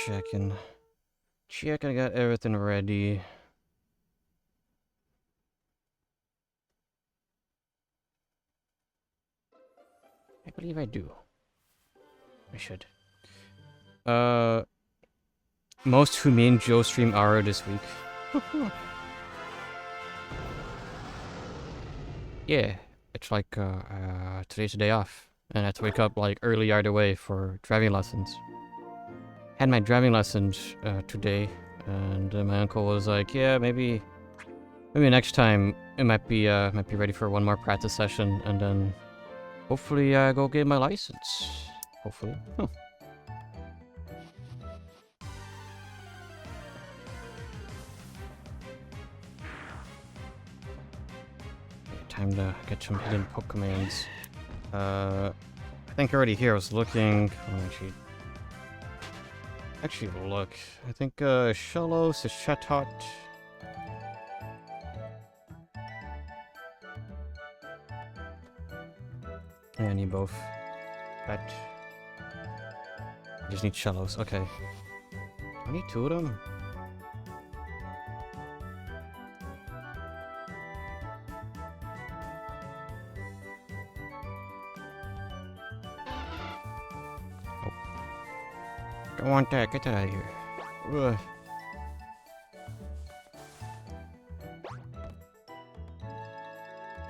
checking. Checking, I got everything ready. I believe I do. I should. Most humane Joe stream hour this week. Yeah, it's like, today's a day off. And I have to wake up, like, early either way for driving lessons. Had my driving lessons, today. And my uncle was like, yeah, maybe next time it might be ready for one more practice session. And then hopefully go get my license. Hopefully. Time to get some hidden Pokemons. I think already here I was looking. Oh, actually look. I think Shellos is Chatot. Yeah, I need both. But I just need Shellos. Okay. I need two of them. Don't want that. Get that out of here. Ugh.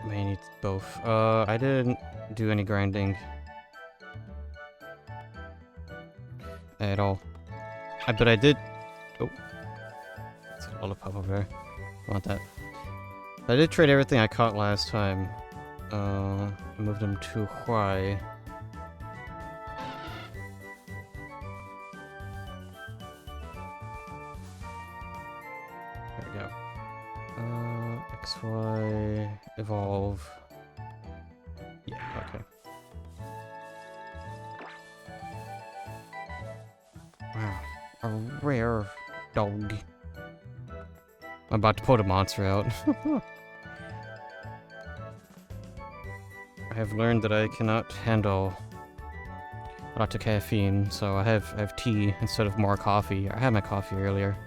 May need both. I didn't do any grinding at all. But I did. Oh, it's a lollipop over there. I want that. I did trade everything I caught last time. I moved them to Huai. There we go. XY evolve. Yeah, okay. Wow, a rare dog. I'm about to put a monster out. I have learned that I cannot handle a lot of caffeine, so I have tea instead of more coffee. I had my coffee earlier.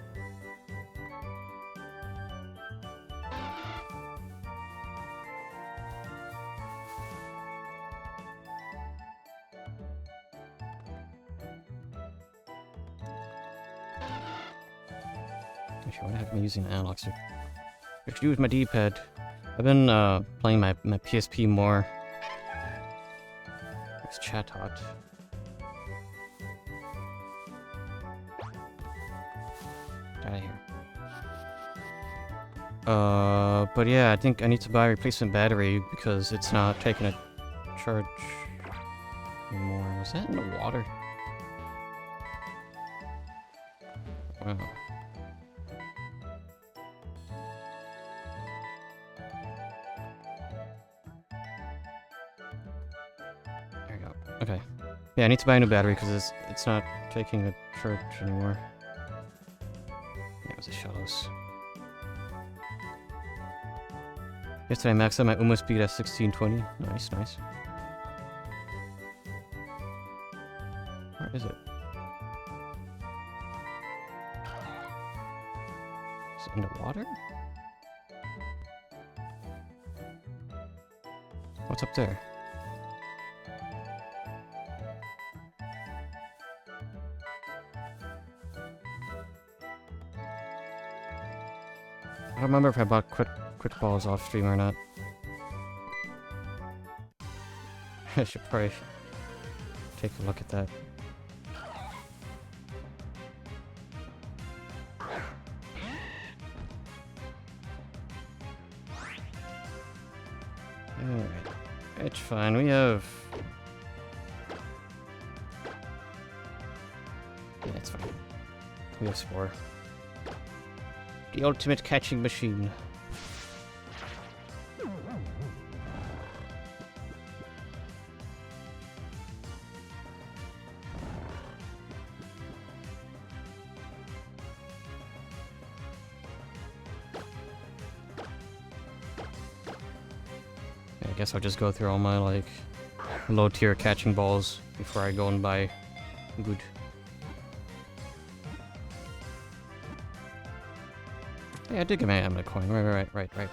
Actually, why the heck am I using an analog stick? I should use my D-pad. I've been playing my PSP more. It's Chatot. Get out of here. But yeah, I think I need to buy a replacement battery because it's not taking a charge anymore. Was that in the water? Wow. There we go. Okay. Yeah, I need to buy a new battery because it's not taking a charge anymore. Yeah, it was a Shellos. Yesterday I maxed out my Uma speed at 1620. Nice, nice. Where is it? Is it in the water? What's up there? I don't remember if I bought quick balls off stream or not. I should probably take a look at that. Alright. It's fine. We have... Yeah, it's fine. We have Spore. The ultimate catching machine. I guess I'll just go through all my, like, low tier catching balls before I go and buy good. Yeah, I did get my amulet coin. Right. I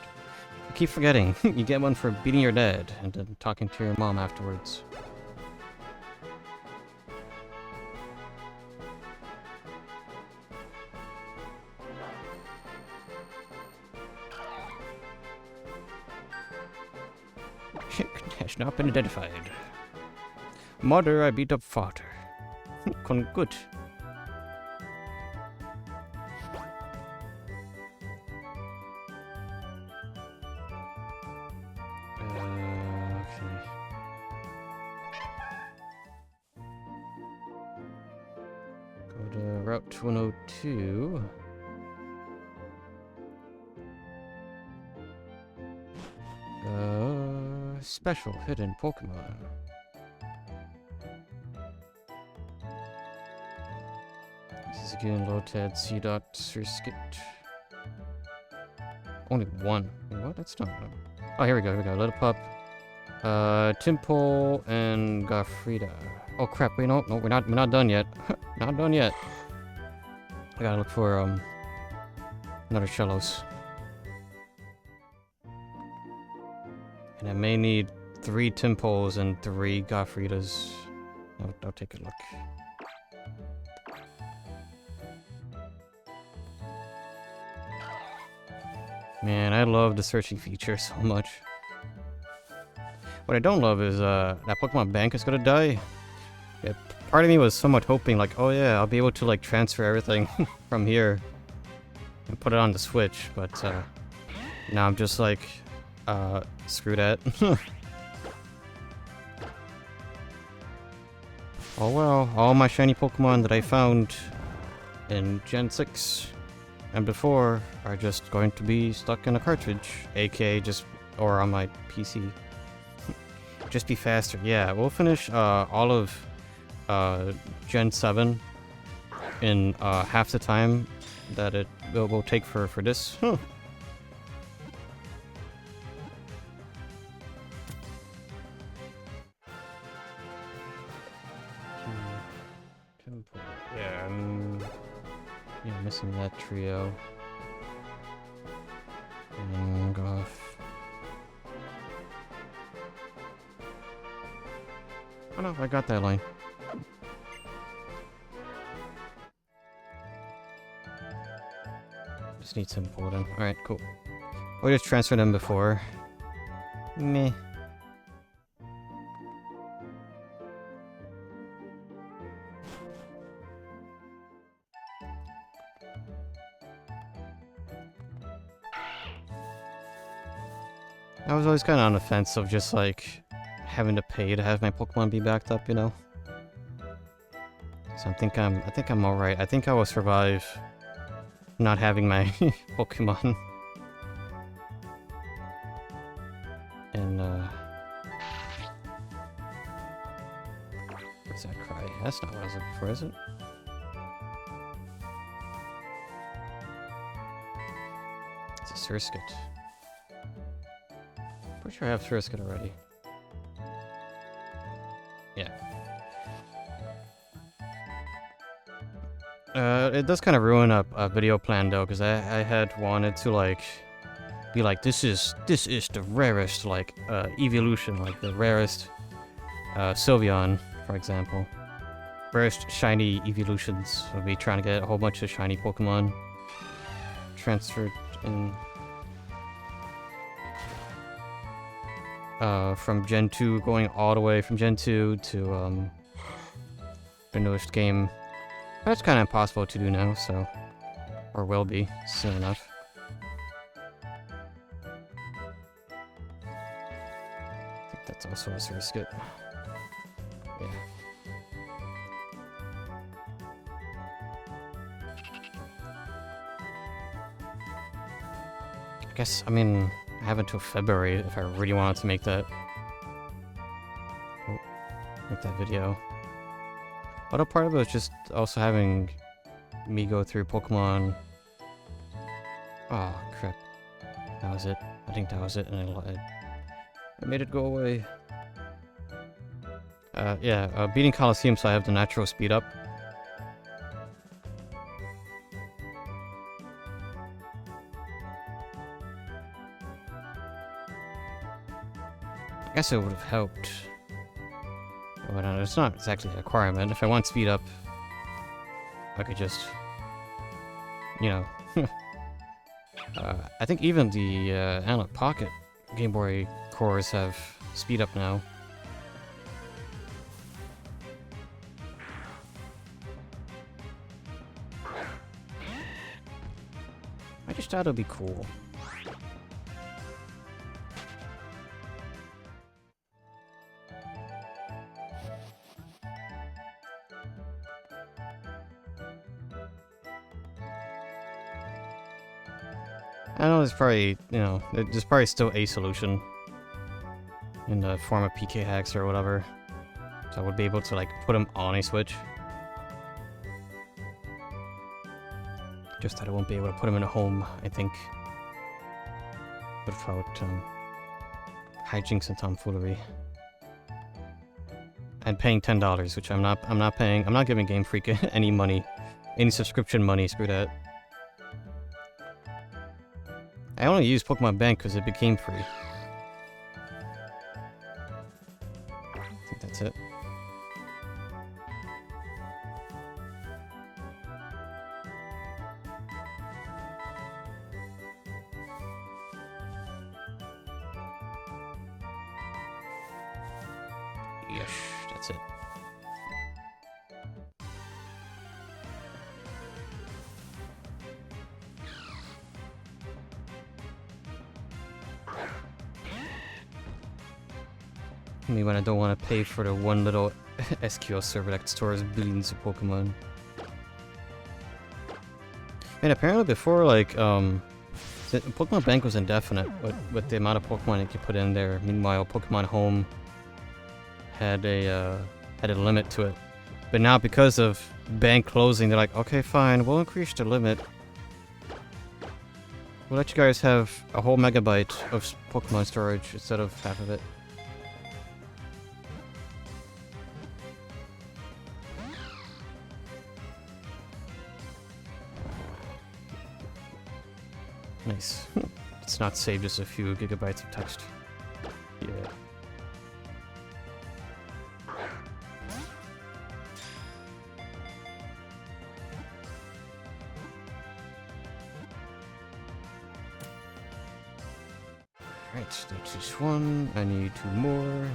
keep forgetting. You get one for beating your dad and then talking to your mom afterwards. Has not been identified. Mother, I beat up father. Good. Okay. Go to Route 102. Special hidden Pokemon. This is again Lotad, Seedot, Surskit. Only one. Wait, what? That's not one. Oh, here we go. Little Pup. Timpole and Goffrida. Oh crap! Wait, no, we're not done yet. Not done yet. I gotta look for another Shellos. And I may need 3 Timpoles and 3 Goffridas. I'll take a look. Man, I love the searching feature so much. What I don't love is that Pokemon Bank is gonna die. Yeah, part of me was somewhat hoping like, oh yeah, I'll be able to like transfer everything from here and put it on the Switch, but now I'm just like, screw that. Oh well, all my shiny Pokemon that I found in Gen 6 and before are just going to be stuck in a cartridge, aka just, or on my PC. Just be faster. Yeah, we'll finish all of Gen 7 in half the time that it will take for this. Huh. Yeah, yeah, missing that trio. And off. Oh no, I got that line. Just need some pull them. Alright, cool. We just transferred them before. Meh. I was always kind of on the fence of just like having to pay to have my Pokemon be backed up, you know. So I think I'm all right. I think I will survive not having my Pokemon. And where's that cry? That's not what I was looking for, is it? It's a Surskit. Pretty sure I have Surskit already. Yeah. It does kind of ruin a video plan though, because I had wanted to like be like, this is the rarest like evolution, like the rarest Sylveon, for example. Rarest shiny evolutions of me trying to get a whole bunch of shiny Pokemon transferred in from Gen 2, going all the way from Gen 2 to the newest game. That's kind of impossible to do now, so, or will be soon enough. I think that's also a Surskit. Yeah. I guess, I mean, I have until February if I really wanted to make that. Oh, make that video. Other part of it was just also having me go through Pokemon. Oh crap. That was it. I think that was it, and I made it go away. Yeah, beating Coliseum, so I have the natural speed up. I guess it would have helped. But it's not exactly a requirement. If I want speed up, I could just, you know. I think even the Analog Pocket Game Boy cores have speed up now. I just thought it would be cool. I know there's probably, you know, there's probably still a solution in the form of PK hacks or whatever. So I would be able to, like, put them on a Switch. Just that I won't be able to put them in a home, I think. Without hijinks and tomfoolery. And paying $10, which I'm not paying. I'm not giving Game Freak any money, any subscription money. Screw that. I only use Pokemon Bank because it became free. I think that's it. Yes, that's it. Me when I don't want to pay for the one little SQL server that stores billions of Pokemon. And apparently before, like, Pokemon Bank was indefinite with the amount of Pokemon you could put in there. Meanwhile, Pokemon Home had a limit to it. But now, because of Bank closing, they're like, okay, fine, we'll increase the limit. We'll let you guys have a whole megabyte of Pokemon storage instead of half of it. Nice. It's not saved just a few gigabytes of text. Yeah. Right, that's just one. I need two more.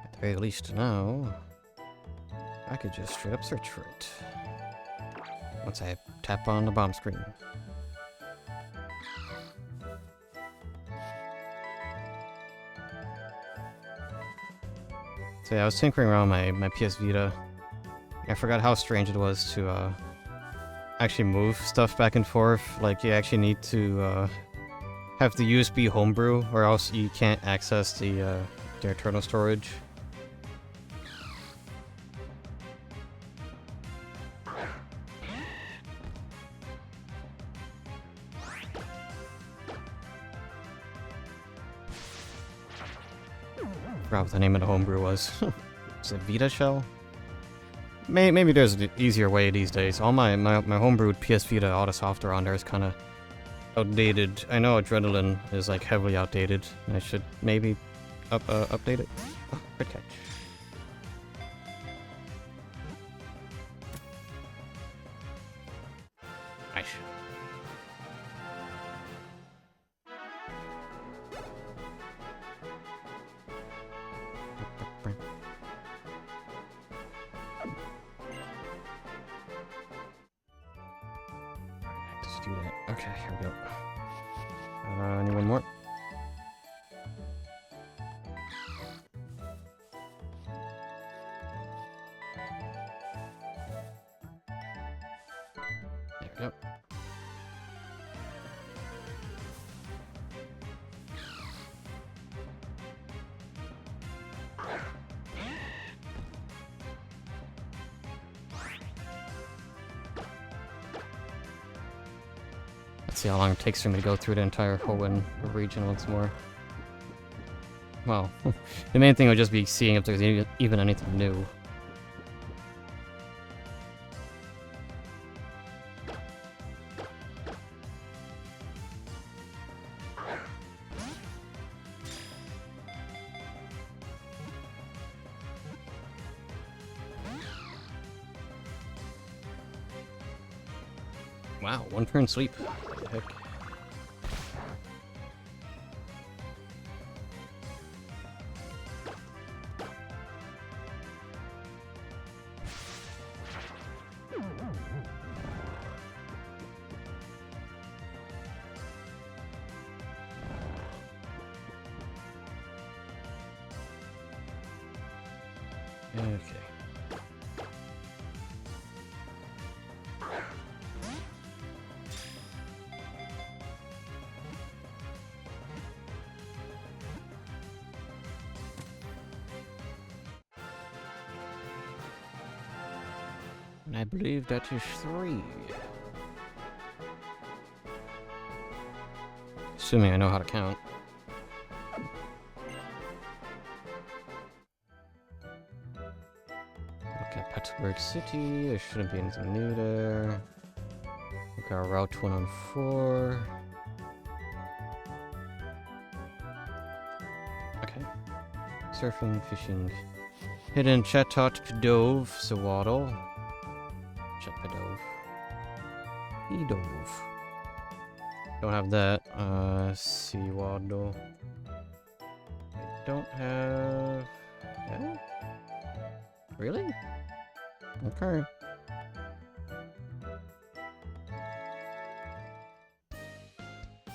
At the very least now, I could just straight up search for it. Once I tap on the bomb screen. So yeah, I was tinkering around my PS Vita. I forgot how strange it was to actually move stuff back and forth. Like, you actually need to have the USB homebrew, or else you can't access the internal storage. I forgot what the name of the homebrew was. Is it Vita Shell? Maybe there's an easier way these days. All my homebrewed PS Vita auto software on there is kind of outdated. I know Adrenaline is like heavily outdated. I should maybe update it. Oh, good catch. Nice. Just do that. Okay, here we go. Need one more. There we go. Let's see how long it takes for me to go through the entire Hoenn region once more. Well, the main thing would just be seeing if there's even anything new. Wow, 1 turn sleep. What the heck? Okay. And I believe that is 3. Assuming I know how to count. Okay, Pittsburgh City. There shouldn't be anything new there. Okay, our Route 114. Okay. Surfing, fishing. Hidden Chatot Pidove, Sawaddle. Chatpadove. Edove. Don't have that. Seawaddle. I don't have... Yeah? Really? Okay.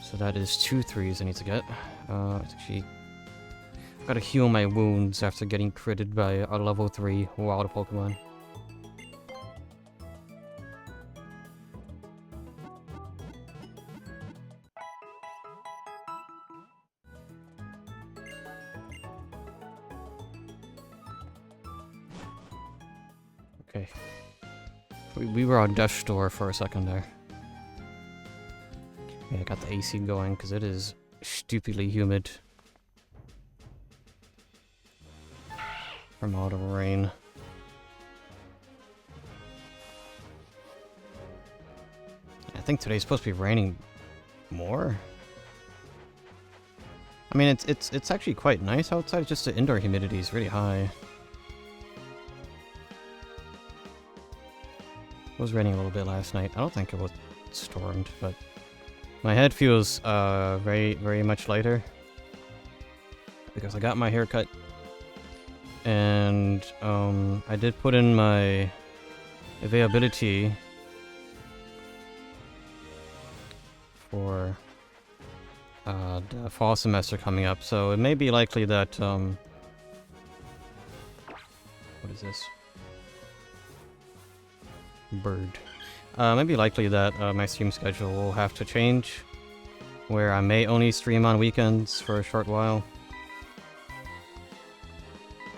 So that is 2 3s I need to get. It's actually... I've got to heal my wounds after getting critted by a level 3 wild Pokemon. Okay. We were on Death's Door for a second there. Yeah, I got the AC going because it is stupidly humid from all the rain. I think today's supposed to be raining more. I mean, it's actually quite nice outside. Just the indoor humidity is really high. It was raining a little bit last night. I don't think it was stormed, but my head feels very, very much lighter because I got my hair cut, and I did put in my availability for the fall semester coming up, so it may be likely that what is this? Bird. May be likely that my stream schedule will have to change, where I may only stream on weekends for a short while.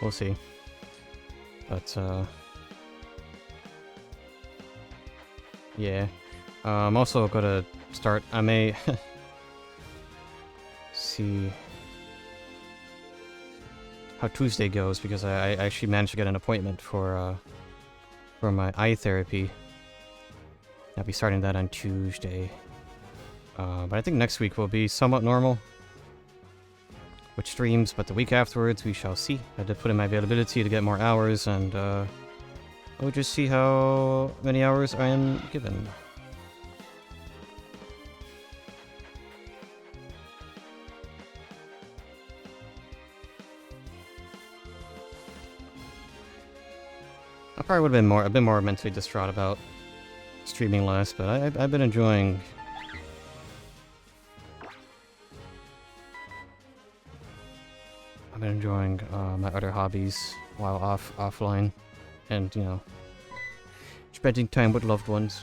We'll see. But yeah. I'm also gonna start. I may see how Tuesday goes, because I actually managed to get an appointment for my eye therapy. I'll be starting that on Tuesday. But I think next week will be somewhat normal with streams, but the week afterwards we shall see. I did put in my availability to get more hours, and we'll just see how many hours I am given. I probably would have been a bit more mentally distraught about streaming less, but I've been enjoying. I've been enjoying my other hobbies while offline, and you know, spending time with loved ones.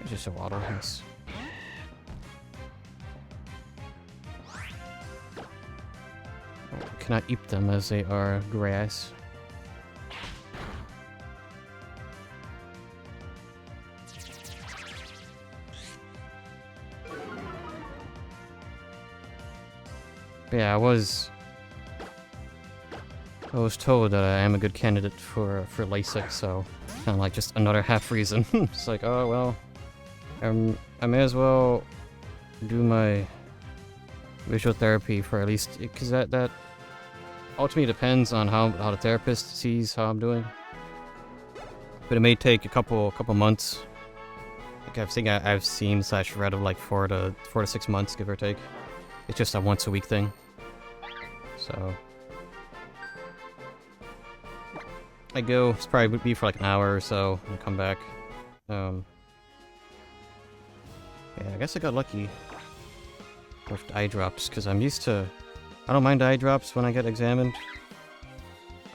It's just a water. Nice. Cannot eat them as they are grass. Yeah, I was told that I am a good candidate for LASIK, so kind of like just another half reason. It's like, oh well, I may as well do my visual therapy for at least, because that ultimately depends on how the therapist sees how I'm doing. But it may take a couple months. Like I've seen / read of like 4 to 6 months, give or take. It's just a once a week thing. So I go, it's probably would be for like an hour or so, and come back. Yeah, I guess I got lucky with eye drops, because I'm used to... I don't mind eye drops when I get examined.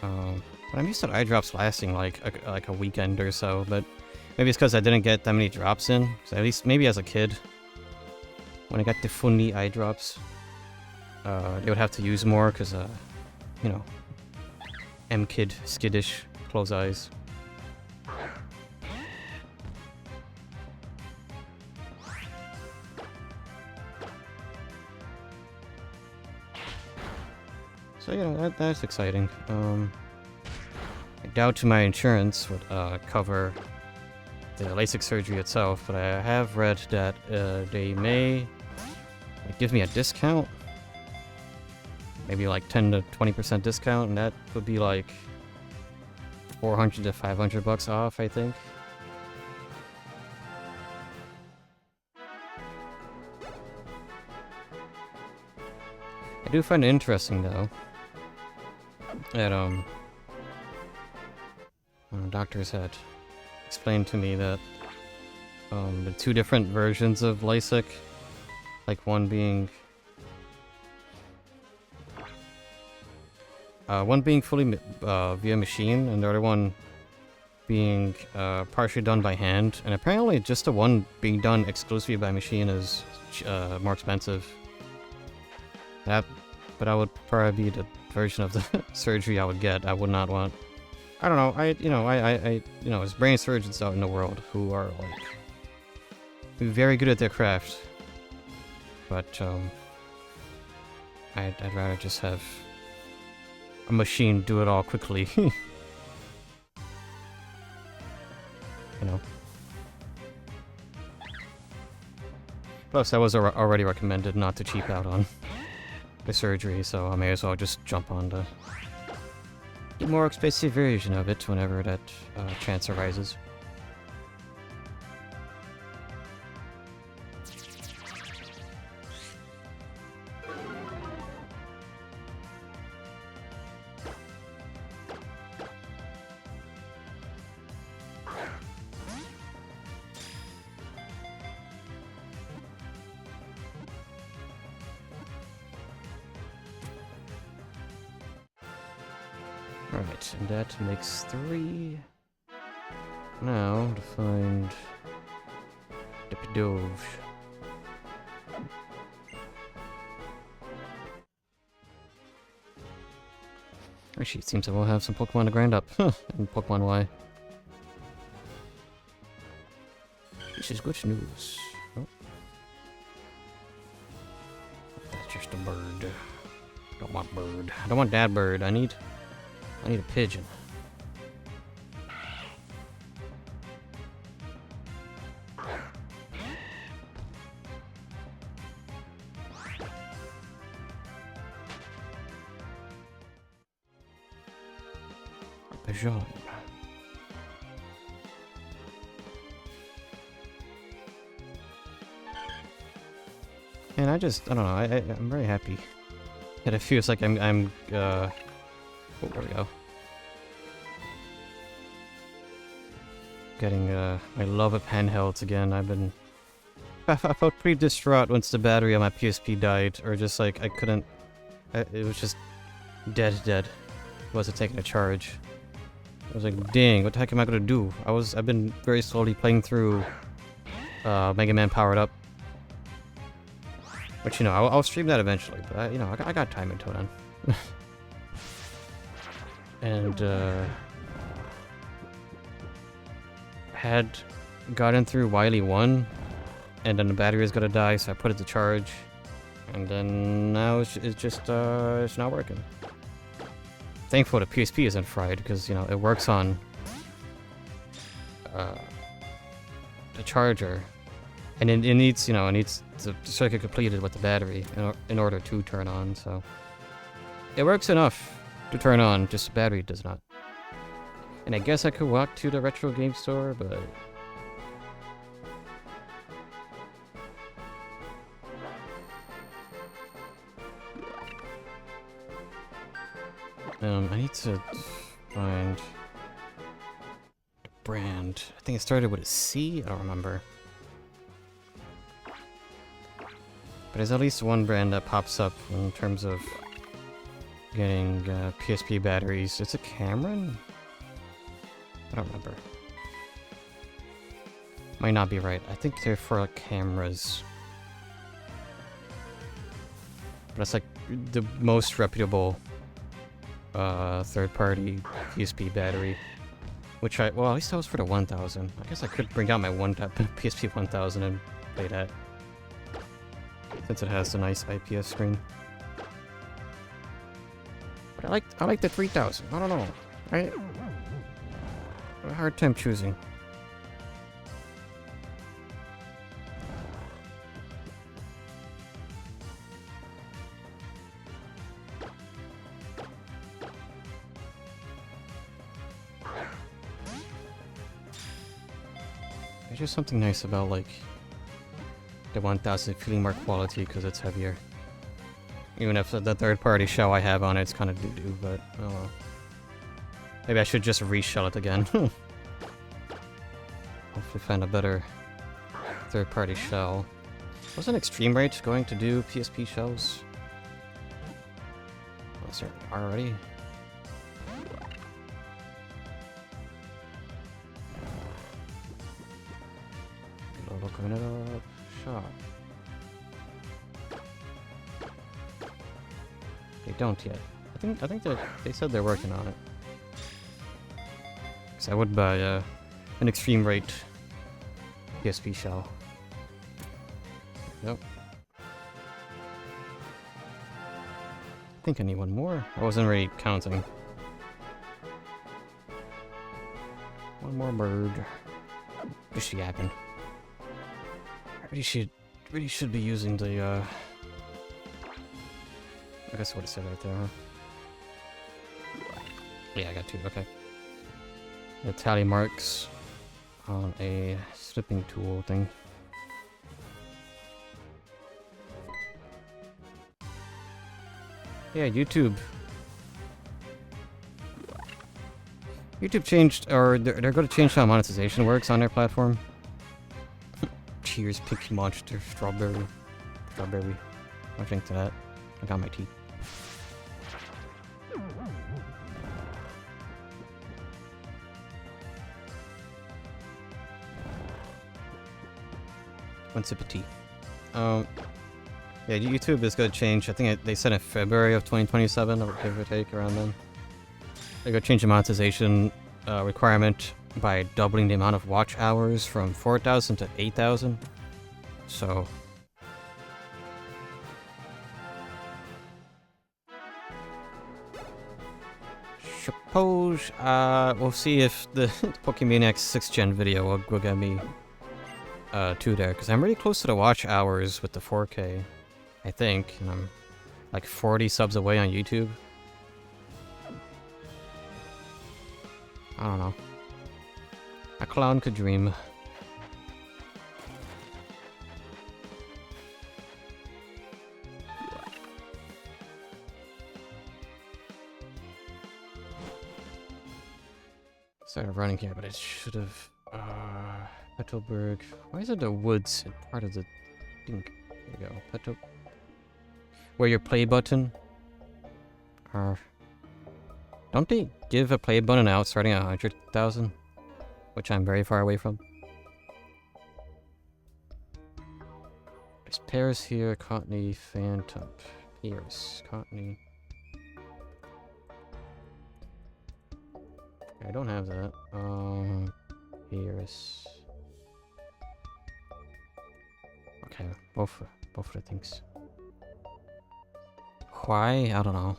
But I'm used to eye drops lasting like a weekend or so, but maybe it's because I didn't get that many drops in. So at least maybe as a kid, when I got the funny eye drops, they would have to use more because, you know, M-kid, skiddish, close eyes. So yeah, that's exciting. I doubt my insurance would cover the LASIK surgery itself, but I have read that they may give me a discount, maybe like 10 to 20% discount, and that would be like $400 to $500 off, I think. I do find it interesting though that doctors had explained to me that the 2 different versions of LASIK, like one being fully via machine, and the other one being partially done by hand, and apparently just the one being done exclusively by machine is more expensive. But that would probably be the version of the surgery I would get. I would not want... I don't know, I there's brain surgeons out in the world who are, like, very good at their craft. But, I'd rather just have a machine do it all quickly. You know. Plus, I was already recommended not to cheap out on the surgery, so I may as well just jump on the more expensive version of it whenever that chance arises. Alright, and that makes 3. Now, to find the Pidove. Actually, it seems that we'll have some Pokemon to grind up. In Pokemon Y. This is good news. Oh. That's just a bird. Don't want bird. I don't want that bird. I need a pigeon. A pigeon. And I don't know, I'm very happy. And it feels like I'm oh, there we go. Getting my love of handhelds again. I felt pretty distraught once the battery on my PSP died, or just like I couldn't. It was just dead. It wasn't taking a charge. I was like, dang, what the heck am I gonna do? I've been very slowly playing through Mega Man Powered Up, which, you know, I'll stream that eventually. But I got time until then. And had gotten through Wily 1, and then the battery was gonna die, so I put it to charge. And then now it's not working. Thankful the PSP isn't fried because, you know, it works on the charger. And it needs, you know, it needs the circuit completed with the battery in order to turn on, so... It works enough to turn on, just the battery does not. And I guess I could walk to the retro game store, but... I need to find the brand. I think it started with a C? I don't remember. But there's at least one brand that pops up in terms of getting PSP batteries. Is it Cameron? I don't remember. Might not be right. I think they're for like cameras. But it's like the most reputable third-party PSP battery. Which well, at least that was for the 1000. I guess I could bring out my PSP 1000 and play that. Since it has a nice IPS screen. But I like the 3000. I don't know. I have a hard time choosing. There's just something nice about like the 1000 feeling more quality because it's heavier. Even if the third-party shell I have on it's kind of doo-doo, but oh well. Maybe I should just reshell it again. Hopefully find a better third-party shell. Wasn't Extreme Rage going to do PSP shells? Was there already? Looking it up. Shop. They don't yet. I think they said they're working on it. Cause I would buy an extreme rate PSP shell. Nope. I think I need one more. I wasn't really counting. One more bird. What should happen? I really should be using the I guess what it said right there, huh? Yeah, I got two, okay. The tally marks on a snipping tool thing. Yeah, YouTube changed, or they're going to change how monetization works on their platform. Cheers, Pink Monster, Strawberry. I'll drink to that. I got my tea. One sip of tea. Yeah, YouTube is going to change. I think they said in February of 2027, or give or take around then. They're going to change the monetization requirement by doubling the amount of watch hours from 4,000 to 8,000. So suppose we'll see if the Pokemaniac 6th Gen video will get me to there, because I'm really close to the watch hours with the 4K, I think, and I'm like 40 subs away on YouTube. I don't know. A clown could dream. Started running here, but it should have. Petalburg. Why is it the woods in part of the thing? There we go. Where your play button? Don't they give a play button out starting at 100,000? Which I'm very far away from. There's Paris here, Cottony, Phantom. Paris, Cottony. I don't have that. Paris. Okay, both of the things. why, I don't know.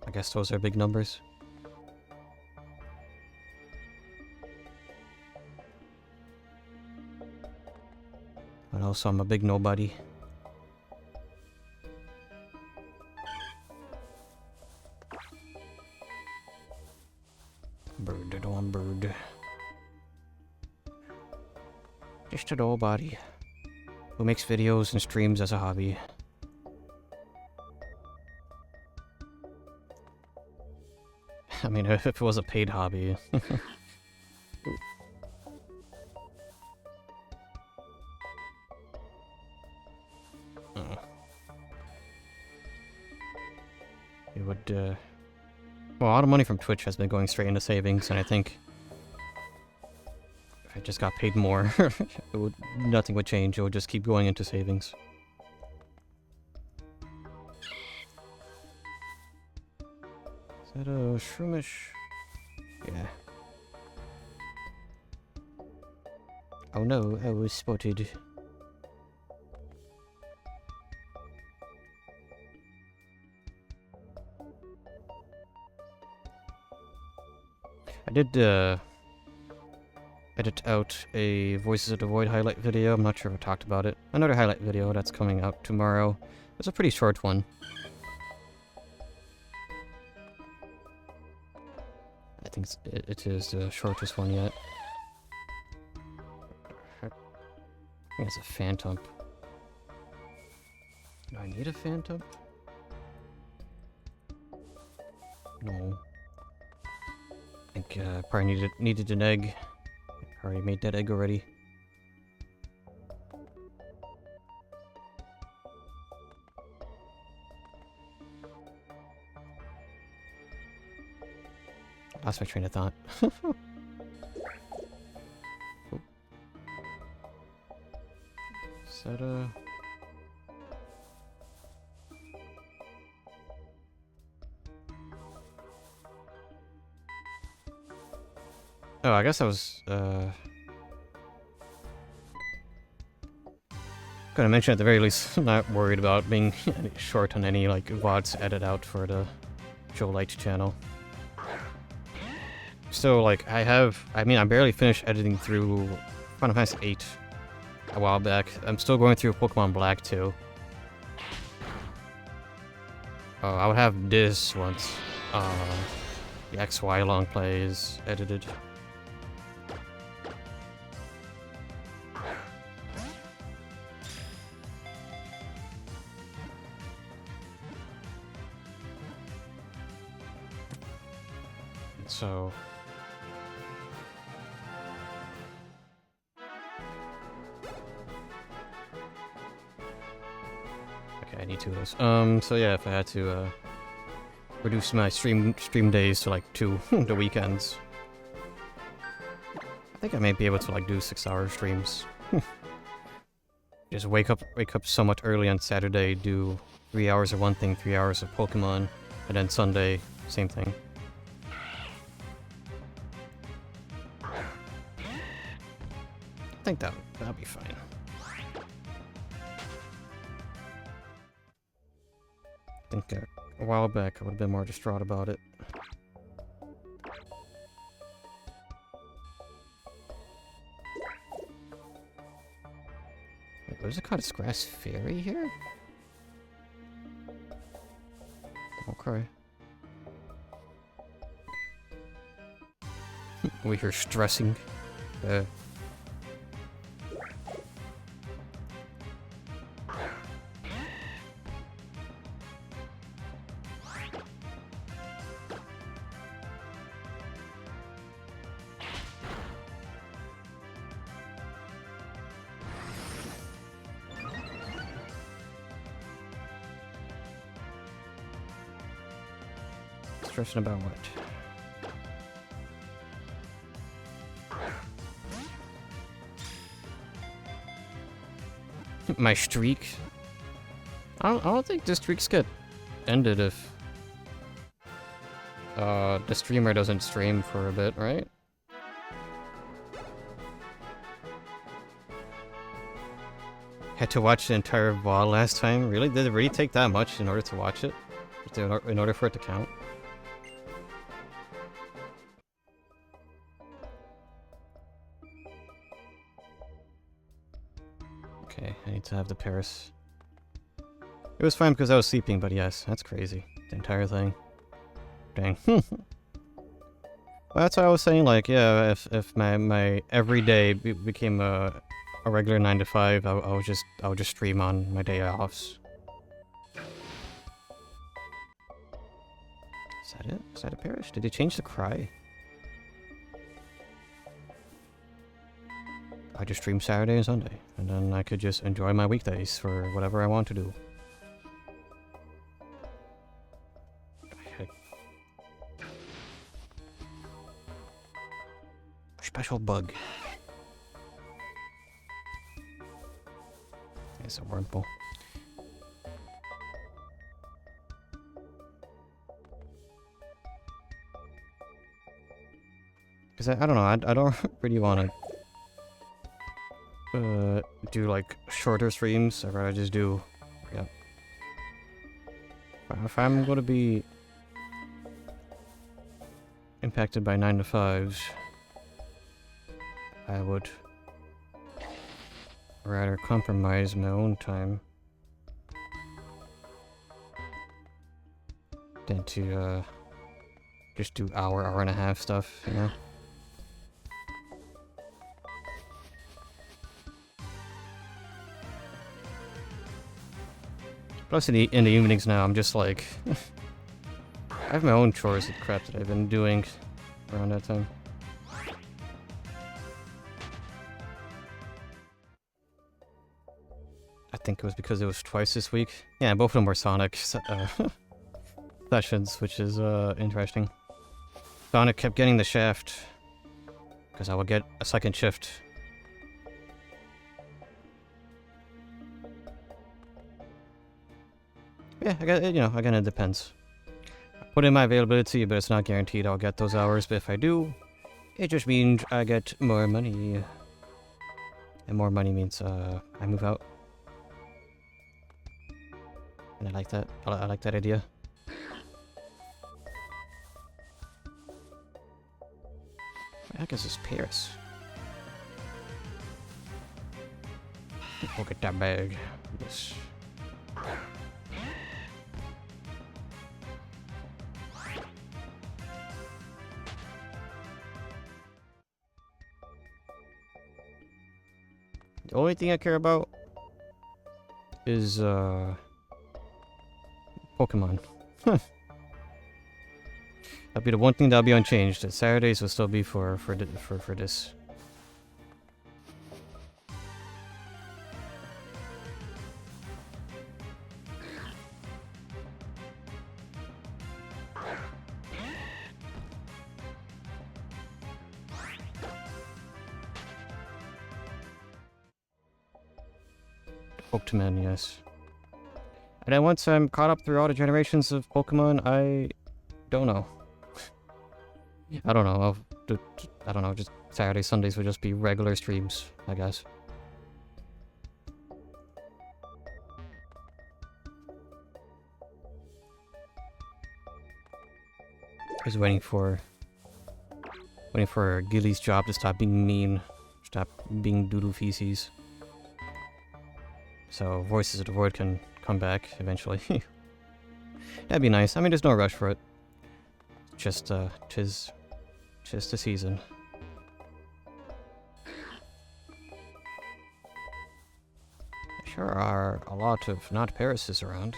I guess those are big numbers. But also I'm a big nobody. Bird, one bird. Just a nobody who makes videos and streams as a hobby. I mean, if it was a paid hobby. It would, well, a lot of money from Twitch has been going straight into savings, and I think if I just got paid more, nothing would change. It would just keep going into savings. Is that a shroomish? Yeah. Oh no, I was spotted. I did edit out a Voices of the Void highlight video. I'm not sure if I talked about it. Another highlight video that's coming out tomorrow. It's a pretty short one. I think it is the shortest one yet. I think it's a phantom. Do I need a phantom? No. I think probably needed an egg. I already made that egg already. Lost my train of thought. Is that a... Oh, I guess I was, gonna mention at the very least, I'm not worried about being short on any, like, VODs edit out for the Joe Light channel. So, like, I mean, I barely finished editing through Final Fantasy VIII a while back. I'm still going through Pokemon Black, too. Oh, I would have this once, the XY long play is edited. So... Okay, I need two of those. So yeah, if I had to, reduce my stream days to, like, 2, the weekends. I think I may be able to, like, do 6-hour streams. Just wake up so much early on Saturday, do 3 hours of one thing, 3 hours of Pokemon, and then Sunday, same thing. I think that'll be fine. I think a while back I would have been more distraught about it. Wait, there's a cottage grass fairy here? Okay. We hear stressing. Stressing about what? My streak? I don't think the streaks get ended if the streamer doesn't stream for a bit, right? Had to watch the entire VOD last time? Really? Did it really take that much in order to watch it? in order for it to count. Okay, I need to have the Paris. It was fine because I was sleeping, but yes, that's crazy. The entire thing. Dang. Well, that's why I was saying, like, yeah, if my everyday became a regular 9 to 5, I would just stream on my day offs. Is that it? Is that a Paris? Did they change the cry? I just stream Saturday and Sunday, and then I could just enjoy my weekdays for whatever I want to do. Special bug. It's a wormhole. Because I don't know, I don't really want to do like shorter streams. I'd rather just do, yeah. If I'm going to be impacted by 9 to 5s, I would rather compromise my own time than to just do hour and a half stuff, you know? Plus in the evenings now, I'm just like... I have my own chores and crap that I've been doing around that time. I think it was because it was twice this week. Yeah, both of them were Sonic sessions, which is interesting. Sonic kept getting the shaft because I would get a second shift. Yeah, again, it depends. I put in my availability, but it's not guaranteed I'll get those hours. But if I do, it just means I get more money. And more money means I move out. And I like that. I like that idea. What the heck is this Paris? Look at that bag. Yes. The only thing I care about is Pokemon. That'll be the one thing that'll be unchanged. The Saturdays will still be for this. Pokemon, yes. And then once I'm caught up through all the generations of Pokemon, I don't know. I don't know. I don't know. Just Saturdays, Sundays would just be regular streams, I guess. Just waiting for Gilly's job to stop being mean, stop being doodoo feces. So Voices of the Void can come back eventually. That'd be nice. I mean, there's no rush for it. Just tis the season. There sure are a lot of not Parises around.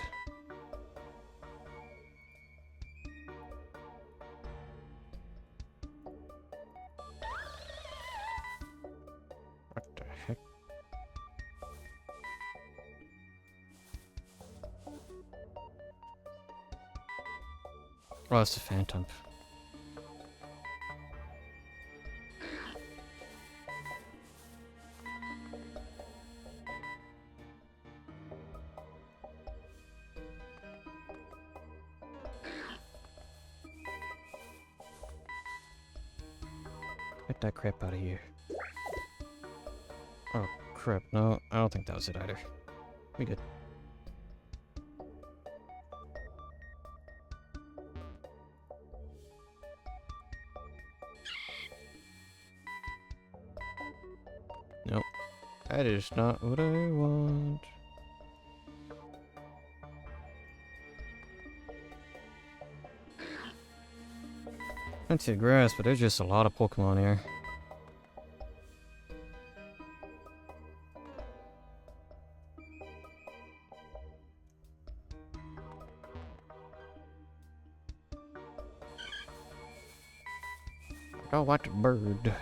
What the heck? Oh, it's the Phantom. Get that crap out of here. Oh, crap. No, I don't think that was it either. We good. That is not what I want. Plenty of grass, but there's just a lot of Pokemon here. Oh, what bird?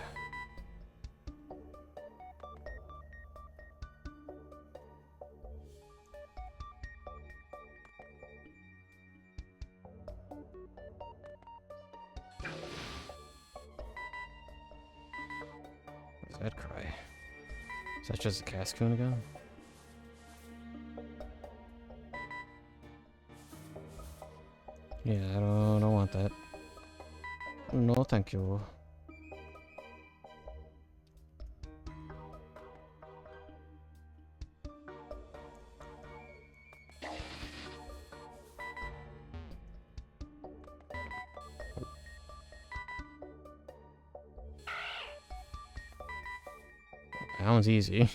What's that cry? Is that just a Cascoon again? Yeah, I don't want that. No, thank you. That one's easy.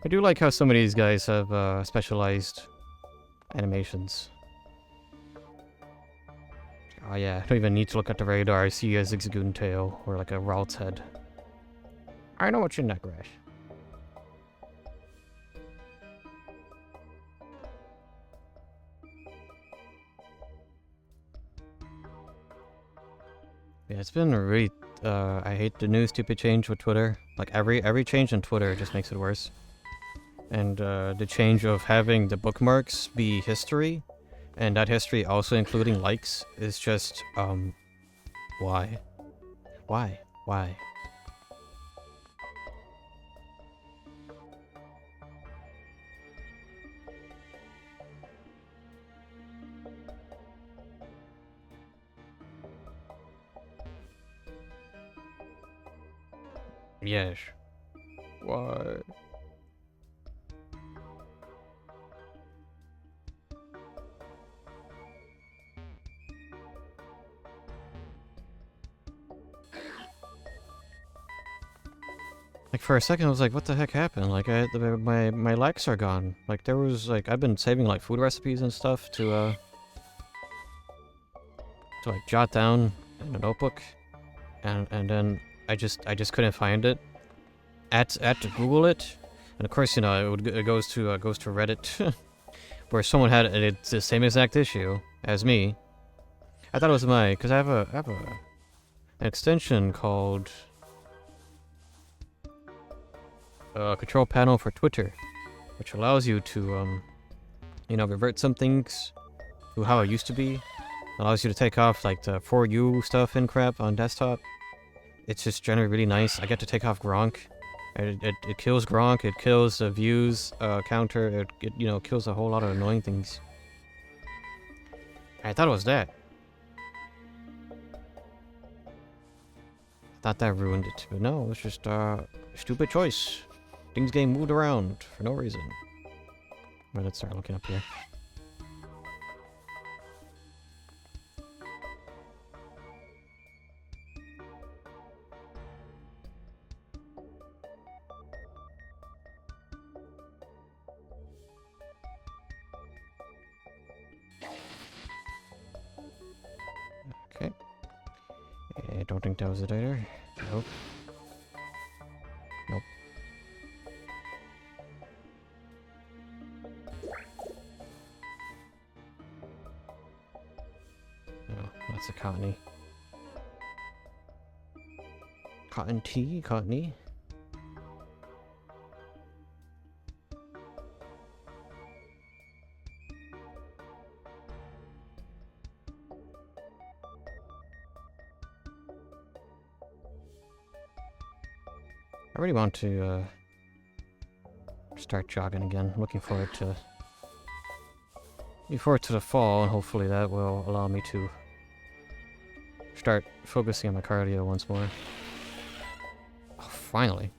I do like how some of these guys have specialized animations. Oh yeah, I don't even need to look at the radar. I see a Zigzagoon tail or like a Ralt's head. I know what's in that grass. Yeah, it's been really. I hate the new stupid change with Twitter. Like every change on Twitter just makes it worse. And the change of having the bookmarks be history, and that history also including likes, is just why? Why? Why? Yes. Why? Like for a second, I was like, "What the heck happened?" Like, my likes are gone. Like there was like I've been saving like food recipes and stuff to like jot down in a notebook, and then I just couldn't find it. Had to Google it, and of course it goes to Reddit, where someone had it's the same exact issue as me. I thought it was because I have an extension called control panel for Twitter, which allows you to revert some things to how it used to be. Allows you to take off like the for you stuff and crap on desktop. It's just generally really nice. I get to take off Gronk. It kills Gronk. It kills the views counter. It kills a whole lot of annoying things. I thought it was that. I thought that ruined it, but no, it's just a stupid choice. Things getting moved around for no reason. Right, let's start looking up here. Okay. I don't think that was it either. Nope. Nope. No, that's a cottony. Cotton tea? Cottony? I really want to start jogging again. Looking forward to the fall, and hopefully that will allow me to start focusing on my cardio once more. Oh, finally.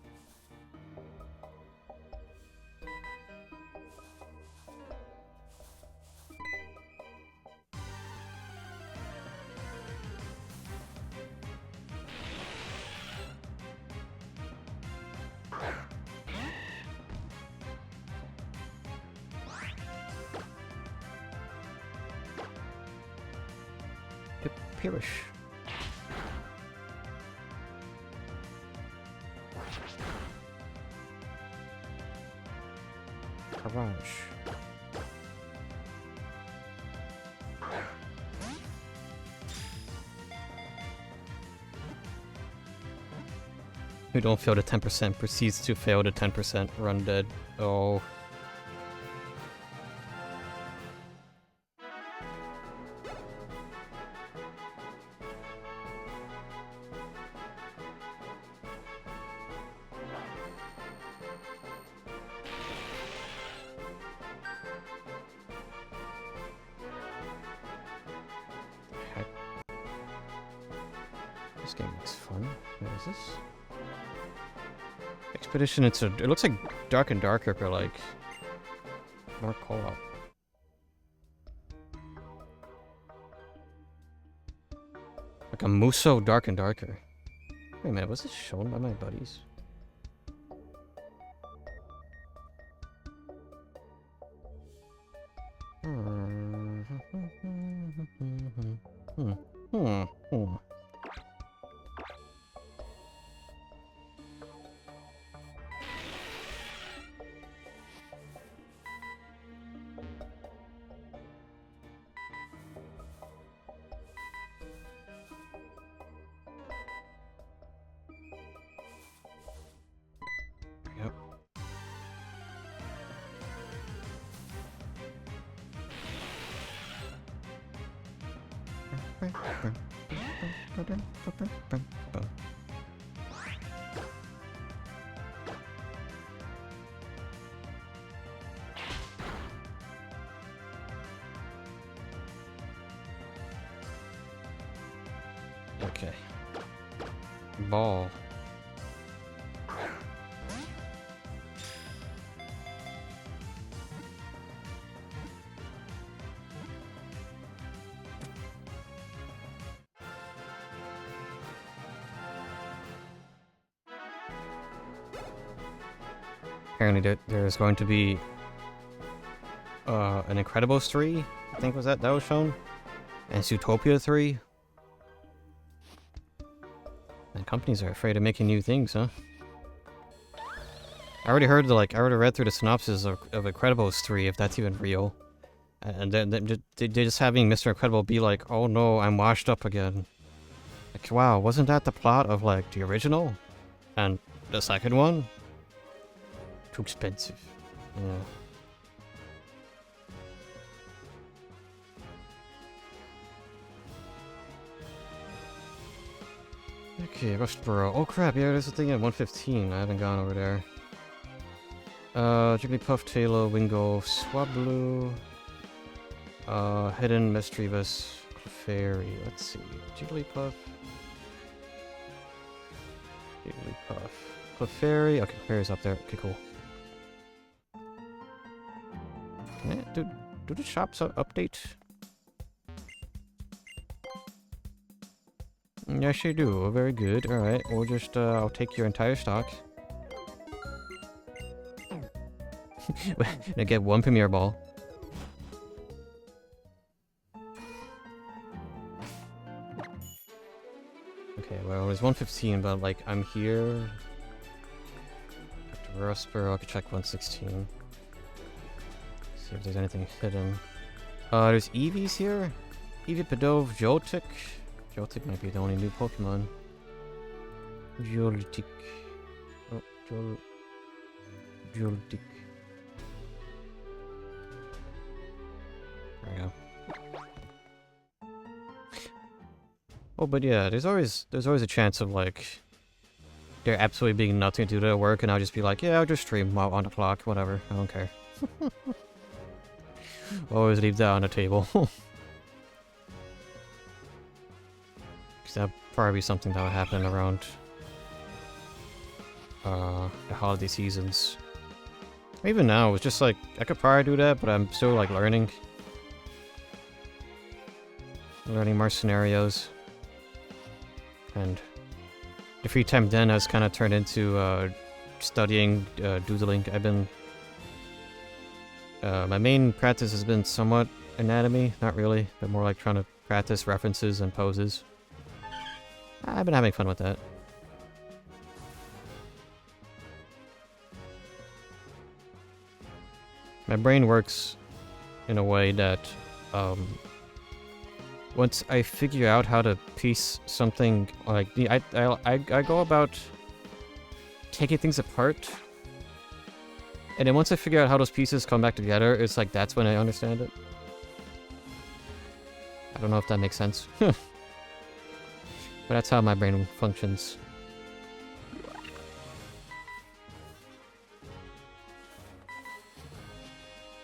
Perish. Garage. Who don't fail the 10% proceeds to fail the 10%, run dead. Oh. Heck. This game looks fun. What is this? Expedition, it looks like dark and darker, but like more co-op. Like a Muso Dark and Darker. Wait a minute, was this shown by my buddies? Yep. Okay. Ball. Apparently there's going to be an Incredibles 3, I think that was shown, and Zootopia 3. And companies are afraid of making new things, huh? I already read through the synopsis of Incredibles 3, if that's even real. And then they're just having Mr. Incredible be like, oh no, I'm washed up again. Like, wow, wasn't that the plot of, like, the original? And the second one? Too expensive. Yeah. Okay, Rushborough. Oh crap, yeah, there's a thing at 115. I haven't gone over there. Jigglypuff, Tailo, Wingo, Swablu. Hidden, Mischievous, Clefairy. Let's see. Jigglypuff. Clefairy. Okay, Clefairy's up there. Okay, cool. Can I do the shops update? Yes, you do. Very good. Alright, we'll just, I'll take your entire stock. I get one Premier Ball. Okay, well, it's 115, but, like, I'm here. After Rustboro, I could check 116. See if there's anything hidden. There's Eevees here. Eevee, Pidove, Joltik. Joltik might be the only new Pokemon. Joltik. Oh, Joltik. There we go. Oh, but yeah, there's always a chance of, like, there absolutely being nothing to do at work, and I'll just be like, yeah, I'll just stream while on the clock, whatever, I don't care. Always leave that on the table. Because that'd probably be something that would happen around the holiday seasons. Even now, it's just like, I could probably do that, but I'm still, like, learning more scenarios. And the free time then has kind of turned into studying, doodling. I've been... my main practice has been somewhat anatomy, not really, but more like trying to practice references and poses. I've been having fun with that. My brain works in a way that once I figure out how to piece something, like I go about taking things apart, and then once I figure out how those pieces come back together, it's like that's when I understand it. I don't know if that makes sense. But that's how my brain functions.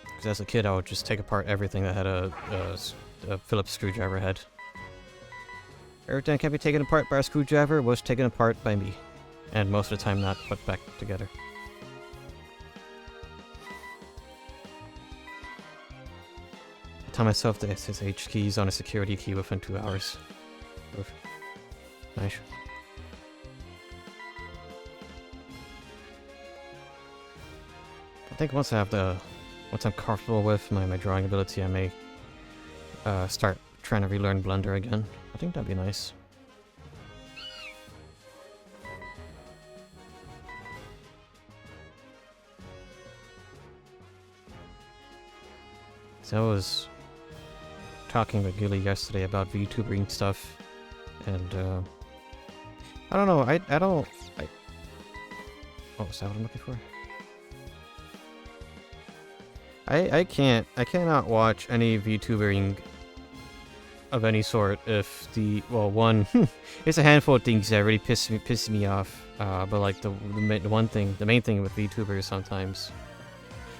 Because as a kid, I would just take apart everything that had a Phillips screwdriver head. Everything that can be taken apart by a screwdriver was taken apart by me. And most of the time not put back together. I tell myself the SSH keys on a security key within 2 hours. Oof. Nice. I think once I'm comfortable with my drawing ability, I may start trying to relearn Blender again. I think that'd be nice. So I was talking with Gilly yesterday about VTubering stuff, and I don't know, what was that what I'm looking for? I cannot watch any VTubering of any sort if well, one, there's a handful of things that really piss me off, but like the main thing with VTubers sometimes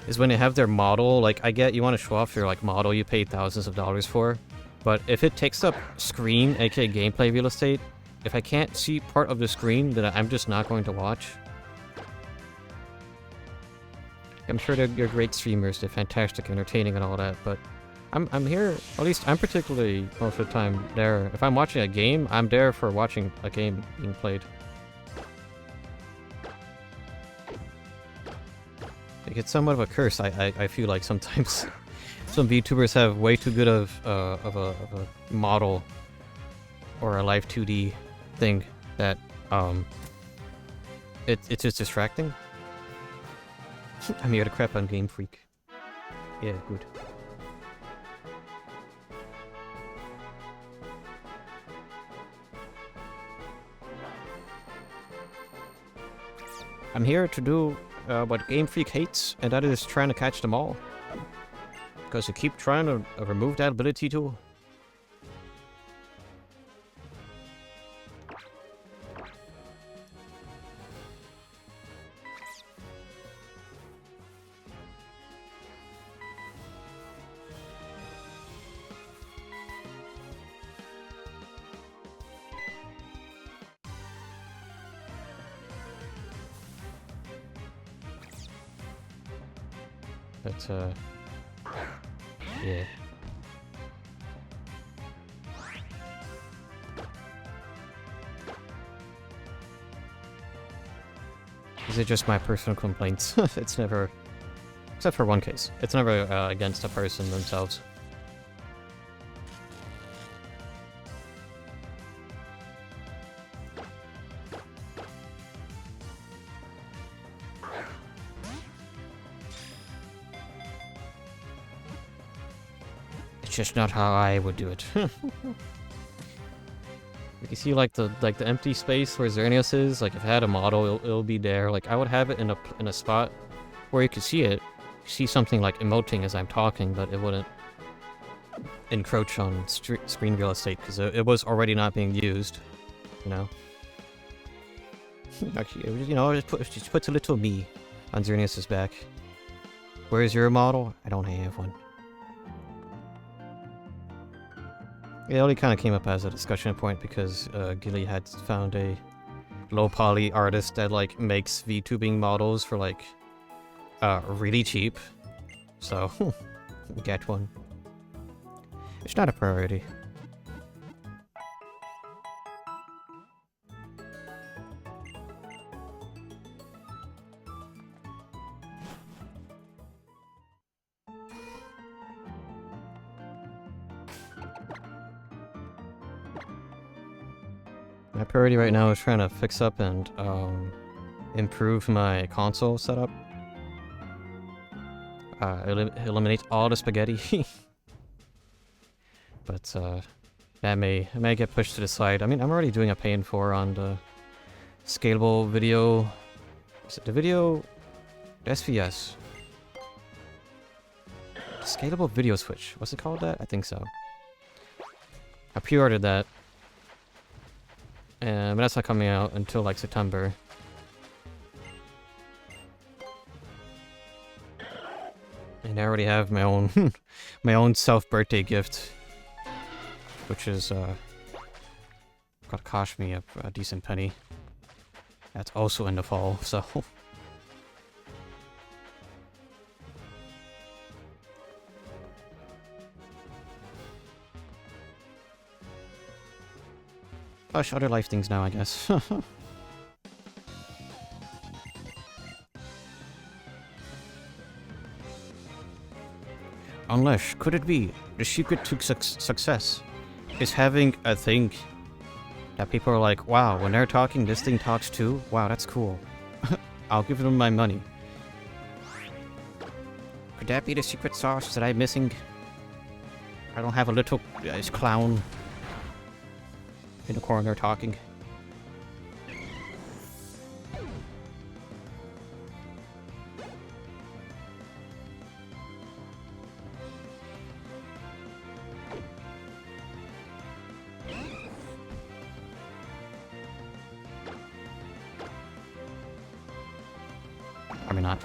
is when they have their model. Like, I get you want to show off your like model you paid thousands of dollars for, but if it takes up screen, aka gameplay real estate, if I can't see part of the screen, then I'm just not going to watch. I'm sure they're great streamers, they're fantastic, entertaining and all that, but I'm here, at least I'm particularly most of the time there. If I'm watching a game, I'm there for watching a game being played. Like, it's somewhat of a curse, I feel like sometimes. Some VTubers have way too good of a model or a live 2D thing that it's just distracting. I'm here to crap on Game Freak. Yeah, good. I'm here to do what Game Freak hates, and that is trying to catch them all. Because you keep trying to remove that ability tool. But, yeah. These are just my personal complaints. It's never... Except for one case. It's never against a person themselves. Just not how I would do it. You see, like the empty space where Xerneas is. Like, if I had a model, it'll be there. Like, I would have it in a spot where you could see it. You see something like emoting as I'm talking, but it wouldn't encroach on screen real estate because it was already not being used. You know. Actually, you know, just puts a little me on Xerneas' back. Where's your model? I don't have one. It only kind of came up as a discussion point because Gilly had found a low-poly artist that, like, makes VTubing models for, like, really cheap. So, get one. It's not a priority. My priority right now is trying to fix up and improve my console setup. Eliminate all the spaghetti. But that may get pushed to the side. I mean, I'm already doing a pay in 4 on the scalable video. Is it the video? The SVS. Scalable video switch. What's it called that? I think so. I pre-ordered that. But that's not coming out until like September. And I already have my own my own self-birthday gift, which is gonna cost me a decent penny. That's also in the fall, so. Gosh, other life things now, I guess. Unless, could it be the secret to success is having a thing that people are like, wow, when they're talking, this thing talks too? Wow, that's cool. I'll give them my money. Could that be the secret sauce that I'm missing? I don't have a little clown in the corner talking. Probably not.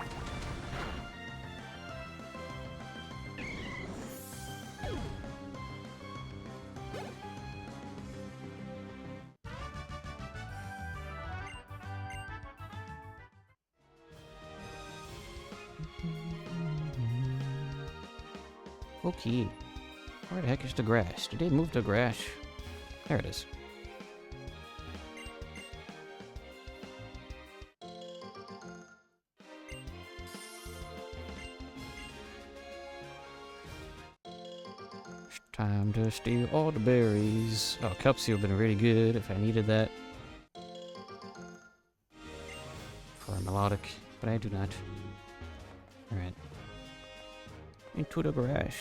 Okay. Where the heck is the grass? Did they move the grass? There it is. It's time to steal all the berries. Oh, cup seal would have been really good if I needed that. For a melodic, but I do not. Alright. Into the garage.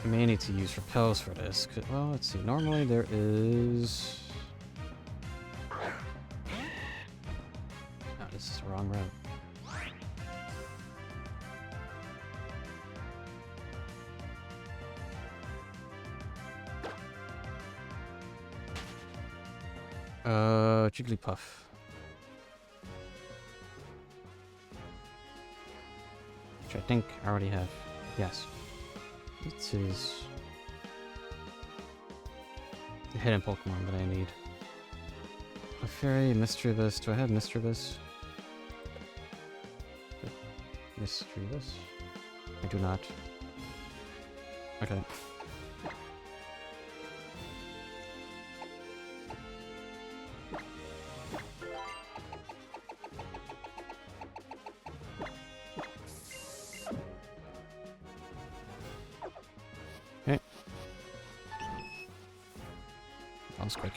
I may need to use repels for this. Well, let's see. Normally there is... Oh, this is the wrong route. Jigglypuff. Which I think I already have. Yes. This is the hidden Pokemon that I need. A fairy, mischievous. Do I have mischievous? Mischievous? I do not. Okay. That was quick.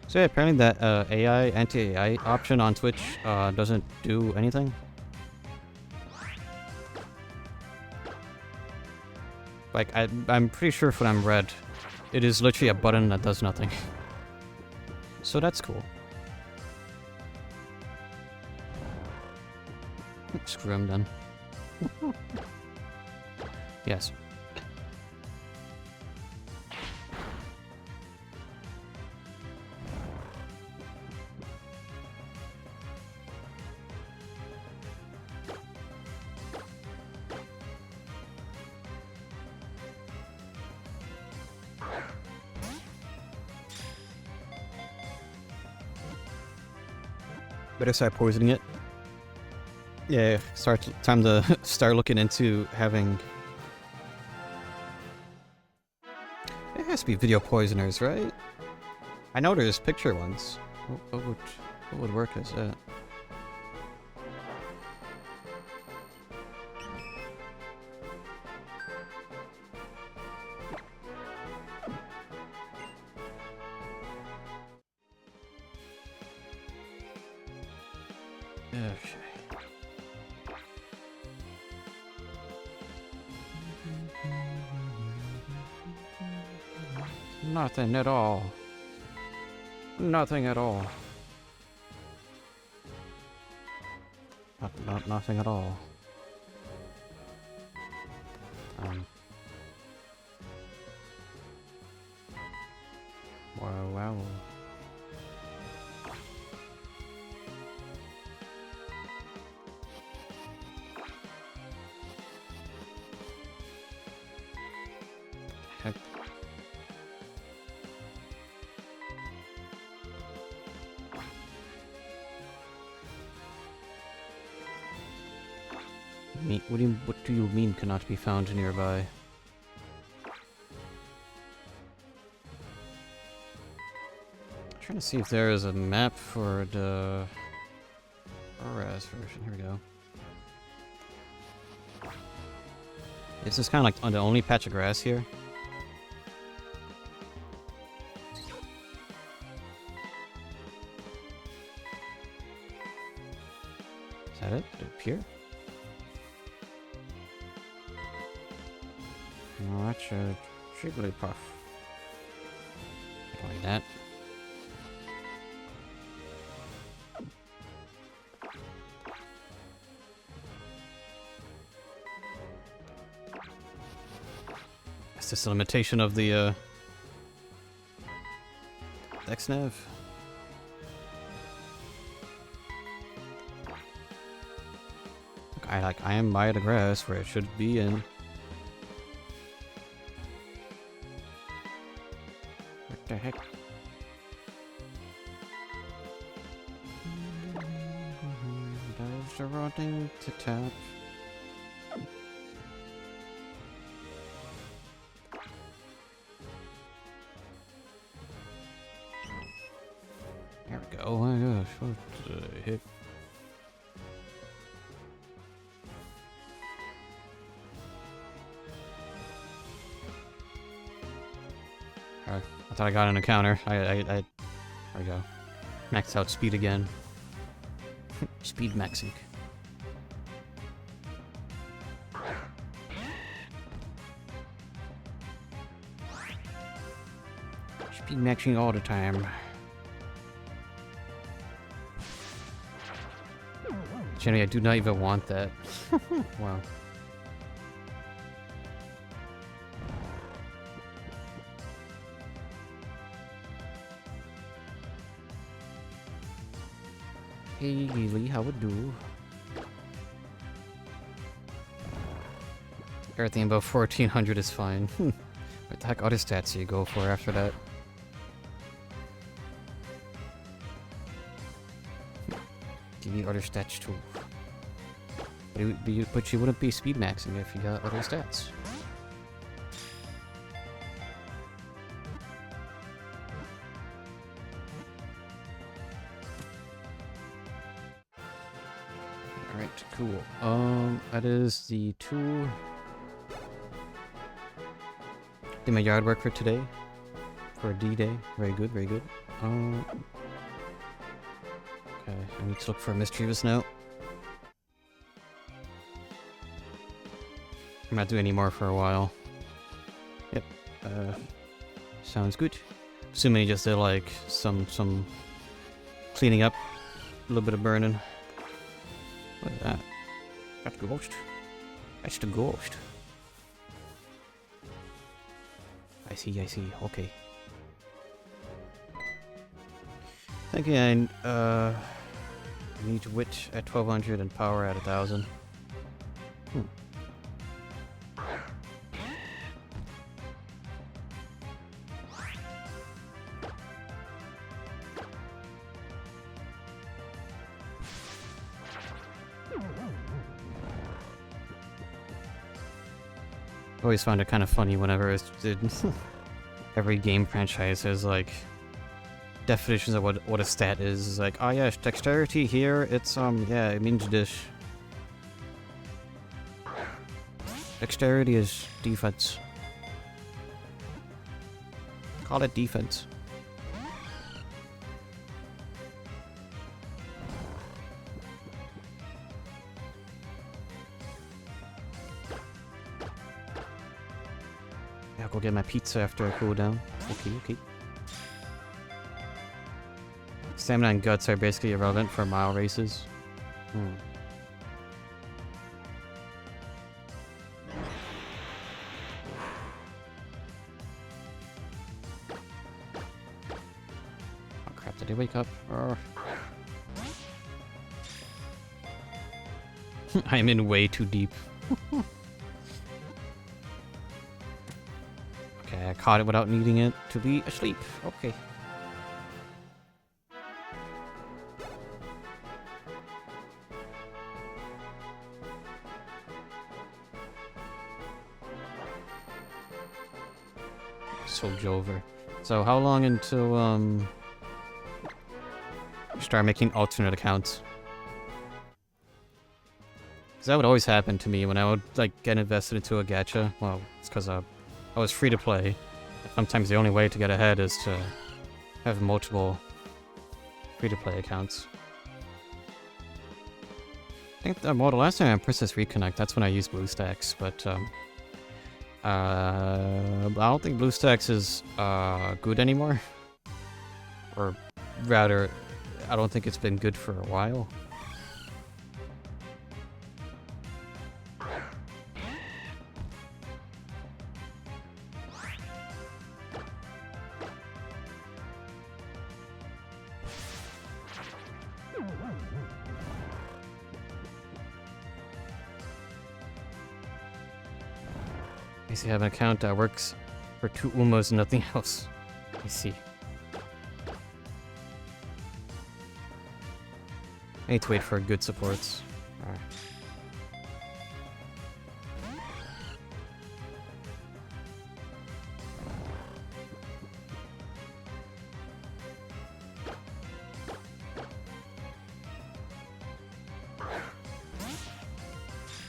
So yeah, apparently that AI, anti-AI option on Twitch doesn't do anything. Like, I'm pretty sure if I'm red, it is literally a button that does nothing. So that's cool. Screw him then. Yes. Better start poisoning it. Yeah, time to start looking into having... It has to be video poisoners, right? I know there's picture ones. What would work as that? Okay. Nothing at all. Nothing at all. Nothing at all. Wow. Heck. What do you mean cannot be found nearby? I'm trying to see if there is a map for the RS version. Here we go. This is kind of like on the only patch of grass here. Is that it? Did it appear? No, that's a Jigglypuff. I don't like that. It's just a limitation of the XNav. I am by the grass where it should be in. What the heck? Those are rotting to tap. There we go. Oh my gosh, what the heck? I thought I got an encounter. There we go. Maxed out speed again. Speed maxing. Speed maxing all the time. Jenny, I do not even want that. Wow. Hey Lily, how it do? Everything above 1400 is fine. What the heck other stats do you go for after that? Give me other stats too. But you wouldn't be speed maxing if you got other stats. Alright, cool. That is the two... Did my yard work for today? For D-Day. Very good, very good. Okay, I need to look for a mischievous note. I'm not doing any more for a while. Yep. Sounds good. Assuming he just did like some cleaning up, a little bit of burning. What is that? That's the ghost. That's the ghost. I see, okay. Thinking I need wit at 1200 and power at 1000. I always found it kind of funny whenever every game franchise has like definitions of what a stat is. It's like, oh yeah, dexterity here, it's yeah, it means this. Dexterity is defense. Call it defense. Yeah, I'll go get my pizza after I cool down. Okay. Stamina and guts are basically irrelevant for mile races. Oh crap, did he wake up? I'm in way too deep. Okay, I caught it without needing it to be asleep. Okay. Soldier over. So how long until you start making alternate accounts? Because that would always happen to me when I would like get invested into a gacha. Well, it's because I was free to play. Sometimes the only way to get ahead is to have multiple free to play accounts. I think the last time I pressed this reconnect, that's when I used BlueStacks, but I don't think BlueStacks is good anymore. Or rather, I don't think it's been good for a while. I have an account that works for 2 Umos and nothing else. I see. I need to wait for good supports. Alright.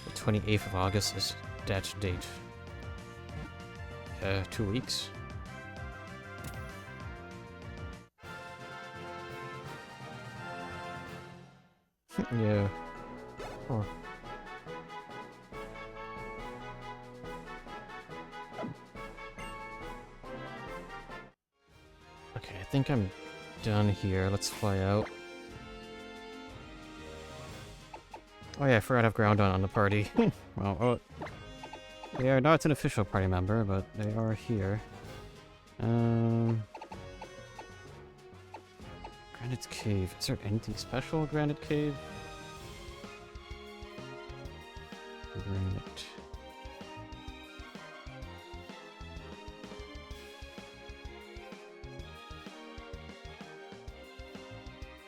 The 28th of August is that date. 2 weeks. Yeah. Oh. Okay, I think I'm done here. Let's fly out. Oh yeah, I forgot I have ground on the party. Well, they are not an official party member, but they are here. Granite Cave. Is there anything special in Granite Cave? Granite.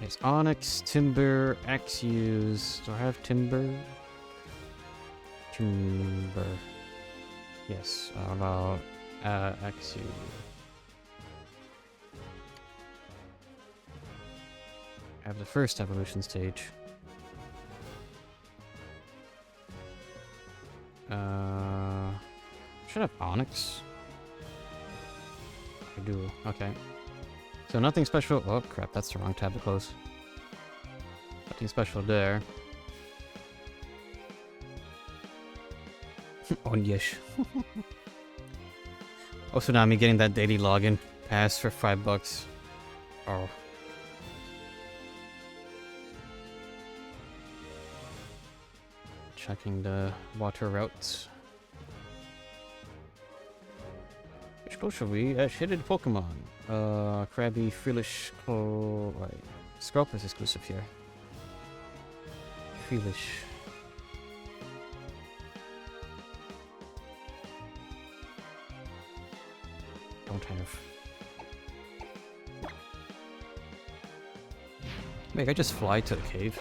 There's onyx, timber, axe use. Do I have timber? Timber. Yes, about XU. I have the first evolution stage. Should have onyx. I do. Okay. So nothing special. Oh crap! That's the wrong tab to close. Nothing special there. Oh yes. Also now me getting that daily login pass for $5. Oh. Checking the water routes. Which close should we? Shaded Pokemon. Krabby, Freelish, wait. Scope is exclusive here. Freelish. Don't have. Wait, I just fly to the cave.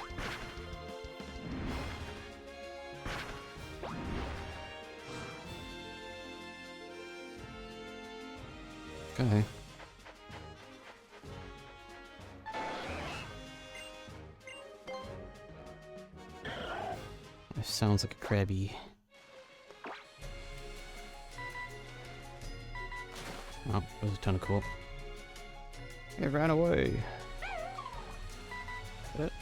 Okay. sounds like a crabby. Oh, that was a ton of cool. It ran away. Is that it?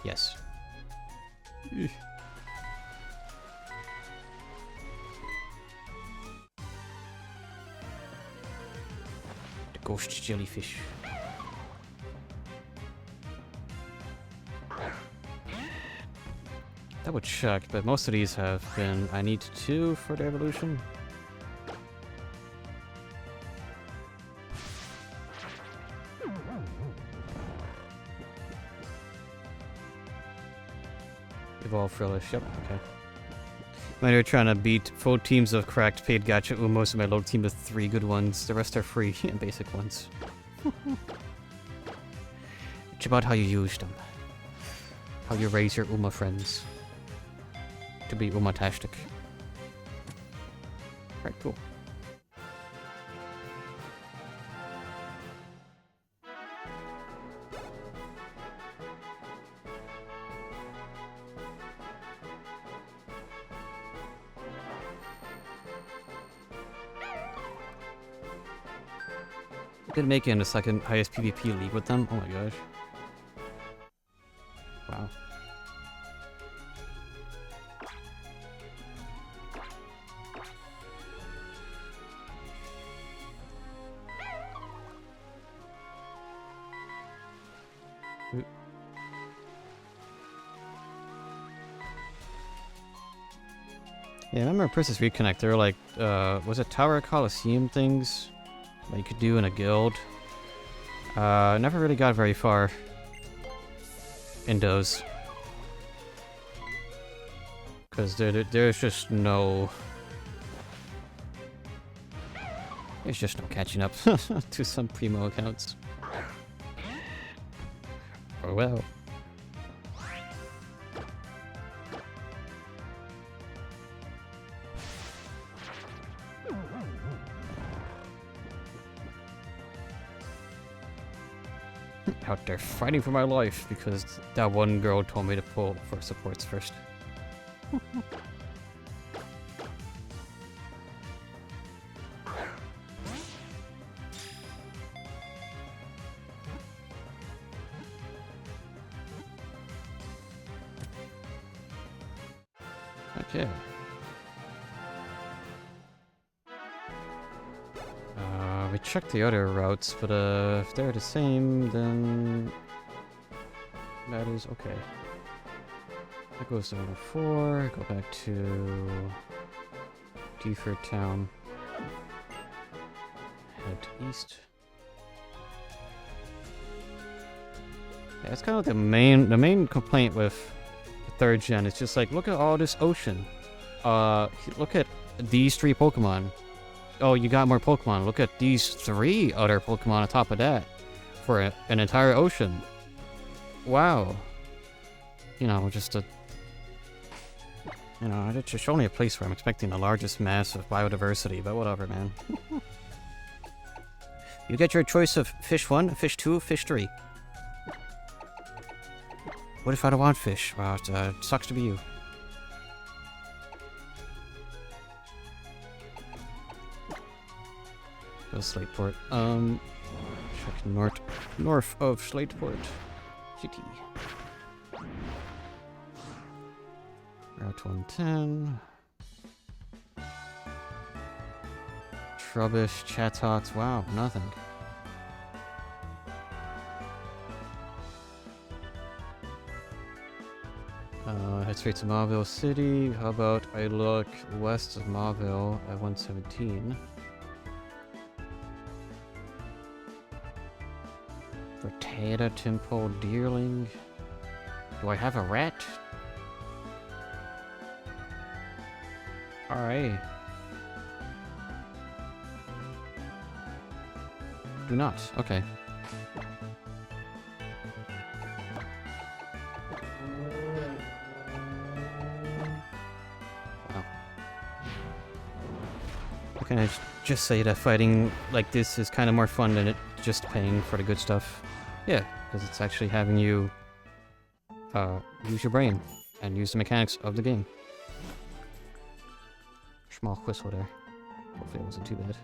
Yes. Eesh. The ghost jellyfish. That would check, but most of these have been I need 2 for the evolution. Evolve Frillish, yep, okay. When you're trying to beat 4 teams of cracked paid gacha umos, my low team with 3 good ones. The rest are free and basic ones. It's about how you use them. How you raise your Uma friends. To be Uma-tastic. Alright, cool. Did make it in the second highest PvP league with them. Oh my gosh. Wow. Yeah, I remember Princess Reconnect, there were like, was it Tower Coliseum things that you could do in a guild? Never really got very far in those. Because there's just no... There's just no catching up to some primo accounts. Oh well. Out there fighting for my life because that one girl told me to pull for supports first. Okay. We checked the other routes, but if they're the same, then that is okay. That goes to 104, go back to Deferred Town, head east. Yeah, it's kind of the main complaint with the 3rd gen. It's just like, look at all this ocean. Look at these 3 Pokemon. Oh, you got more Pokemon. Look at these 3 other Pokemon on top of that for an entire ocean. Wow. You know, just a... You know, it's just only a place where I'm expecting the largest mass of biodiversity, but whatever, man. You get your choice of fish 1, fish 2, fish 3. What if I don't want fish? Well, it sucks to be you. Slateport. Check north of Slateport City. Route 110. Trubbish, Chattox. Wow, nothing. Head straight to Mauville City. How about I look west of Mauville at 117? Potato Temple Deerling. Do I have a rat? Alright. Do not. Okay. Wow. Can I just say that fighting like this is kind of more fun than it just paying for the good stuff? Yeah, because it's actually having you use your brain. and use the mechanics of the game. Small whistle there. Hopefully it wasn't too bad.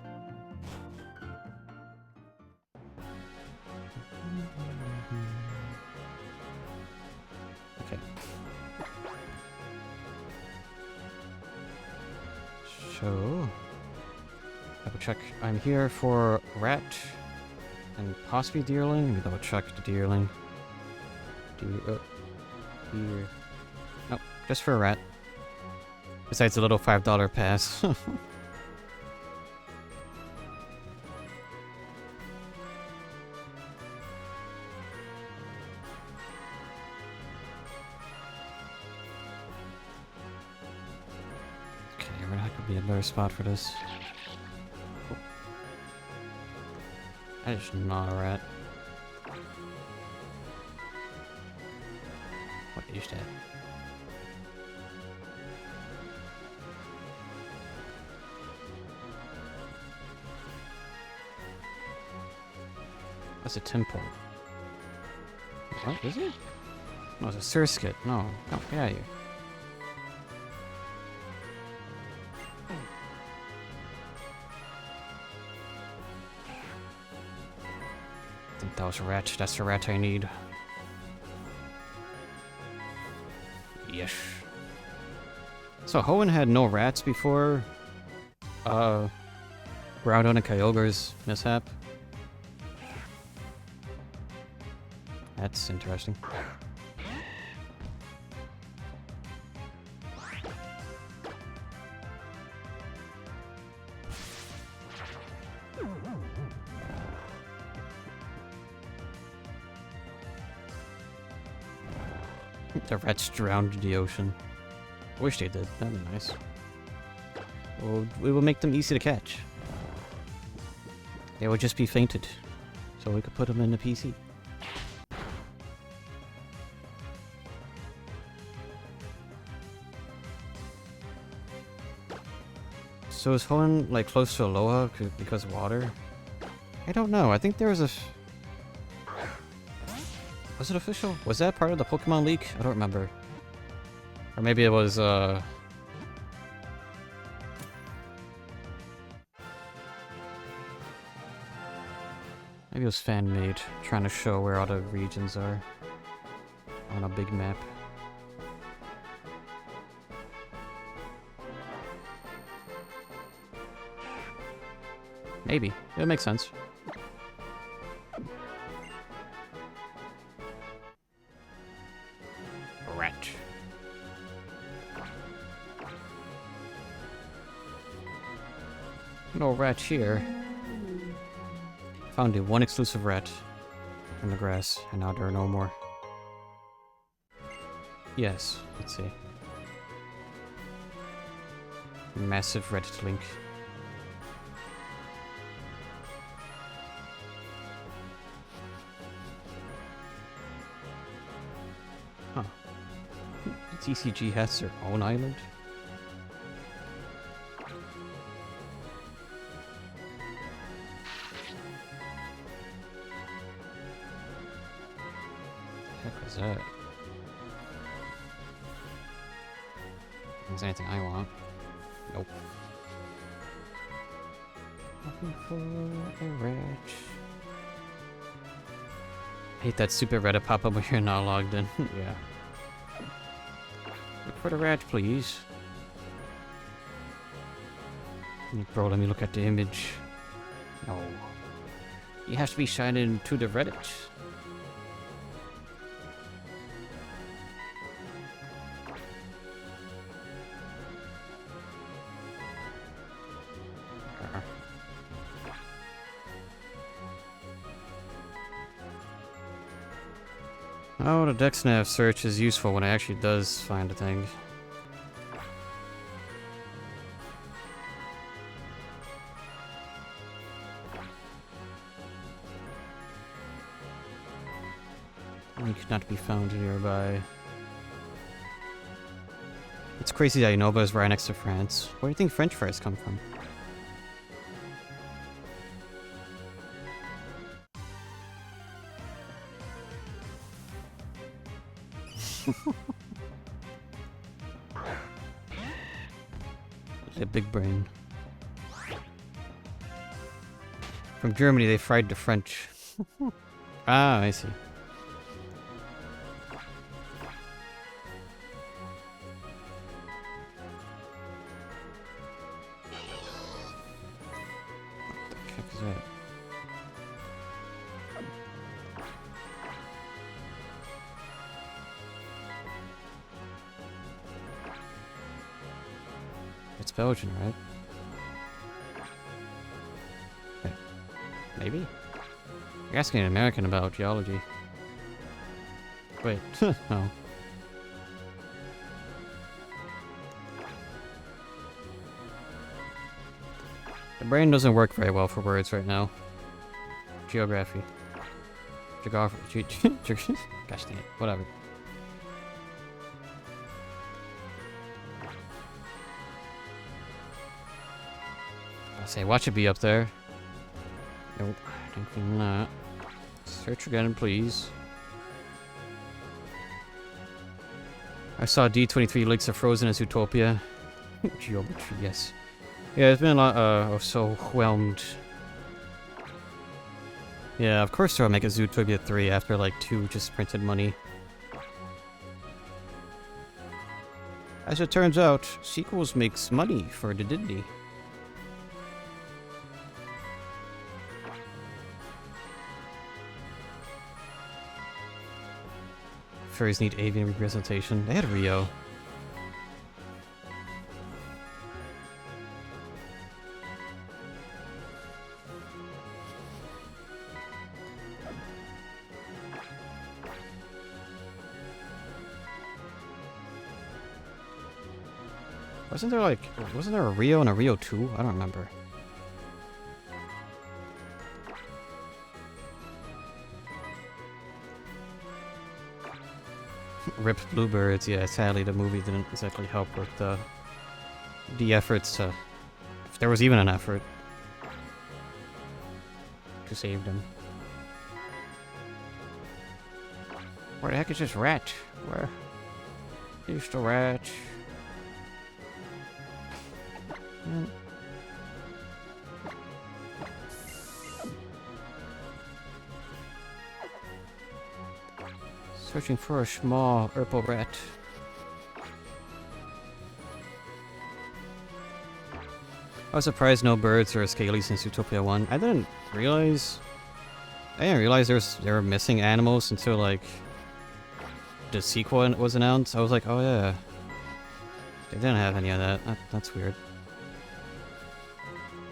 Okay. So, double check. I'm here for rat and possibly deerling. Let me double check the deerling. Deer. Nope, just for a rat. Besides the little $5 pass. We're not gonna be a better spot for this. Cool. That is not a rat. What is that? That's a temple. What is it? No, it's a surskit. No, get out of here. I think that was a rat. That's the rat I need. Yes. So Hoenn had no rats before Groudon and Kyogre's mishap. That's interesting. The rats drowned in the ocean. I wish they did. That'd be nice. Well, we will make them easy to catch. They would just be fainted, so we could put them in the PC. So is Hoenn like close to Aloha because of water? I don't know. I think there was a. Was it official? Was that part of the Pokemon leak? I don't remember. Or maybe it was maybe it was fan-made, trying to show where all the regions are on a big map. Maybe. It makes sense. Rat. No rat here. Found one exclusive rat in the grass, and now there are no more. Yes, let's see. Massive Reddit link. Huh. TCG has their own island? The heck was that? Is there anything I want? Nope. Looking for a rat. I hate that stupid Reddit pop-up when you're not logged in. Yeah. Look for the rat, please. Bro, let me look at the image. No. You have to be shining to the Reddit. Oh, the DexNav search is useful when it actually does find a thing. It could not be found nearby. It's crazy that Unova is right next to France. Where do you think French fries come from? The big brain. From Germany, they fried the French. Ah, I see. What the heck is that? It's Belgian, right? Okay. Maybe? You're asking an American about geology. Wait, no. The brain doesn't work very well for words right now. Geography. Geography. Gosh dang it. Whatever. I say, watch it be up there. Nope, definitely not. Search again, please. I saw D23 links are frozen as Utopia. Geometry, yes. Yeah, it's been a lot so overwhelmed. Yeah, of course they'll make a Zootopia 3 after like 2 just printed money. As it turns out, sequels makes money for the Disney. Furries need avian representation. They had Rio. Wasn't there a Rio and a Rio 2? I don't remember. Rip Bluebirds, yeah, sadly the movie didn't exactly help with the efforts to... If there was even an effort to save them. Where the heck is this rat? Where is the rat? Man. Searching for a small purple rat. I was surprised no birds or scalies since Utopia 1. I didn't realize they were missing animals until like the sequel was announced. I was like, oh yeah. They didn't have any of that. That's weird.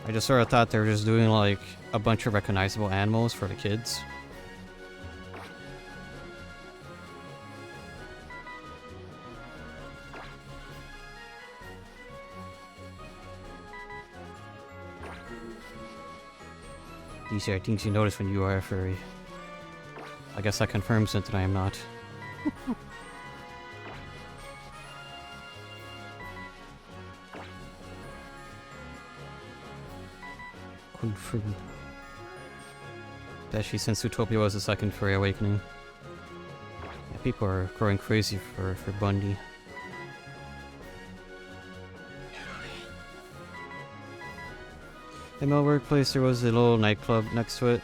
I just sort of thought they were just doing like a bunch of recognizable animals for the kids. These are things you notice when you are a furry. I guess that confirms it that I am not. Confirmed. Especially since Utopia was the second furry awakening. Yeah, people are growing crazy for Bundy. In my workplace, there was a little nightclub next to it,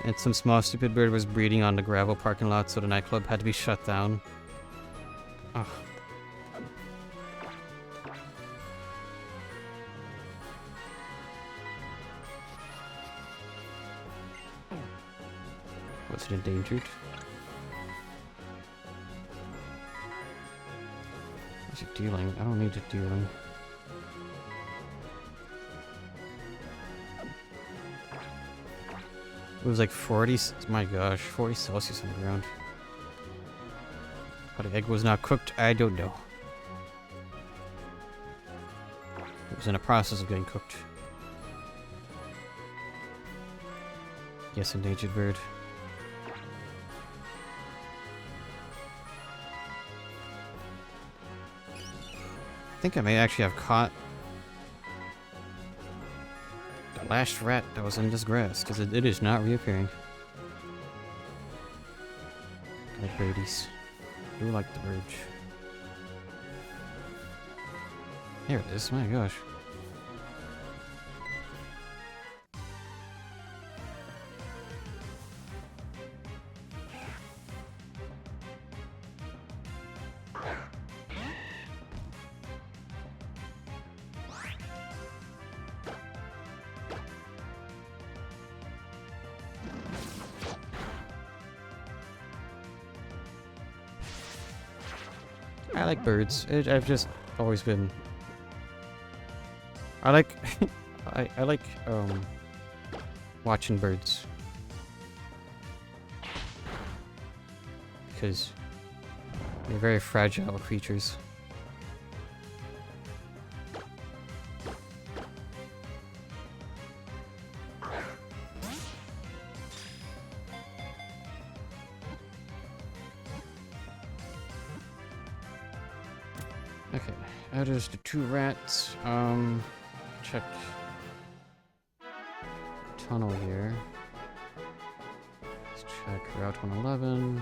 and some small stupid bird was breeding on the gravel parking lot, so the nightclub had to be shut down. Ugh. Was it endangered? What's it dealing? I don't need it dealing. It was like 40, my gosh, 40 Celsius on the ground. How the egg was not cooked, I don't know. It was in a process of getting cooked. Yes, endangered bird. I think I may actually have caught the last rat that was in this grass, because it is not reappearing. I like birdies. I do like the birds. Here it is, my gosh. I like birds. I've just always been. I like, I like watching birds because they're very fragile creatures. Okay, that is the 2 rats. Check tunnel here. Let's check Route 111.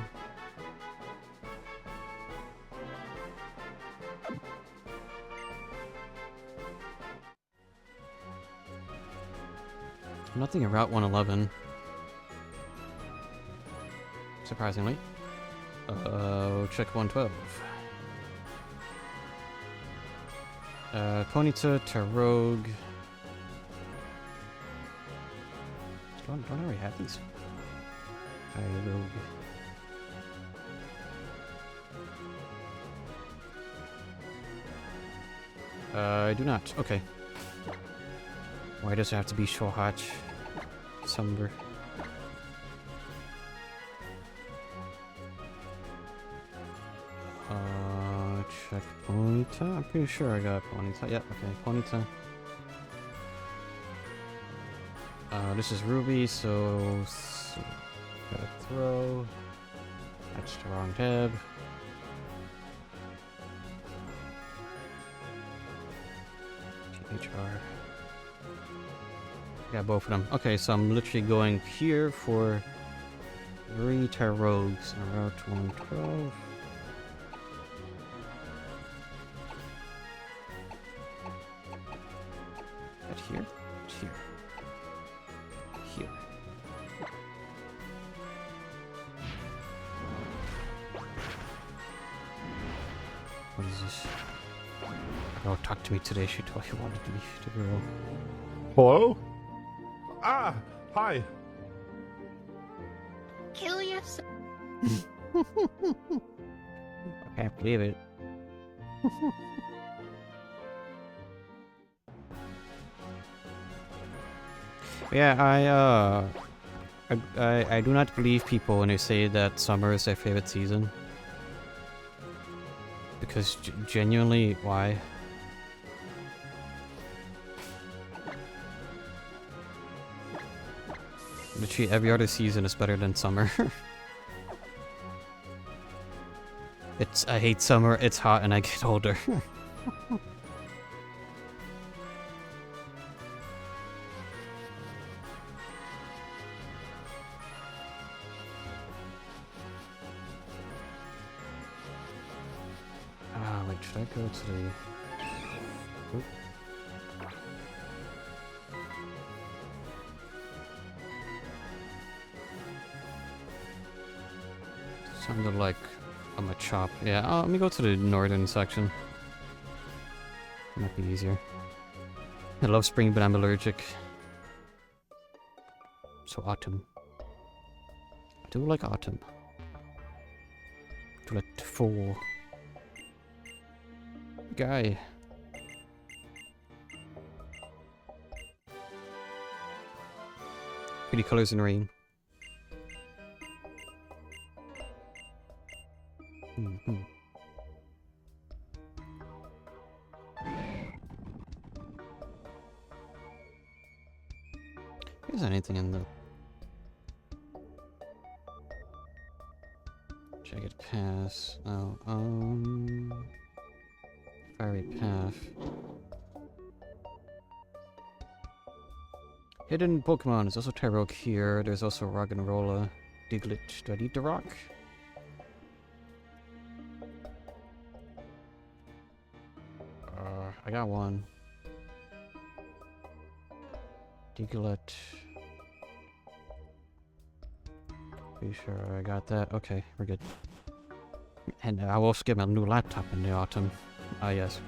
Nothing in Route 111. Surprisingly. Check 112. Ponyta, Tarogue. Don't I already have these? Tarogue. I do not. Okay. Why does it have to be Shohach? Sumber. Check Ponyta. I'm pretty sure I got Ponyta. Yeah, okay, Ponyta. This is Ruby, so gotta throw. That's the wrong tab. THR. Got both of them. Okay, so I'm literally going here for 3 Tarogues on Route 112. Here, here, here. What is this? Girl talked to me today. She told she wanted to be the girl. Hello? Ah, hi. Kill yourself. I can't believe it. Yeah, I do not believe people when they say that summer is their favorite season. Because genuinely, why? Literally every other season is better than summer. I hate summer, it's hot, and I get older. Wait, should I go to the... Oop. Sounded like I'm a chop. Yeah, let me go to the northern section. Might be easier. I love spring, but I'm allergic. So autumn. I do like autumn. I do like fall. Guy. Pretty colors in rain. Mm-hmm. Is there anything in the jagged pass? Oh, fiery path. Hidden Pokemon. There's also Tyrogue here. There's also Roggenrola. Diglett. Do I need the rock? I got one. Diglett. Pretty sure I got that. Okay, we're good. And I will also get my new laptop in the autumn. Ah, yes.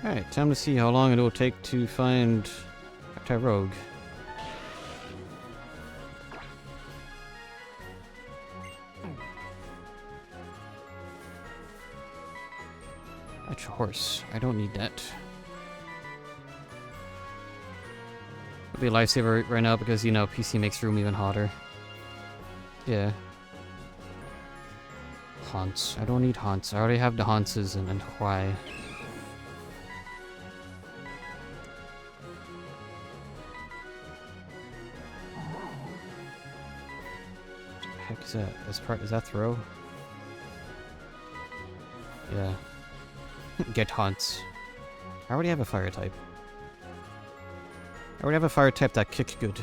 Alright, time to see how long it will take to find Rogue. That's a horse. I don't need that. It'll be a lifesaver right now because, you know, PC makes room even hotter. Yeah. Haunts. I don't need haunts. I already have the haunts and why. Heck is that? Is that throw? Yeah. Get haunts. I already have a fire type. I already have a fire type that kicks good.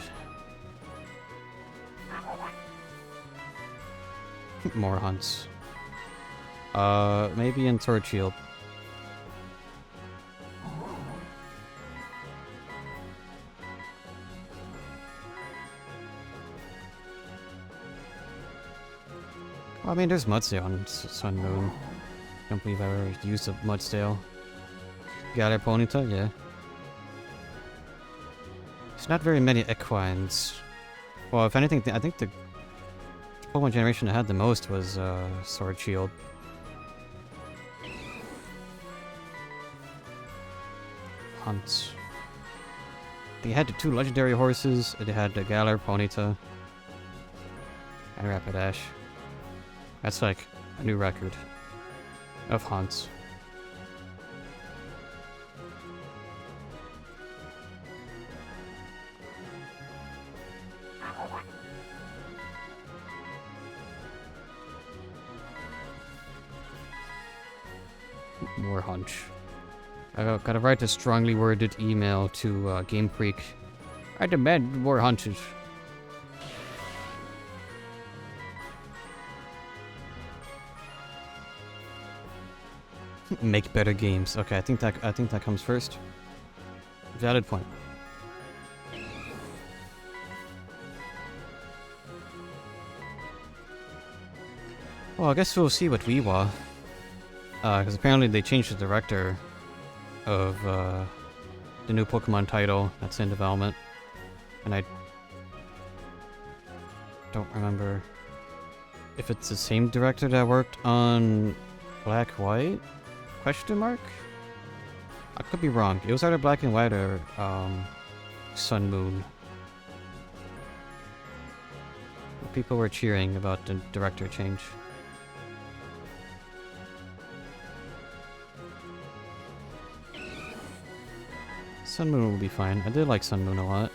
More hunts. Maybe in Sword Shield. Well, I mean, there's Mudsail on Sun Moon. Can't believe I ever used a Mudsail. Galar Ponyta, yeah. There's not very many equines. Well, if anything, I think the Pokemon generation that had the most was Sword Shield. Hunts. They had the 2 legendary horses. They had the Galar Ponyta and Rapidash. That's like a new record of hunts. More hunch. I gotta write a strongly worded email to Game Freak. I demand more hunches. Make better games. Okay, I think that comes first. Valid point. Well, I guess we'll see what Weewa. Because apparently they changed the director of the new Pokemon title that's in development, and I don't remember if it's the same director that worked on Black White. Question mark? I could be wrong. It was either Black and White or Sun Moon. People were cheering about the director change. Sun Moon will be fine. I did like Sun Moon a lot.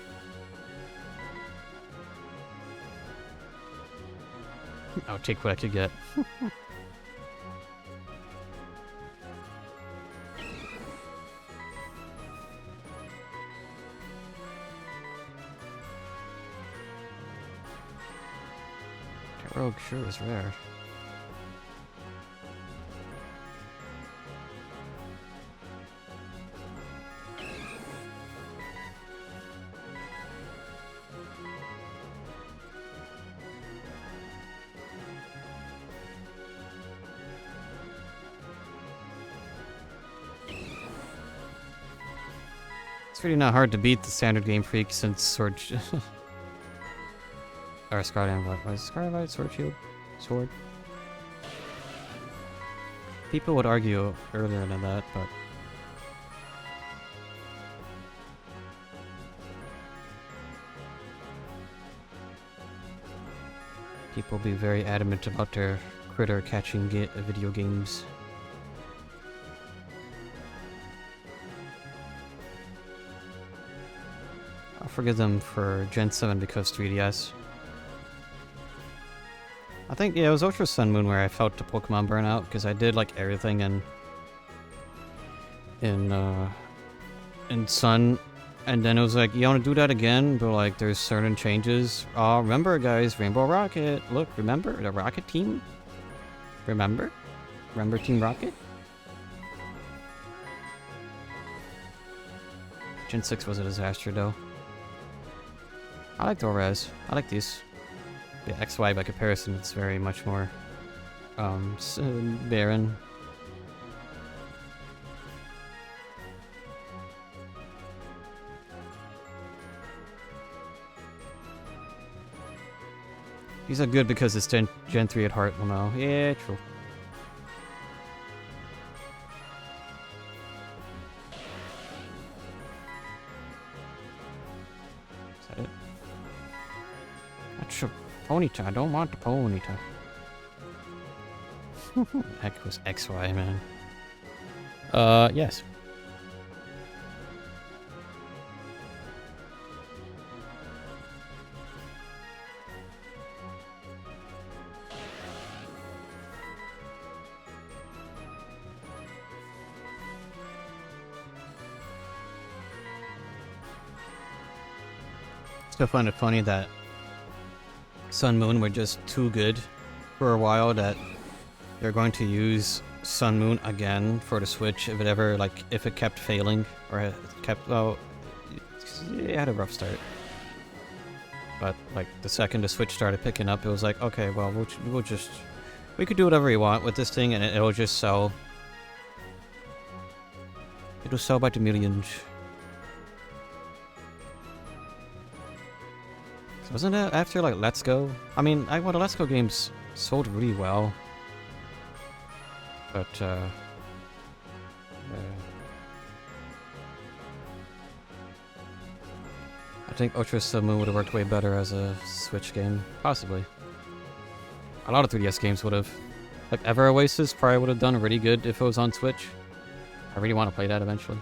I'll take what I could get. Rogue sure is rare. It's really not hard to beat the standard Game Freak since Sword... or Scarlet and Violet. Was it Scarlet and Violet Sword Shield? Sword? People would argue earlier than that, but... people be very adamant about their critter catching video games. I'll forgive them for Gen 7 because 3DS. I think, yeah, it was Ultra Sun Moon where I felt the Pokemon burnout because I did like everything in Sun And then it was like, you want to do that again? But like, there's certain changes. Remember, guys, Rainbow Rocket. Look, remember the Rocket team? Remember? Remember Team Rocket? Gen 6 was a disaster, though. I like the res. I like these. The XY by comparison, it's very much more barren. These are good because it's Gen 3 at heart. Well, no. Yeah, true. Is that it? That's a ponyta. I don't want the ponyta. Heck was XY, man. Yes. Still find it funny that Sun Moon were just too good for a while that they're going to use Sun Moon again for the Switch if it ever, like, if it kept failing or it kept, well, it had a rough start. But like the second the Switch started picking up, it was like, okay, well, we could do whatever we want with this thing and it'll just sell. It'll sell by the millions. Wasn't it after, like, Let's Go? I mean, well, the Let's Go games sold really well. But, I think Ultra Sun Moon would have worked way better as a Switch game. Possibly. A lot of 3DS games would have. Like, Ever Oasis probably would have done really good if it was on Switch. I really want to play that eventually.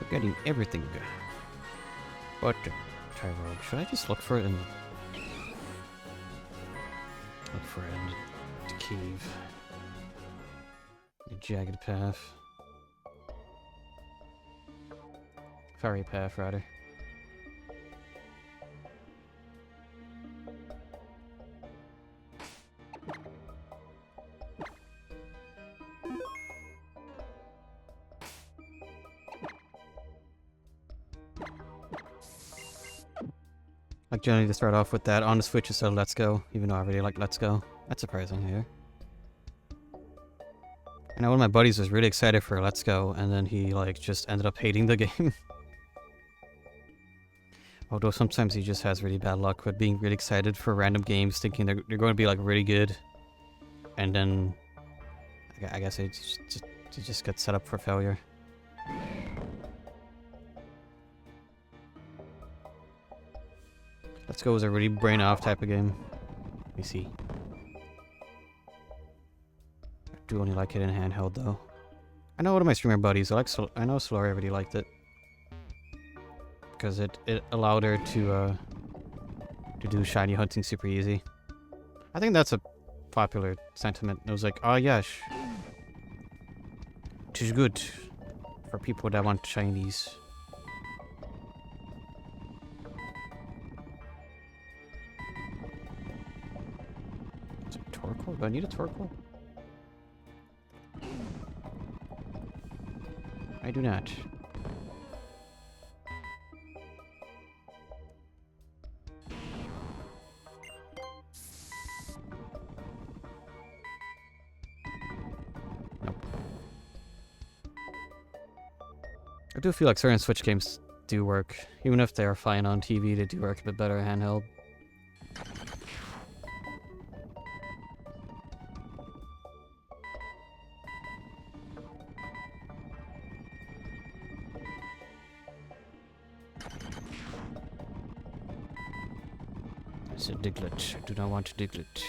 Getting everything. But Tyrone, should I just look for it in the cave? The jagged path. Fiery path, rather. Like generally to start off with that on the Switch instead of Let's Go, even though I really like Let's Go. That's surprising here. I know one of my buddies was really excited for Let's Go, and then he like just ended up hating the game. Although sometimes he just has really bad luck with being really excited for random games, thinking they're going to be like really good, and then I guess he just gets set up for failure. Let's Go is a really brain off type of game. Let me see. I do only like it in handheld though. I know one of my streamer buddies, I know Solari really liked it. Because it allowed her to do shiny hunting super easy. I think that's a popular sentiment. It was like, oh yes. It is good for people that want shinies. Torkoal? Do I need a Torkoal? I do not. Nope. I do feel like certain Switch games do work. Even if they're fine on TV, they do work a bit better handheld. It's a Diglett. I do not want a Diglett.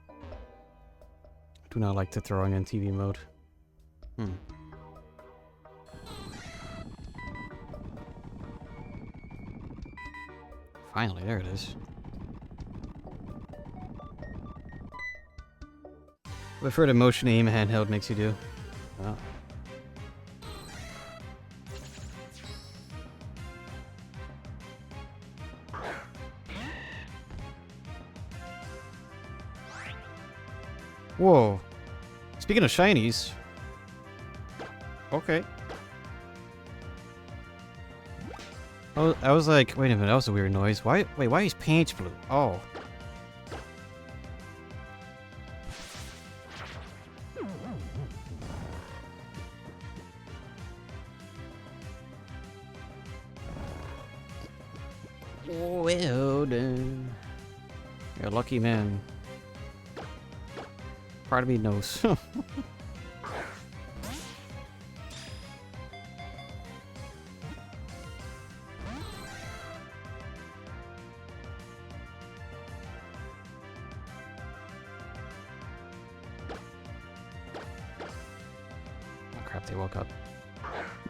I do not like the throwing in TV mode. Hmm. Finally, there it is. What further motion aim handheld makes you do? Oh. Whoa. Speaking of shinies. Okay. Oh, I was like, wait a minute, that was a weird noise. Why? Wait, why is paint blue? Oh. Well done. You're a lucky man. Part of me knows. Oh crap, they woke up.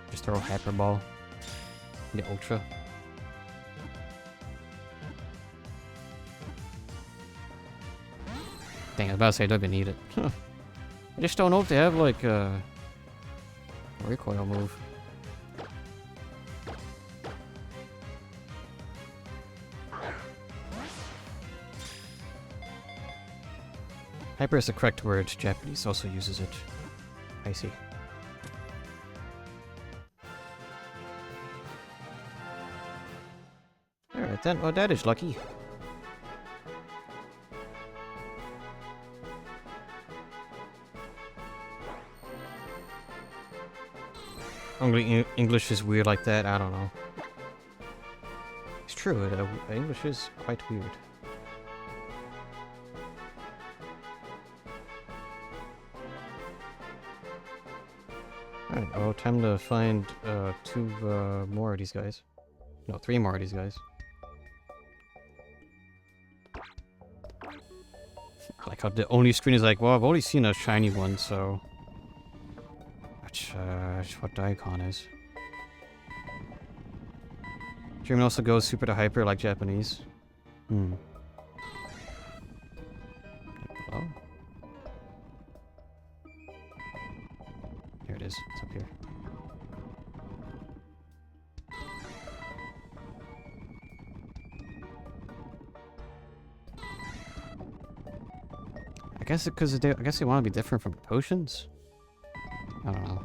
Just throw a hyper ball. The ultra. Dang, I was about to say I don't even need it. I just don't know if they have like a recoil move. Hyper is the correct word. Japanese also uses it. I see. Alright then. Well, that is lucky. English is weird like that. I don't know. It's true. English is quite weird. Alright, oh, time to find two more of these guys. No, 3 more of these guys. I like how the only screen is like, well, I've only seen a shiny one, so... That's what the icon is. German also goes super to hyper like Japanese. Hmm. Oh. Here it is. It's up here. I guess because I guess they want to be different from potions. I don't know.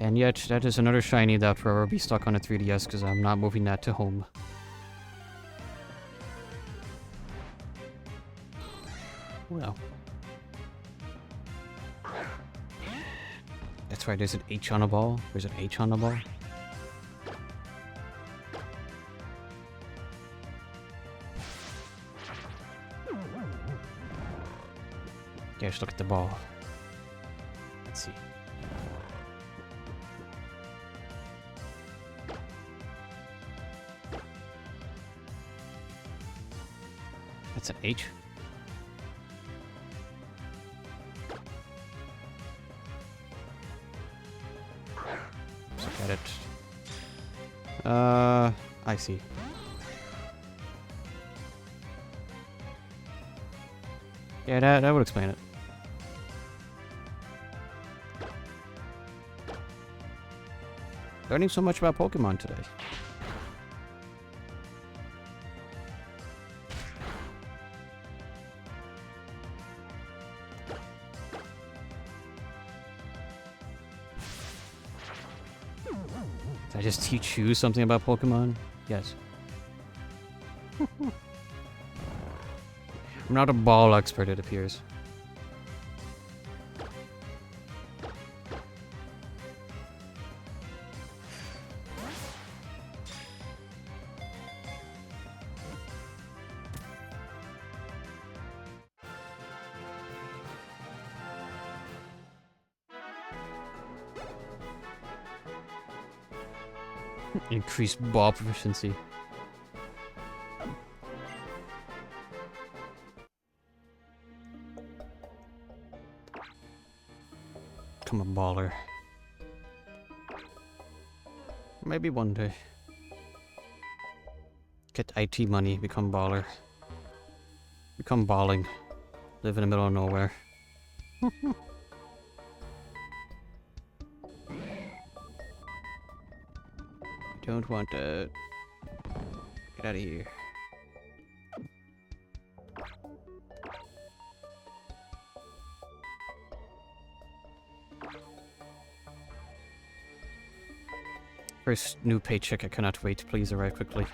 And yet, that is another shiny that will forever be stuck on a 3DS because I'm not moving that to home. Well. That's right, there's an H on a ball. There's an H on the ball. Yeah, just look at the ball. Let's see. That's an H. Let's look at it. I see. Yeah, that would explain it. Learning so much about Pokemon today. Did I just teach you something about Pokemon? Yes. I'm not a ball expert, it appears. Increased ball proficiency. become a baller. Maybe one day. Get IT money, become baller. Become balling. Live in the middle of nowhere. Don't want that. Get out of here. First new paycheck, I cannot wait. Please arrive quickly.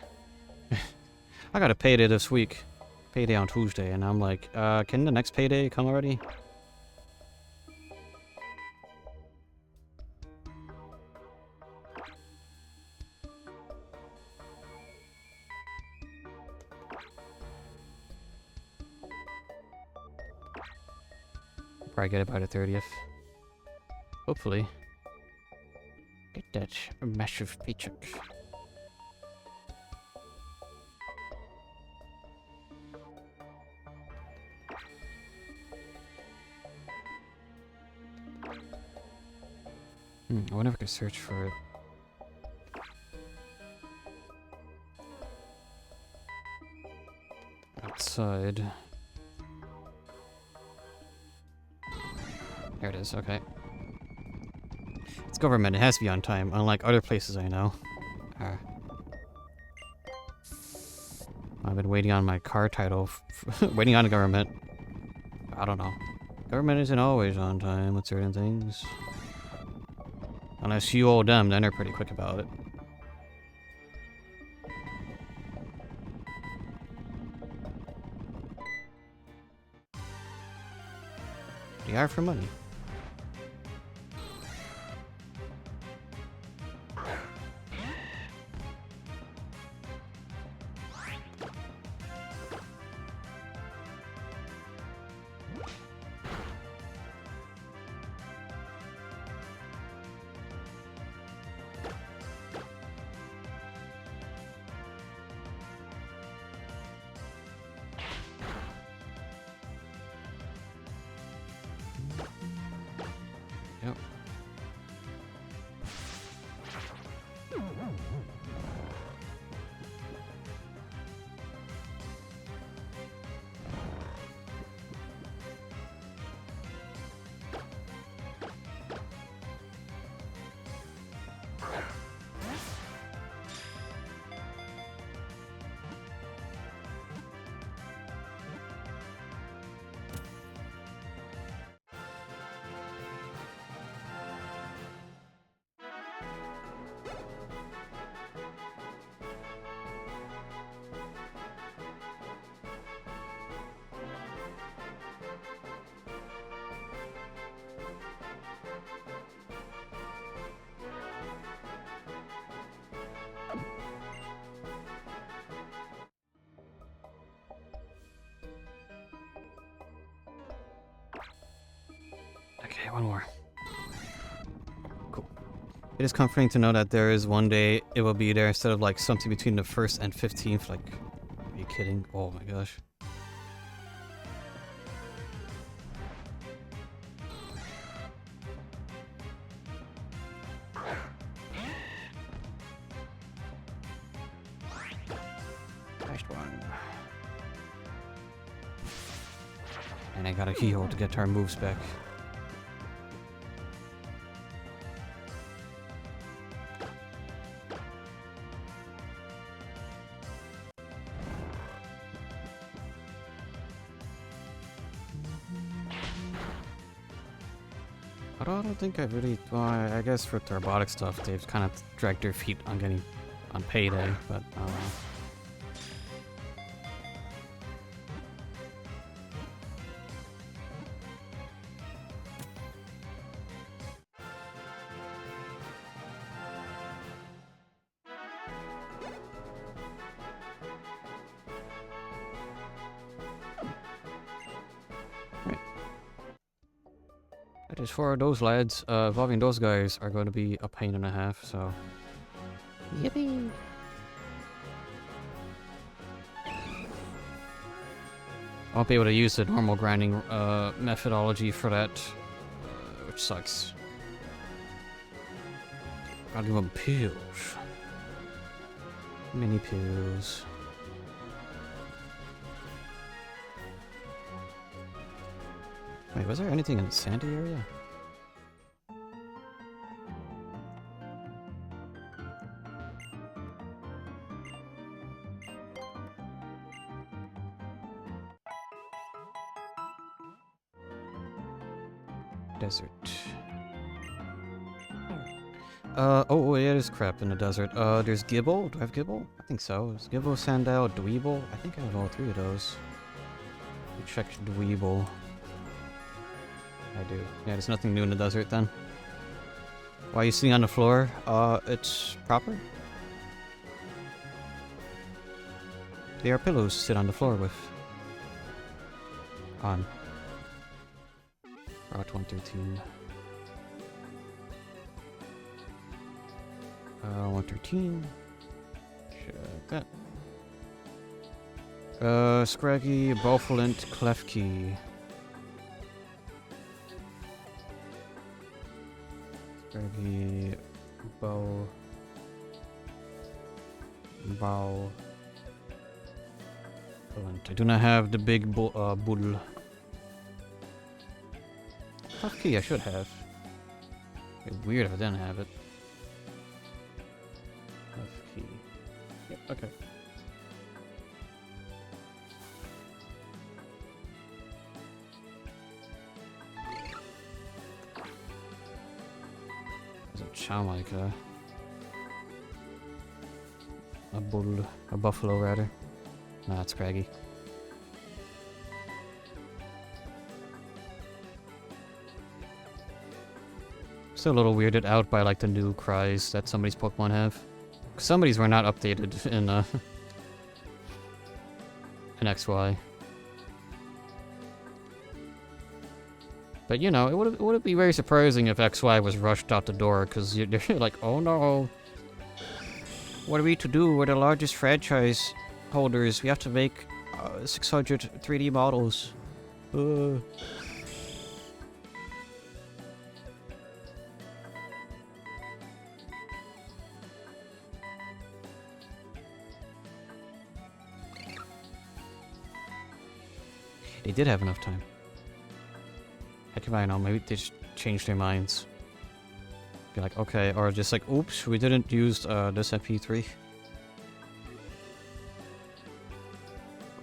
I got a payday this week. Payday on Tuesday, and I'm like, can the next payday come already? Probably get it by the 30th. Hopefully. Get that massive paycheck. I wonder if I could search for it. Outside. There it is, okay. It's government, it has to be on time, unlike other places I know. I've been waiting on my car title, waiting on the government. I don't know. Government isn't always on time with certain things. Unless you owe them, then they're pretty quick about it. They are for money. Yep. Okay, one more. Cool. It is comforting to know that there is one day it will be there instead of like something between the 1st and 15th. Like, are you kidding? Oh my gosh. Last one. And I got a keyhole to get our moves back. I don't think I really. Well, I guess with the robotic stuff, they've kind of dragged their feet on getting on payday, but I don't know. That is for those lads. Involving those guys are going to be a pain and a half, so. Yippee! I won't be able to use the normal grinding methodology for that, which sucks. I'll give him pills. Mini pills. Wait, was there anything in the sandy area? Desert. Oh yeah, there's crap in the desert. There's Gibble. Do I have Gibble? I think so. There's Gibble, Sandal, Dweeble. I think I have all three of those. Let me check Dweeble. I do. Yeah, there's nothing new in the desert then. Why are you sitting on the floor? It's proper. They are pillows to sit on the floor with. On. Route 113. 113. Check that. Scraggy, Bowfulent, Klefki. Scraggy, Bow. I do not have the big bull. Klefki I should have. It'd be weird if I didn't have it. Klefki. Yep, okay. Sound like a bull, a buffalo rather. Nah, it's Craggy. Still a little weirded out by like the new cries that somebody's Pokemon have. Somebody's were not updated in XY. But you know, it would be very surprising if XY was rushed out the door, because you're like, oh no, what are we to do? We're the largest franchise holders. We have to make 600 3D models. They did have enough time. Heck if I know, maybe they just changed their minds. Be like, okay, or just like, oops, we didn't use this MP3.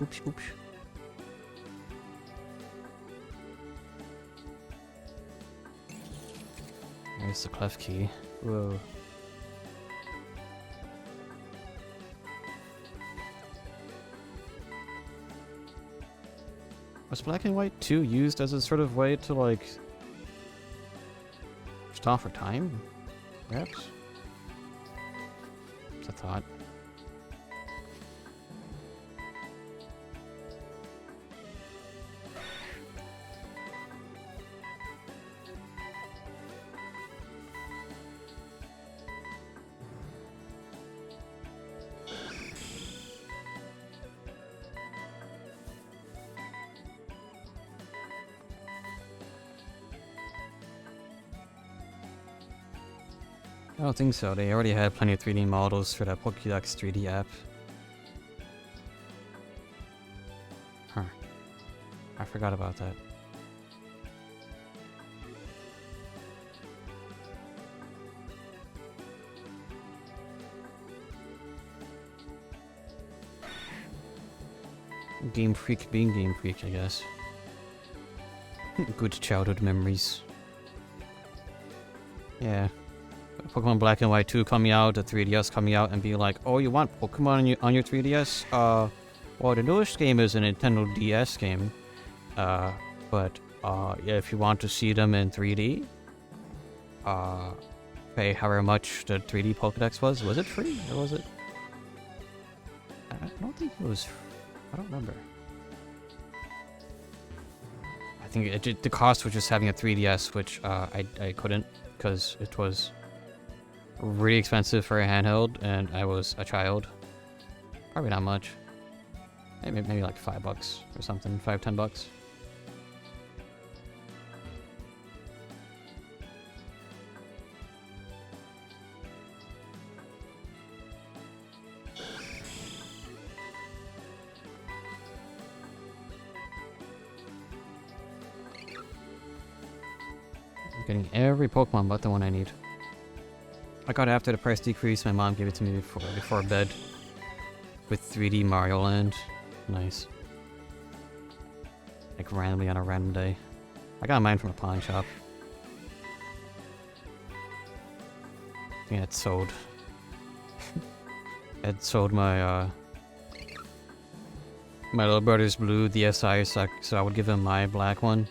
Oops, oops. There's the clef key. Whoa. Was Black and White 2 used as a sort of way to, like, stop for time? Perhaps? It's a thought. I don't think so. They already had plenty of 3D models for that Pokédex 3D app. Huh. I forgot about that. Game Freak being Game Freak, I guess. Good childhood memories. Yeah. Pokemon Black and White 2 coming out, the 3DS coming out, and be like, oh, you want Pokemon on your 3DS? Well, the newest game is a Nintendo DS game. But yeah, if you want to see them in 3D, pay however much the 3D Pokédex was. Was it free, or was it? I don't think it was. I don't remember. I think the cost was just having a 3DS, which I couldn't, because it was really expensive for a handheld, and I was a child. Probably not much. Maybe like $5 or something, $5-10. Getting every Pokemon but the one I need. I got it after the price decrease. My mom gave it to me before bed. With 3D Mario Land. Nice. Like randomly on a random day. I got mine from a pawn shop. I think it sold. It sold my my little brother's blue DSi, so I would give him my black one,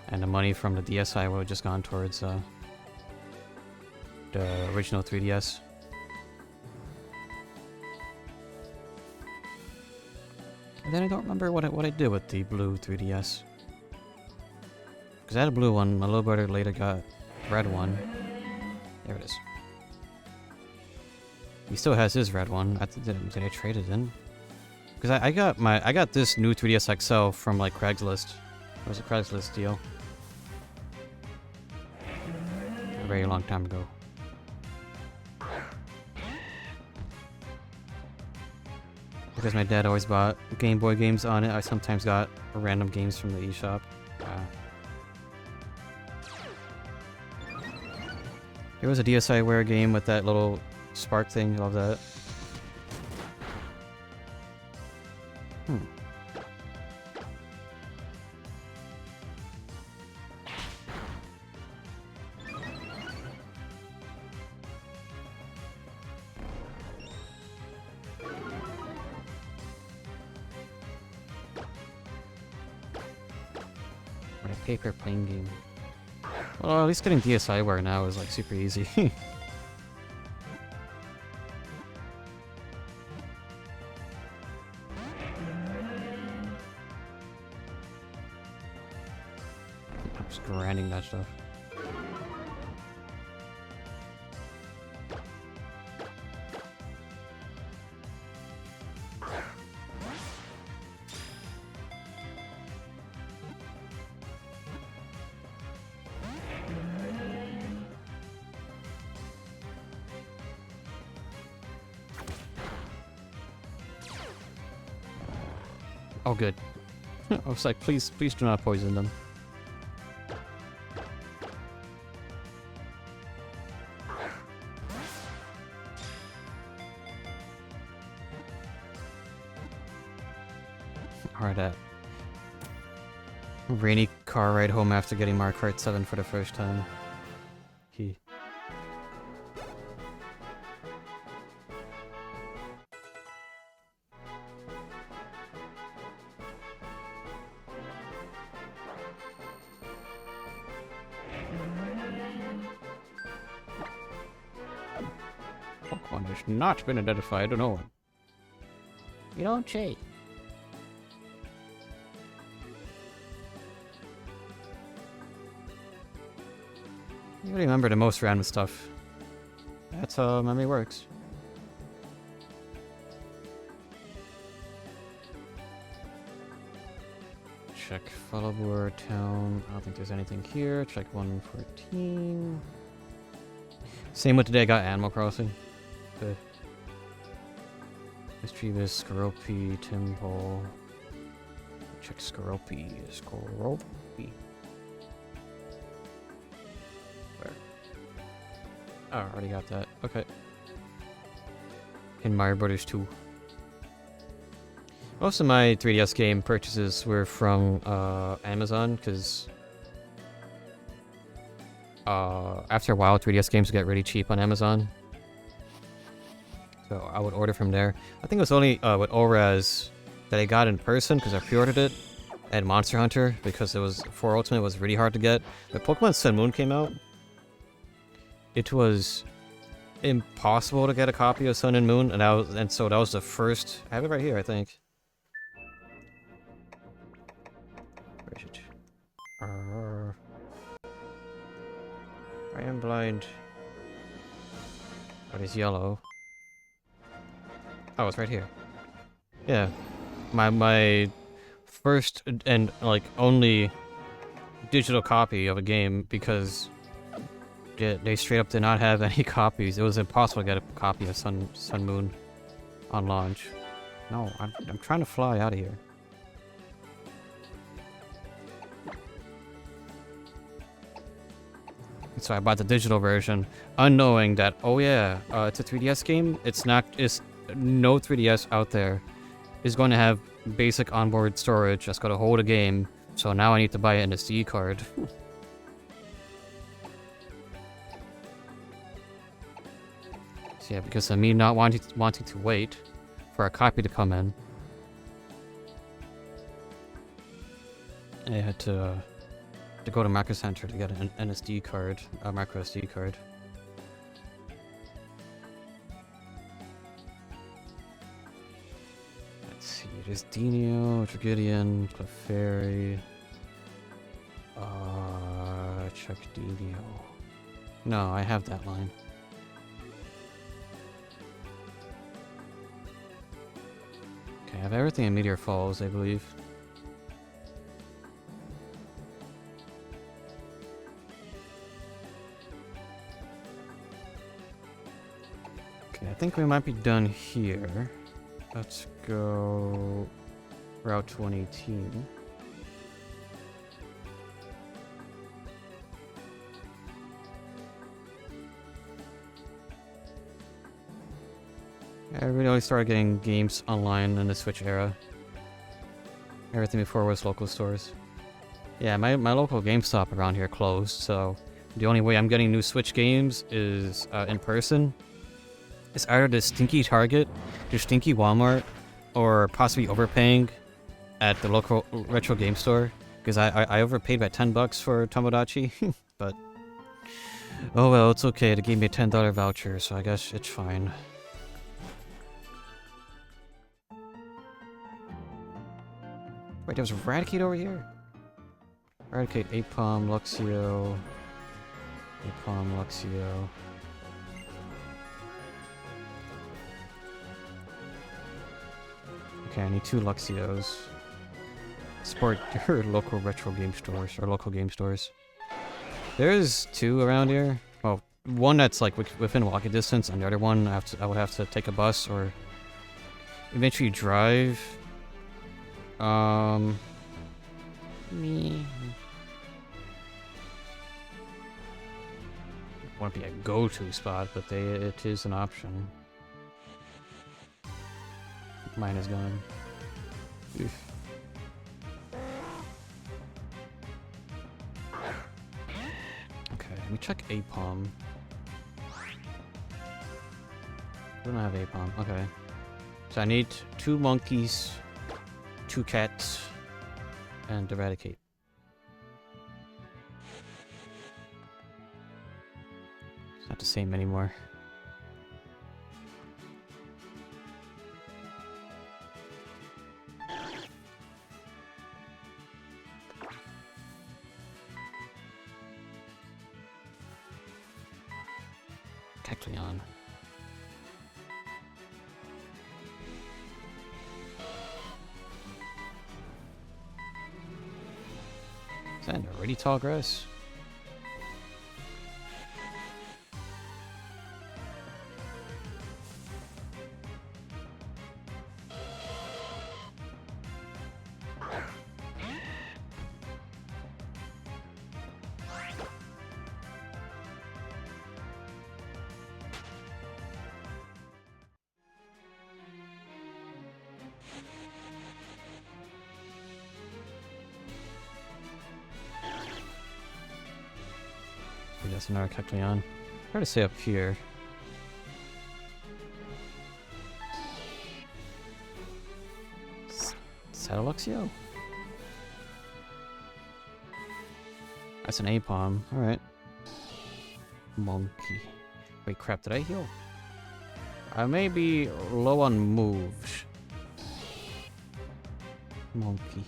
and the money from the DSi would have just gone towards the original 3DS. And then I don't remember what I did with the blue 3DS. Because I had a blue one, my little brother later got a red one. There it is. He still has his red one. Did I trade it in? Because I got this new 3DS XL from like Craigslist. It was a Craigslist deal. A very long time ago. Because my dad always bought Game Boy games on it, I sometimes got random games from the eShop. There was a DSiWare game with that little spark thing, love that. Paper playing game. Well, at least getting DSiWare now is like super easy. I'm just grinding that stuff. Oh, good. I was like, please do not poison them. Alright, rainy car ride home after getting Mario Kart 7 for the first time. He. Pokemon has not been identified to no one. You don't say. You remember the most random stuff. That's how memory works. Check Fallabur Town. I don't think there's anything here. Check 114. Same with today, I got Animal Crossing. Okay. Mischievous, Skoropy, Temple. Check Skoropy. Skoropy. Where? Oh, I already got that. Okay. In Mario Brothers 2. Most of my 3DS game purchases were from Amazon, because after a while 3DS games get really cheap on Amazon. So I would order from there. I think it was only with ORAS that I got in person, because I pre-ordered it, and Monster Hunter, because it was 4 Ultimate was really hard to get. But Pokemon Sun Moon came out, it was impossible to get a copy of Sun and Moon, and so that was the first. I have it right here, I think. Where is it? I am blind. Oh, it's yellow. Oh, it's right here. Yeah, my first and like only digital copy of a game, because they straight up did not have any copies. It was impossible to get a copy of Sun Moon on launch. No, I'm trying to fly out of here. So I bought the digital version, unknowing that, oh yeah, it's a 3DS game. It's no 3DS out there is going to have basic onboard storage that's going to hold a game. So now I need to buy an SD card. So yeah, because of me not wanting to wait for a copy to come in, I had to go to Micro Center to get an SD card, a micro SD card. Let's see, there's Dino, Dragidian, Clefairy, Chuck Dino. No, I have that line. Okay, I have everything in Meteor Falls, I believe. Okay, I think we might be done here. Let's go Route 118. I really started getting games online in the Switch era. Everything before was local stores. Yeah, my local GameStop around here closed, so the only way I'm getting new Switch games is in person. It's either the stinky Target, the stinky Walmart, or possibly overpaying at the local retro game store. Because I overpaid by $10 for Tomodachi, but oh well, it's okay. They gave me a $10 voucher, so I guess it's fine. Wait, there was Raticate over here? Raticate, Apom, Luxio. Apom, Luxio. Okay, I need 2 Luxios. Support your local retro game stores, or local game stores. There's 2 around here. Well, one that's like within walking distance, and the other one I would have to take a bus or eventually drive. Me. Won't be a go-to spot, but it is an option. Mine is gone. Oof. Okay, let me check Apom. We don't have Apom. Okay. So I need 2 monkeys, 2 cats, and Eradicate. It's not the same anymore. Kecleon. Is that already tall grass? That's another Kecleon. Try to stay up here. Satelluxio? That's an Apom. Alright. Monkey. Wait, crap, did I heal? I may be low on moves. Monkey.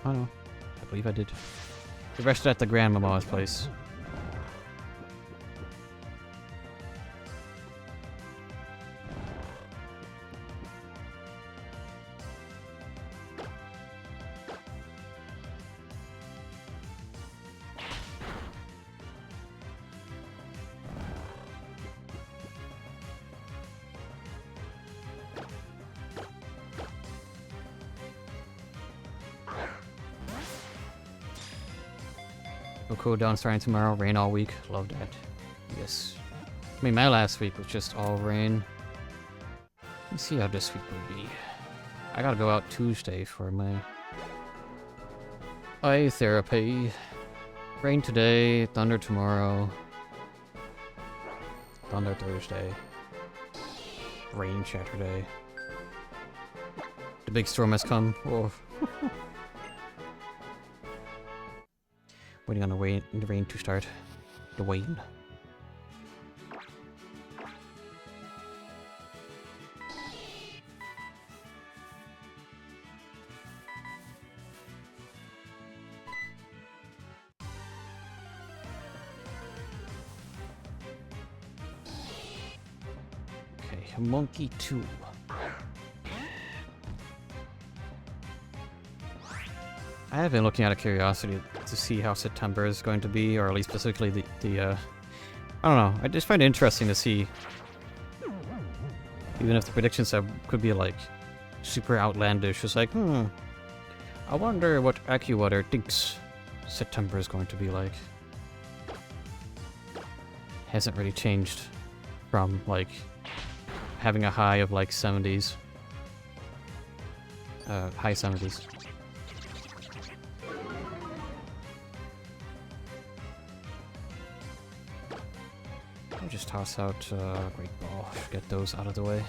Oh no, I believe I did. We rested at the grandmama's place. No cool down starting tomorrow. Rain all week. Love that. Yes. I mean, my last week was just all rain. Let me see how this week will be. I gotta go out Tuesday for my eye therapy. Rain today, thunder tomorrow. Thunder Thursday. Rain Saturday. The big storm has come. Oh. Waiting on the rain to start. The rain. Okay, Monkey 2. I have been looking out of curiosity to see how September is going to be, or at least specifically the I don't know, I just find it interesting to see, even if the predictions could be like super outlandish, it's like, I wonder what AccuWeather thinks September is going to be like. Hasn't really changed from like having a high of like 70s, high 70s. Just toss out Great Ball. Get those out of the way.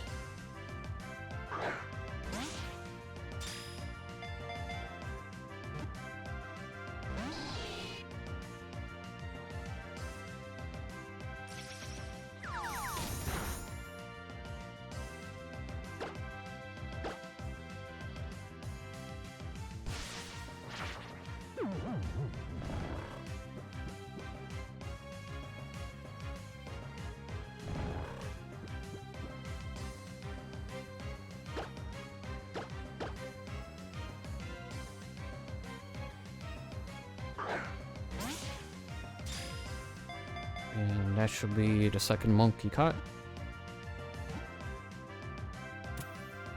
And that should be the second monkey caught.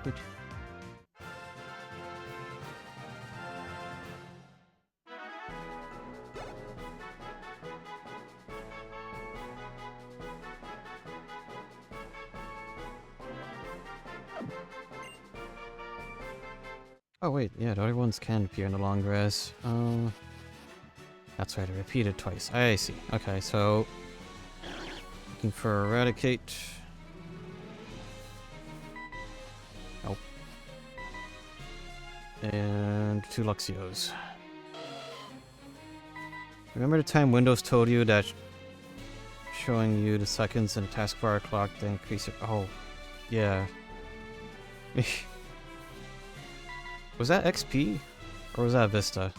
Good. Oh wait, yeah, the other ones can appear in the long grass. That's right, I repeated twice. I see. Okay, so looking for Eradicate. Nope. And 2 Luxios. Remember the time Windows told you that showing you the seconds in the taskbar clock to increase it? Oh, yeah. Was that XP? Or was that Vista?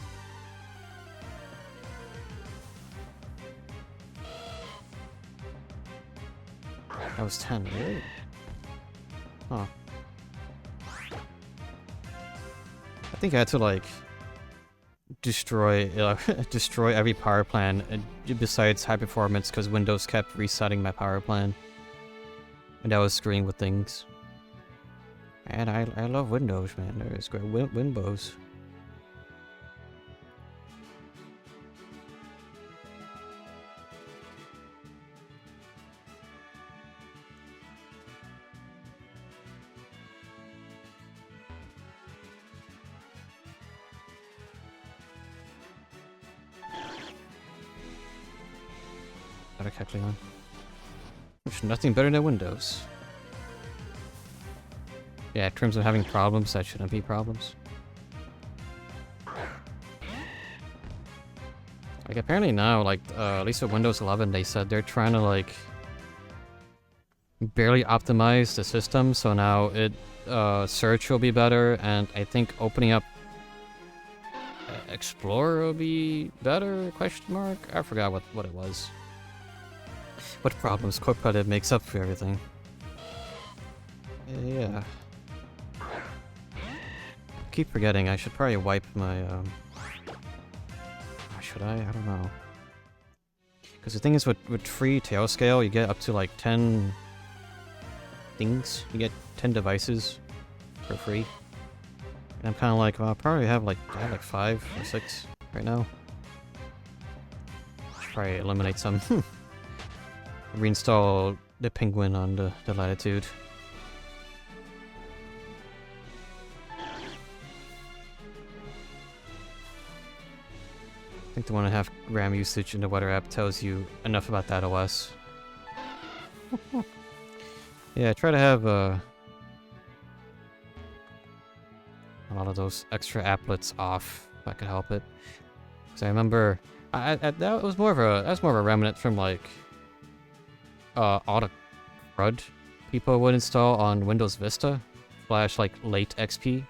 That was 10, really? Huh. I think I had to, like, destroy every power plan besides high performance because Windows kept resetting my power plan. And that was screwing with things. And I love Windows, man. There's great Winbows. Better calculate on. There's nothing better than Windows. Yeah, in terms of having problems, that shouldn't be problems. Like, apparently now, like, at least with Windows 11, they said they're trying to, like, barely optimize the system, so now search will be better, and I think opening up Explorer will be better, question mark? I forgot what it was. What problems Copilot makes up for everything. Yeah. Keep forgetting, I should probably wipe my, or should I? I don't know. Because the thing is, with free tail scale, you get up to like 10 things. You get 10 devices for free. And I'm kind of like, well, I have like 5 or 6 right now. probably eliminate some. Reinstall the penguin on the latitude. I think the 1.5 gram usage in the weather app tells you enough about that OS. Yeah, try to have a lot of those extra applets off if I could help it. Because I remember that was more of a remnant from like all the crud people would install on Windows Vista / like late XP,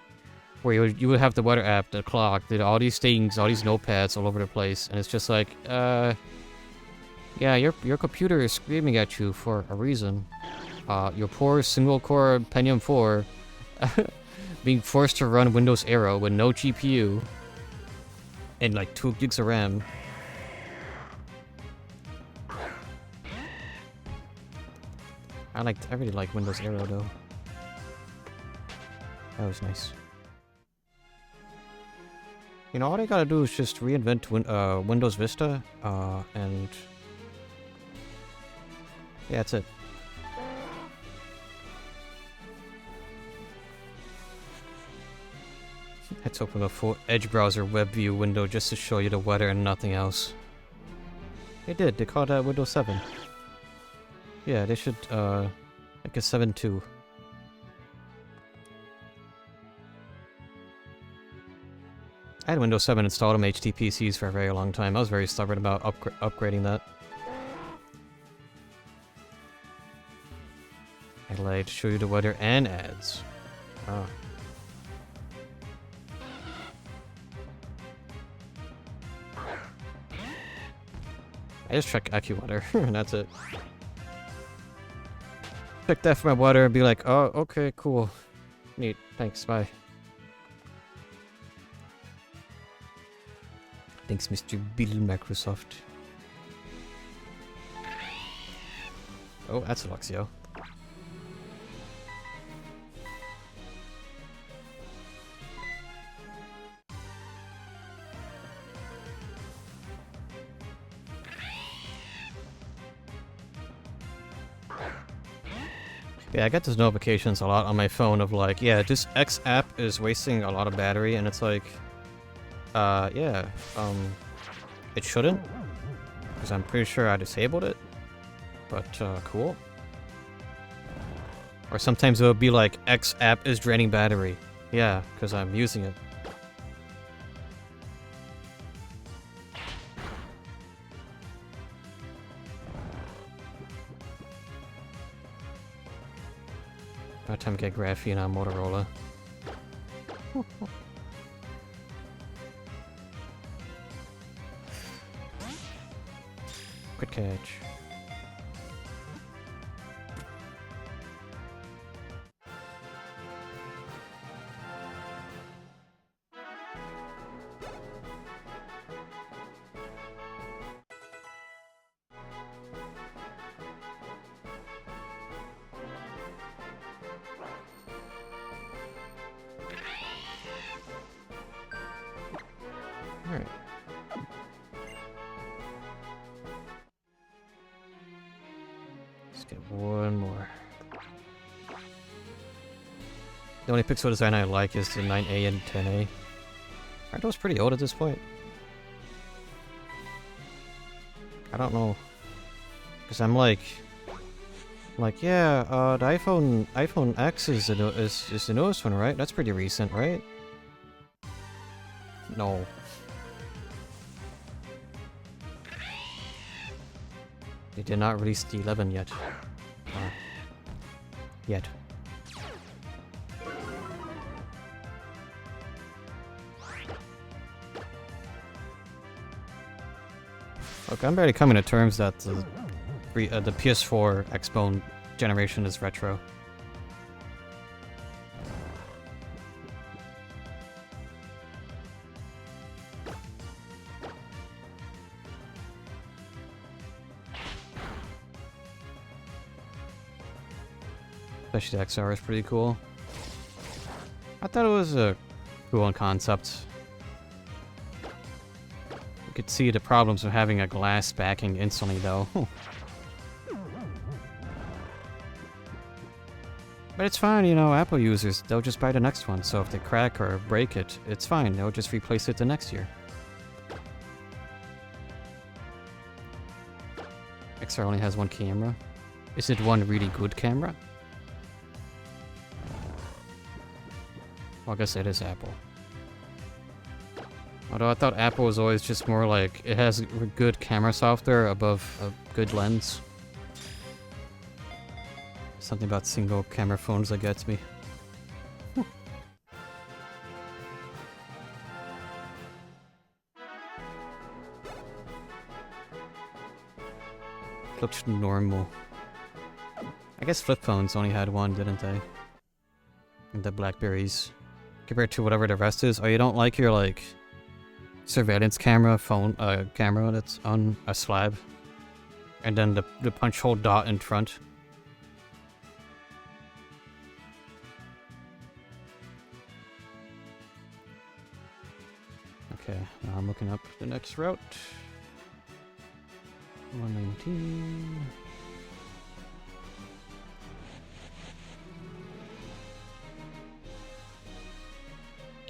where you would have the weather app, the clock, all these things, all these notepads all over the place, and it's just like, yeah, your computer is screaming at you for a reason. Your poor single-core Pentium 4 being forced to run Windows Aero with no GPU and like 2 gigs of RAM. I really like Windows Aero though. That was nice. You know, all I gotta do is just reinvent Windows Vista, and yeah, that's it. Let's open a full Edge browser web view window just to show you the weather and nothing else. They did. They called that Windows 7. Yeah, they should make a 7.2. I had Windows 7 installed on my HD PCs for a very long time. I was very stubborn about upgrading that. I'd like to show you the weather and ads. Oh. I just check AccuWeather, and that's it. Check that for my weather and be like, oh, okay, cool. Neat, thanks, bye. Thanks, Mr. Bill Microsoft. Oh, that's Luxio. Yeah, I get those notifications a lot on my phone of like, yeah, this X app is wasting a lot of battery, and it's like, yeah, it shouldn't, because I'm pretty sure I disabled it, but, cool. Or sometimes it'll be like, X app is draining battery. Yeah, because I'm using it. By the time I get graphene on Motorola. Good catch. Alright. Let's get one more. The only pixel design I like is the 9A and 10A. Aren't those pretty old at this point? I don't know. Because I'm like, yeah, the iPhone X is the newest one, right? That's pretty recent, right? No. They did not release the 11 yet. Yet. Look, I'm barely coming to terms that the PS4 Xbone generation is retro. Especially the XR is pretty cool. I thought it was a cool concept. could see the problems of having a glass backing instantly, though. But it's fine, you know, Apple users, they'll just buy the next one, so if they crack or break it, it's fine, they'll just replace it the next year. XR only has one camera. Is it one really good camera? Well, I guess it is Apple. Although I thought Apple was always just more like, it has good camera software above a good lens. Something about single camera phones that gets me. Looked normal. I guess flip phones only had one, didn't they? And the Blackberries. Compared to whatever the rest is. Oh, you don't like your, like, surveillance camera camera that's on a slab? And then the punch hole dot in front? Okay, now I'm looking up the next route. 119.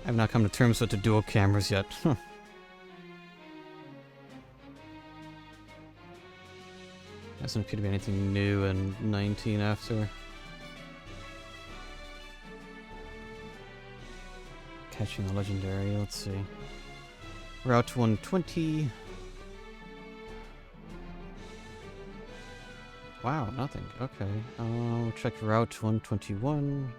I've not come to terms with the dual cameras yet. Doesn't appear to be anything new in 19 after. Catching a legendary, let's see. Route 120. Wow, nothing. Okay. I'll check Route 121.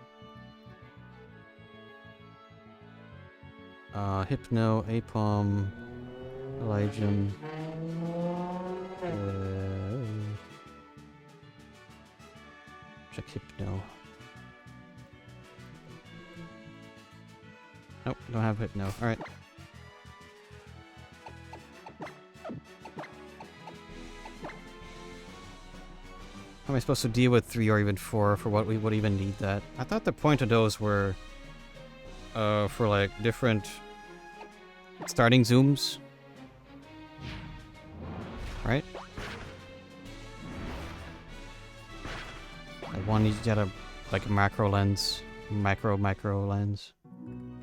Hypno, Apom, Elijah. Check Hypno. Nope, don't have Hypno. Alright. How am I supposed to deal with 3 or even 4 for what we would even need that? I thought the point of those were for like different starting zooms. Right? Like one you get a like a macro lens, micro lens,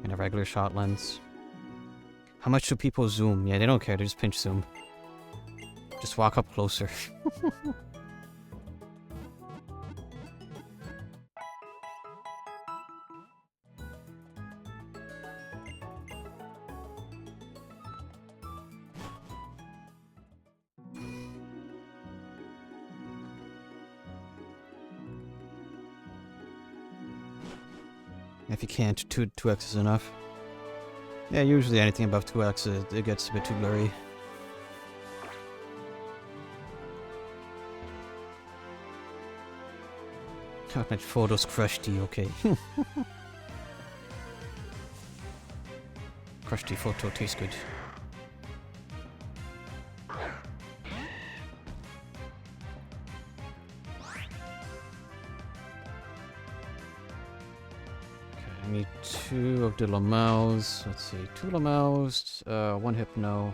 and a regular shot lens. How much do people zoom? Yeah, they don't care, they just pinch zoom. Just walk up closer. If you can't, 2x is enough. Yeah, usually anything above 2x, it gets a bit too blurry. God, my photos crusty, okay. Crusty photo tastes good. I need 2 of the lamels. Let's see, 2 lamels, 1 hypno.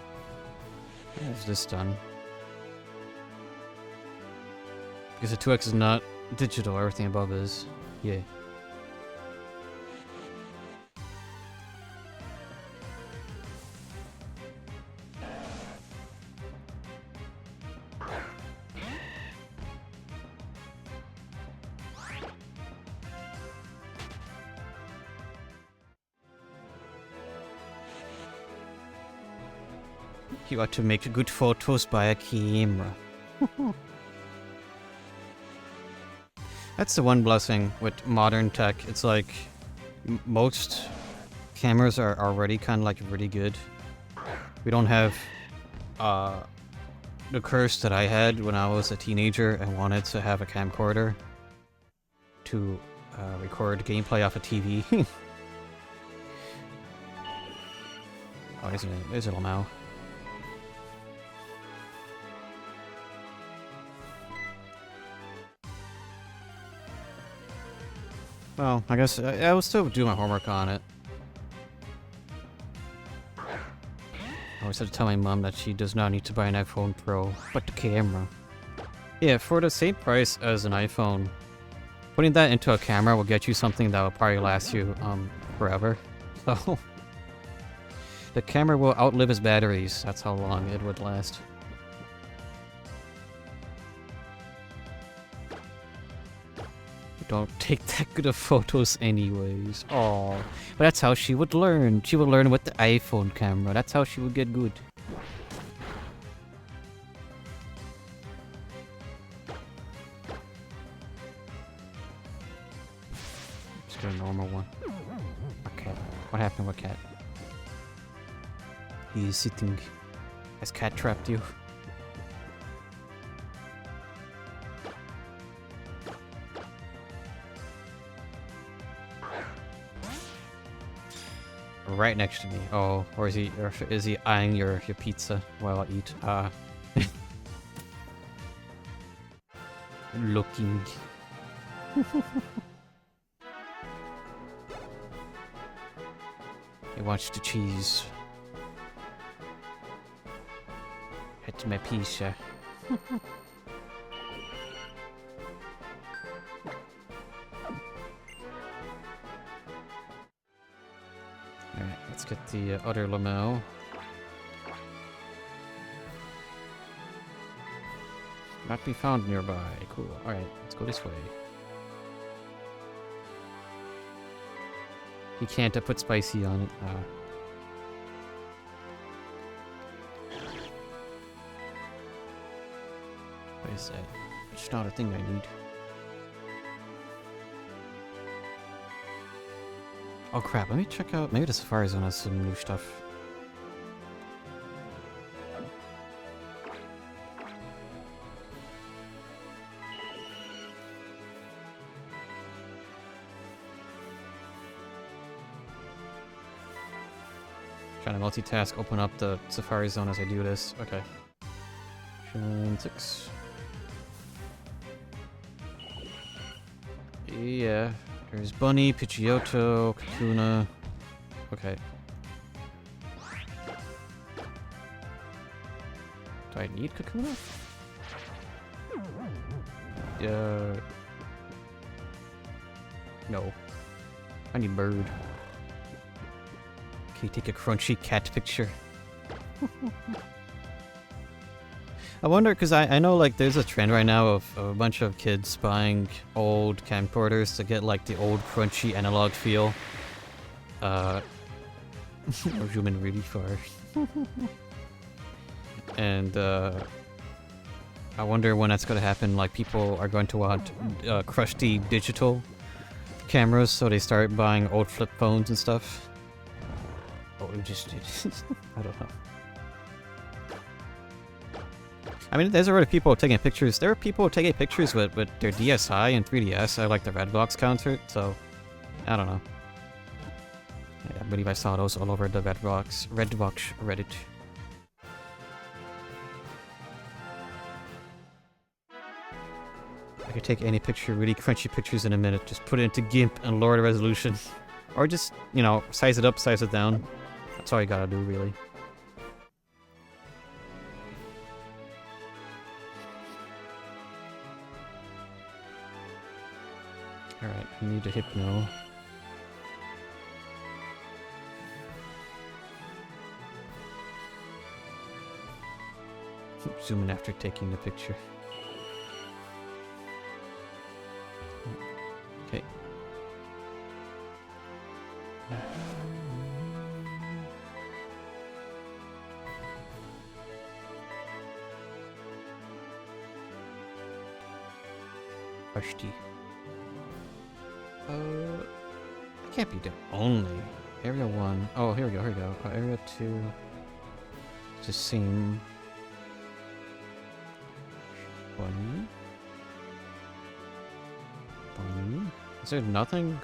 How's this done? Because the 2x is not digital, everything above is. Yeah. You got to make good photos by a camera. That's the one blessing with modern tech. It's like most cameras are already kind of like really good. We don't have the curse that I had when I was a teenager and wanted to have a camcorder to record gameplay off a TV. Oh, there's a lamau. Well, I guess I will still do my homework on it. always have to tell my mom that she does not need to buy an iPhone Pro, but the camera. Yeah, for the same price as an iPhone, putting that into a camera will get you something that will probably last you forever. So the camera will outlive its batteries. That's how long it would last. Don't take that good of photos anyways. Oh, but that's how she would learn. She would learn with the iPhone camera. That's how she would get good. Just get a normal one. Okay. What happened with Cat? He's sitting. Has Cat trapped you? Right next to me. Oh, or is he eyeing your pizza while I eat? Looking. He wants the cheese. It's my pizza. Alright, let's get the other lamo. Not be found nearby. Cool. Alright, let's go this way. You can't put spicy on it. What is that? It's not a thing I need. Oh crap, let me check out, maybe the Safari Zone has some new stuff. Trying to multitask, open up the Safari Zone as I do this. Okay. Mission 6. Yeah. There's Bunny, Pidgeotto, Kakuna. Okay. Do I need Kakuna? No. I need Bird. Can you take a crunchy cat picture? I wonder, because I know like there's a trend right now of a bunch of kids buying old camcorders to get like the old crunchy analog feel. We're zooming really far. And I wonder when that's going to happen, like people are going to want crusty digital cameras, so they start buying old flip phones and stuff. Oh, we just did. I don't know. I mean, there's already people taking pictures. There are people taking pictures with their DSi and 3DS. I like the Redbox concert, so I don't know. Yeah, I believe I saw those all over the Redbox Reddit. I could take any picture, really crunchy pictures in a minute. Just put it into GIMP and lower the resolution. Or just, you know, size it up, size it down. That's all you gotta do, really. Alright, I need a Hypno. Zoom in after taking the picture. Okay. Rusty. It can't be the only. Area 1. Oh, here we go, here we go. Area 2. It's the same. Bunny. Is there nothing?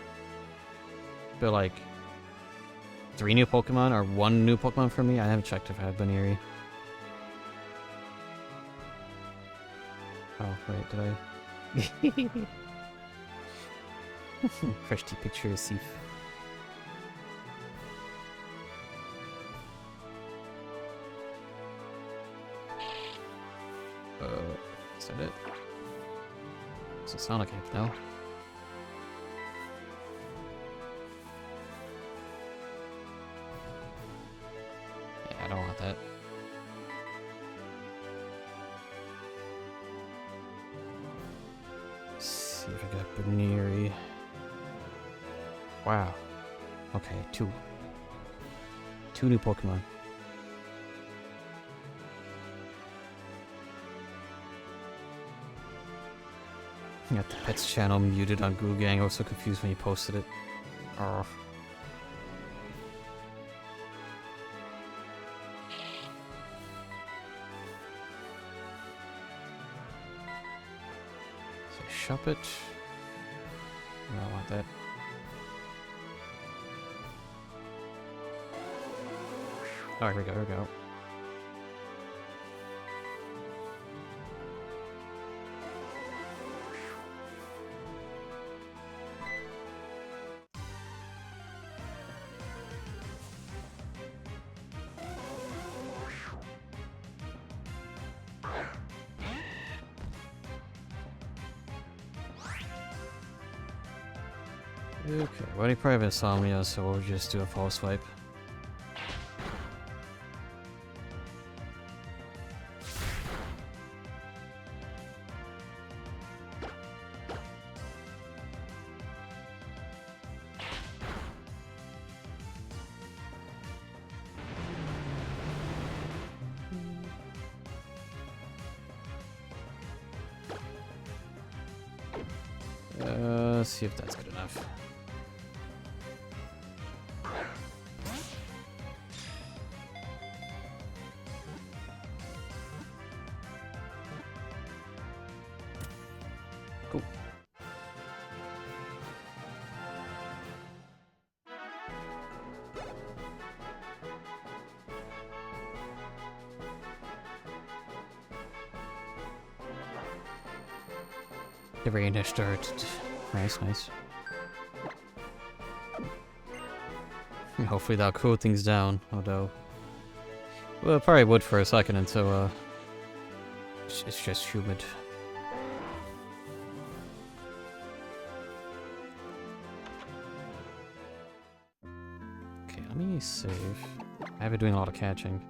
But like 3 new Pokemon or 1 new Pokemon for me? I haven't checked if I have Baneri. Oh, wait, did I? Fresh tea picture of Sif. Is that it? Does it sound like it? No? Yeah, I don't want that. Let's see if I got Baneri. Wow. Okay, two. Two new Pokemon. Got the pets channel muted on Goo Gang. I was so confused when you posted it. Oh. So shop it. No, I don't want that. Oh, here we go, here we go. Okay, well, he probably have insomnia, so we'll just do a false swipe. Let's see if that's good enough. Cool. The rain has started. Nice, nice. Hopefully that'll cool things down, although... Well, it probably would for a second until, it's just humid. Okay, let me save. I have been doing a lot of catching.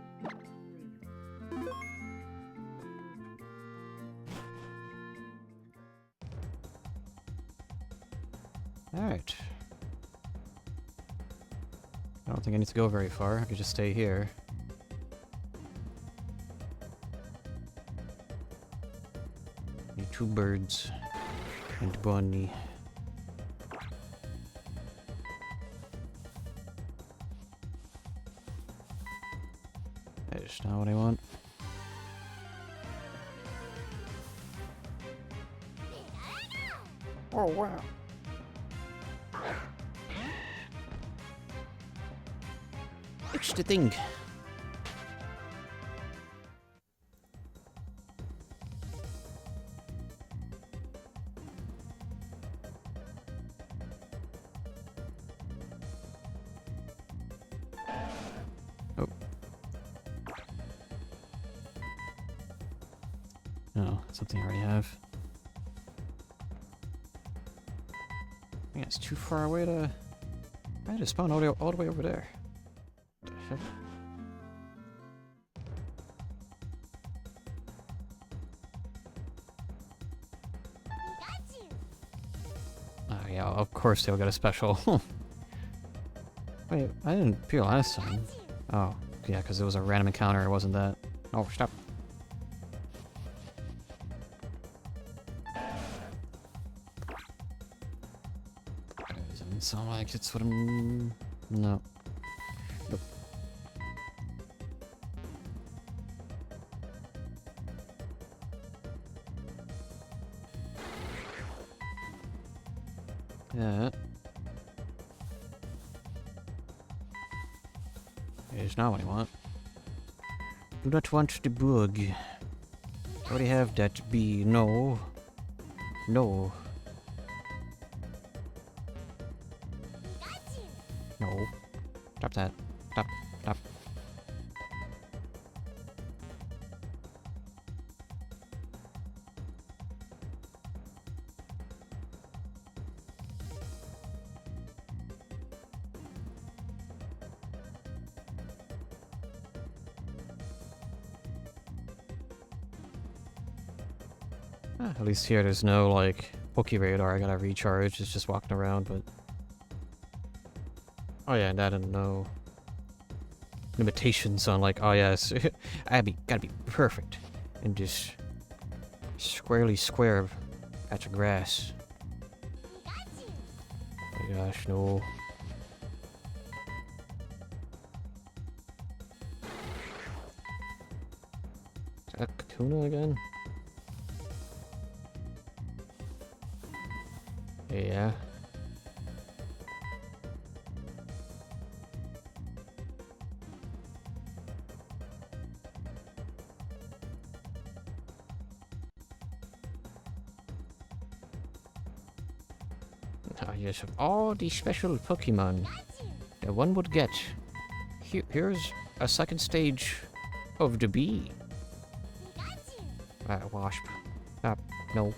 Alright. I don't think I need to go very far. I could just stay here. Need 2 birds. And bunny. That's not what I want. Oh, wow. It's the thing. Oh. No, something I already have. I think it's too far away to... I had to spawn all the way over there. What the heck? Oh yeah, of course they'll get a special. Wait, I didn't appear last time. Oh, yeah, because it was a random encounter, it wasn't that. Oh, stop. Doesn't sound like it's what I'm... No. Nope. Yeah. It's not what I want. Do not want the bug. Already have that bee. No. No. No. Stop that. Stop. Stop. At least here there's no, like, Poke Radar I gotta recharge. It's just walking around, but... Oh yeah, and I didn't know... limitations on, like, oh yes, gotta be perfect. And just... squarely square patch of grass. Oh my gosh, no. Is that Kakuna again? Yeah. Ah, yes, of all the special Pokemon that one would get, here's a second stage of the bee. Wasp. No.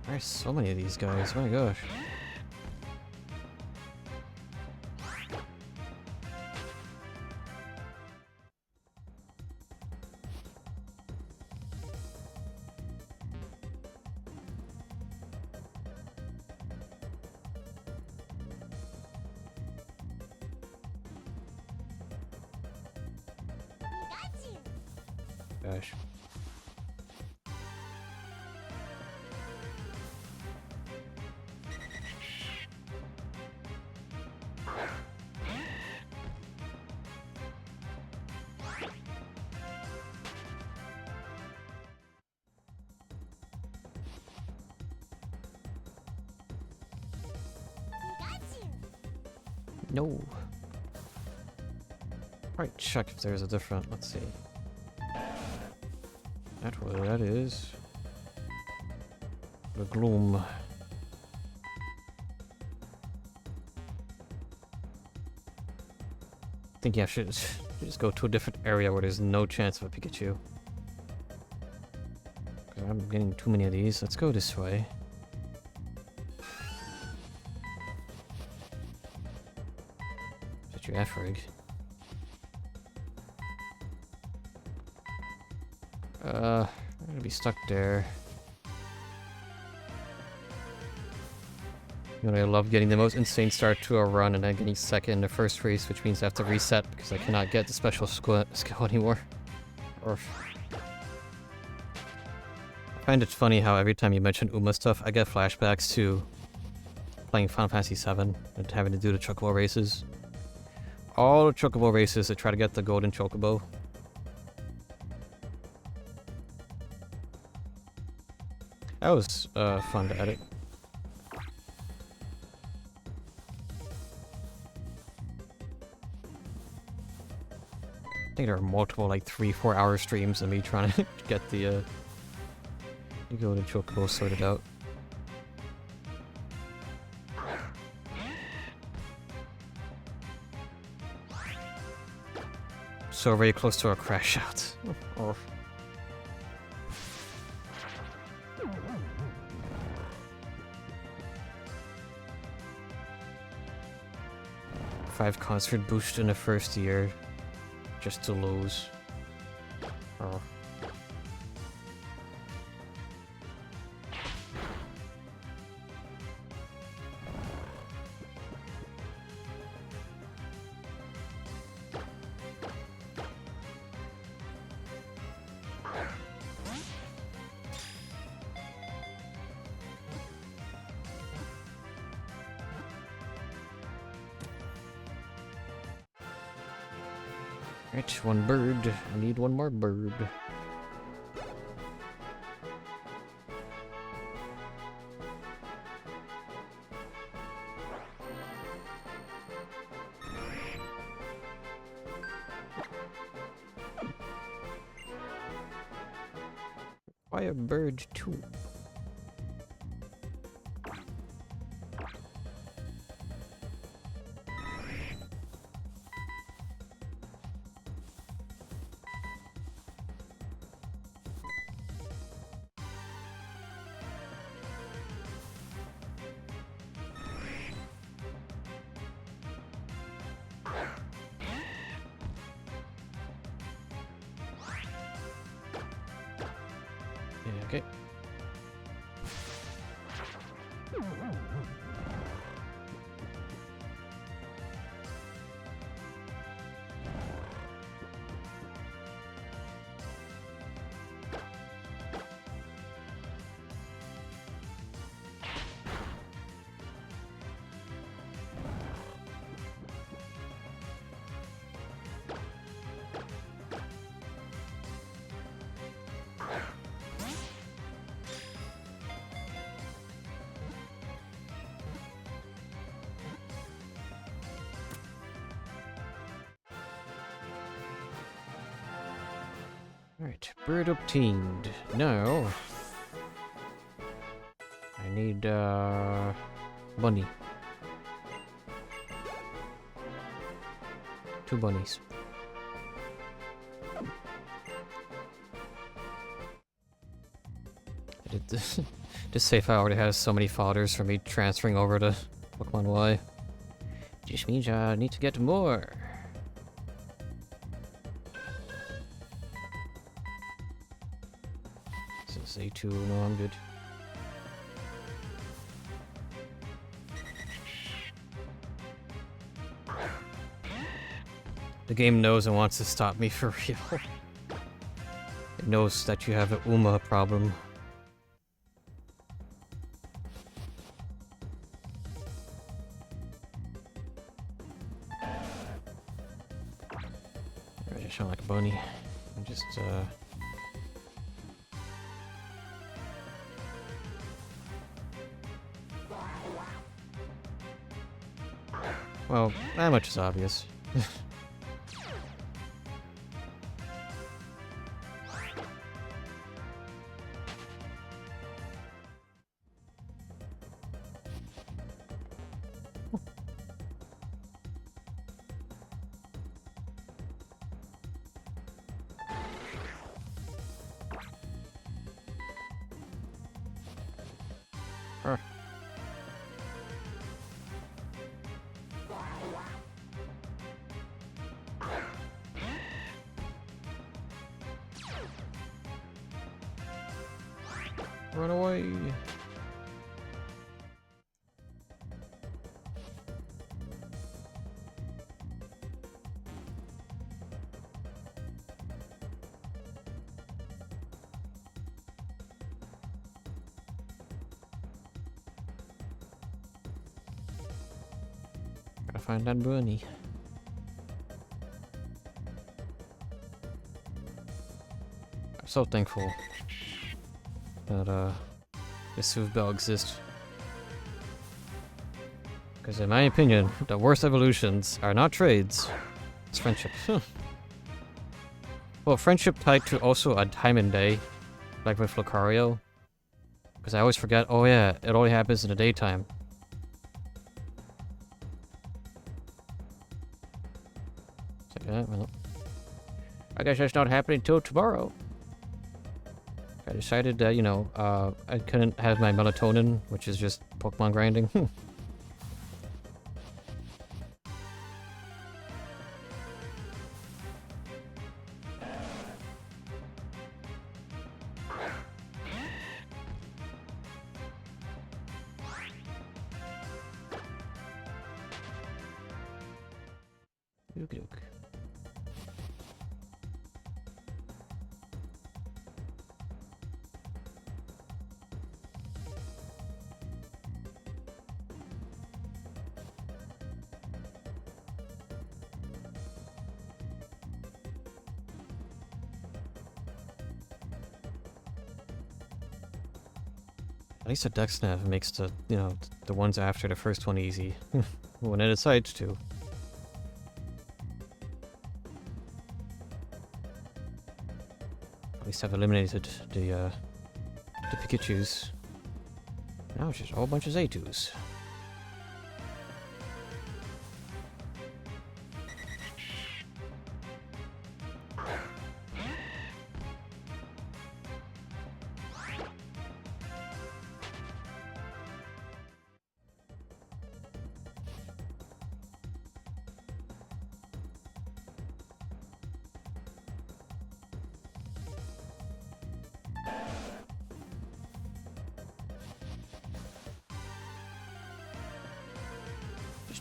There's so many of these guys, oh my gosh. Gosh. No. Right, check if there's a different, let's see. That's what that is. The gloom. I think yeah, I should just go to a different area where there's no chance of a Pikachu. 'Cause I'm getting too many of these. Let's go this way. Set your F-rig. I'm gonna be stuck there. You know, I love getting the most insane start to a run and then getting second in the first race, which means I have to reset because I cannot get the special skill anymore. Or I find it funny how every time you mention Uma stuff, I get flashbacks to playing Final Fantasy VII and having to do the Chocobo races. All the Chocobo races to try to get the golden Chocobo. That was fun to edit. I think there are multiple, like 3-4 hour streams of me trying to get the golden Chocobo sorted out. So very close to a crash out. Oh. Five concert boost in the first year, just to lose. Oh. Right, one bird. I need one more bird. Why a bird too? Okay. Alright, bird obtained. Now, I need, bunny. 2 bunnies. I did this. This safe file already has so many folders for me transferring over to Pokemon Y. Just means I need to get more. This is A2, no, I'm good. The game knows and wants to stop me for real. It knows that you have an UMA problem. I just sound like a bunny. I'm just, well, that much is obvious. Run away. Gotta find that bunny. I'm so thankful that this Sooth Bell exists. Because in my opinion, the worst evolutions are not trades, it's friendship. Well, friendship tied to also a time and day, like with Lucario. Because I always forget, oh yeah, it only happens in the daytime. It's like, well, I guess that's not happening till tomorrow. I decided that, you know, I couldn't have my melatonin, which is just Pokemon grinding. Okie doke. At least the dex nav makes the, you know, the ones after the first one easy. When it decides to. At least I've eliminated the Pikachus. Now it's just a whole bunch of Zaytus.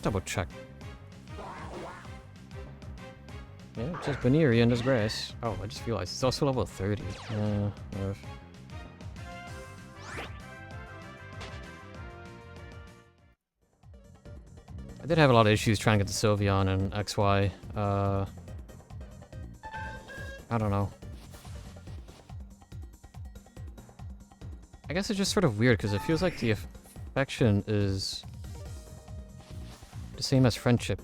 Just double check. Yeah, it's just Baneri and his grass. Oh, I just realized it's also level 30. I did have a lot of issues trying to get the Sylveon and XY. I don't know. I guess it's just sort of weird because it feels like the affection is the same as friendship.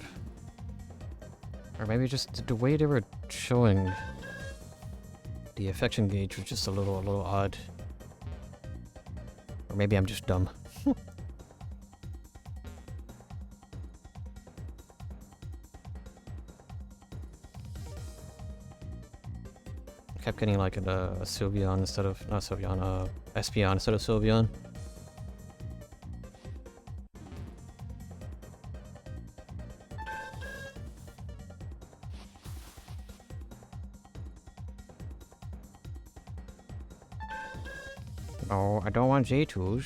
Or maybe just the way they were showing the affection gauge was just a little odd. Or maybe I'm just dumb. Kept getting like a Sylveon instead of, not Sylveon, Espeon instead of Sylveon. No, I don't want J2s.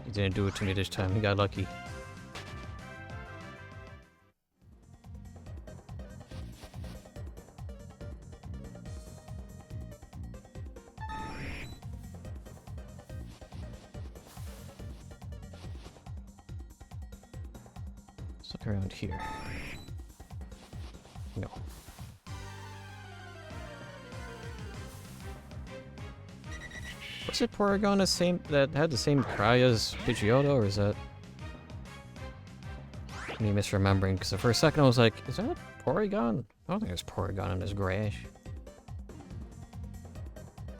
He didn't do it to me this time, he got lucky. Let's look around here. No. Was it Porygon that had the same cry as Pidgeotto, or is that me misremembering? Because for a second I was like, is that Porygon? I don't think there's Porygon in this grass.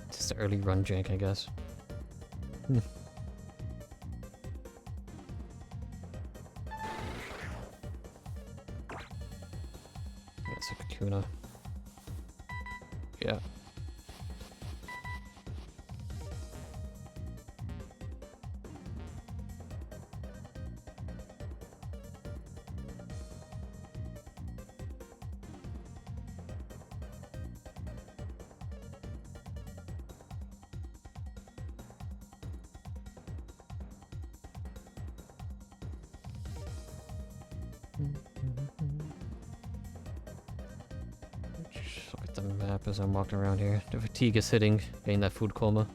It's just the early run jank, I guess. That's a Kakuna. Yeah. Just look at the map as I'm walking around here. The fatigue is hitting, getting that food coma.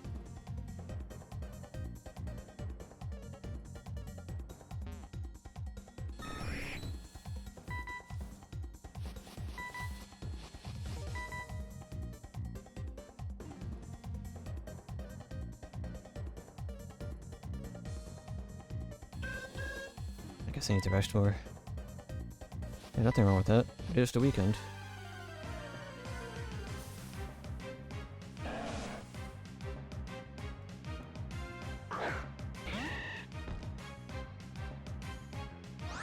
I guess I need to rest more. Yeah, nothing wrong with that. It is the weekend.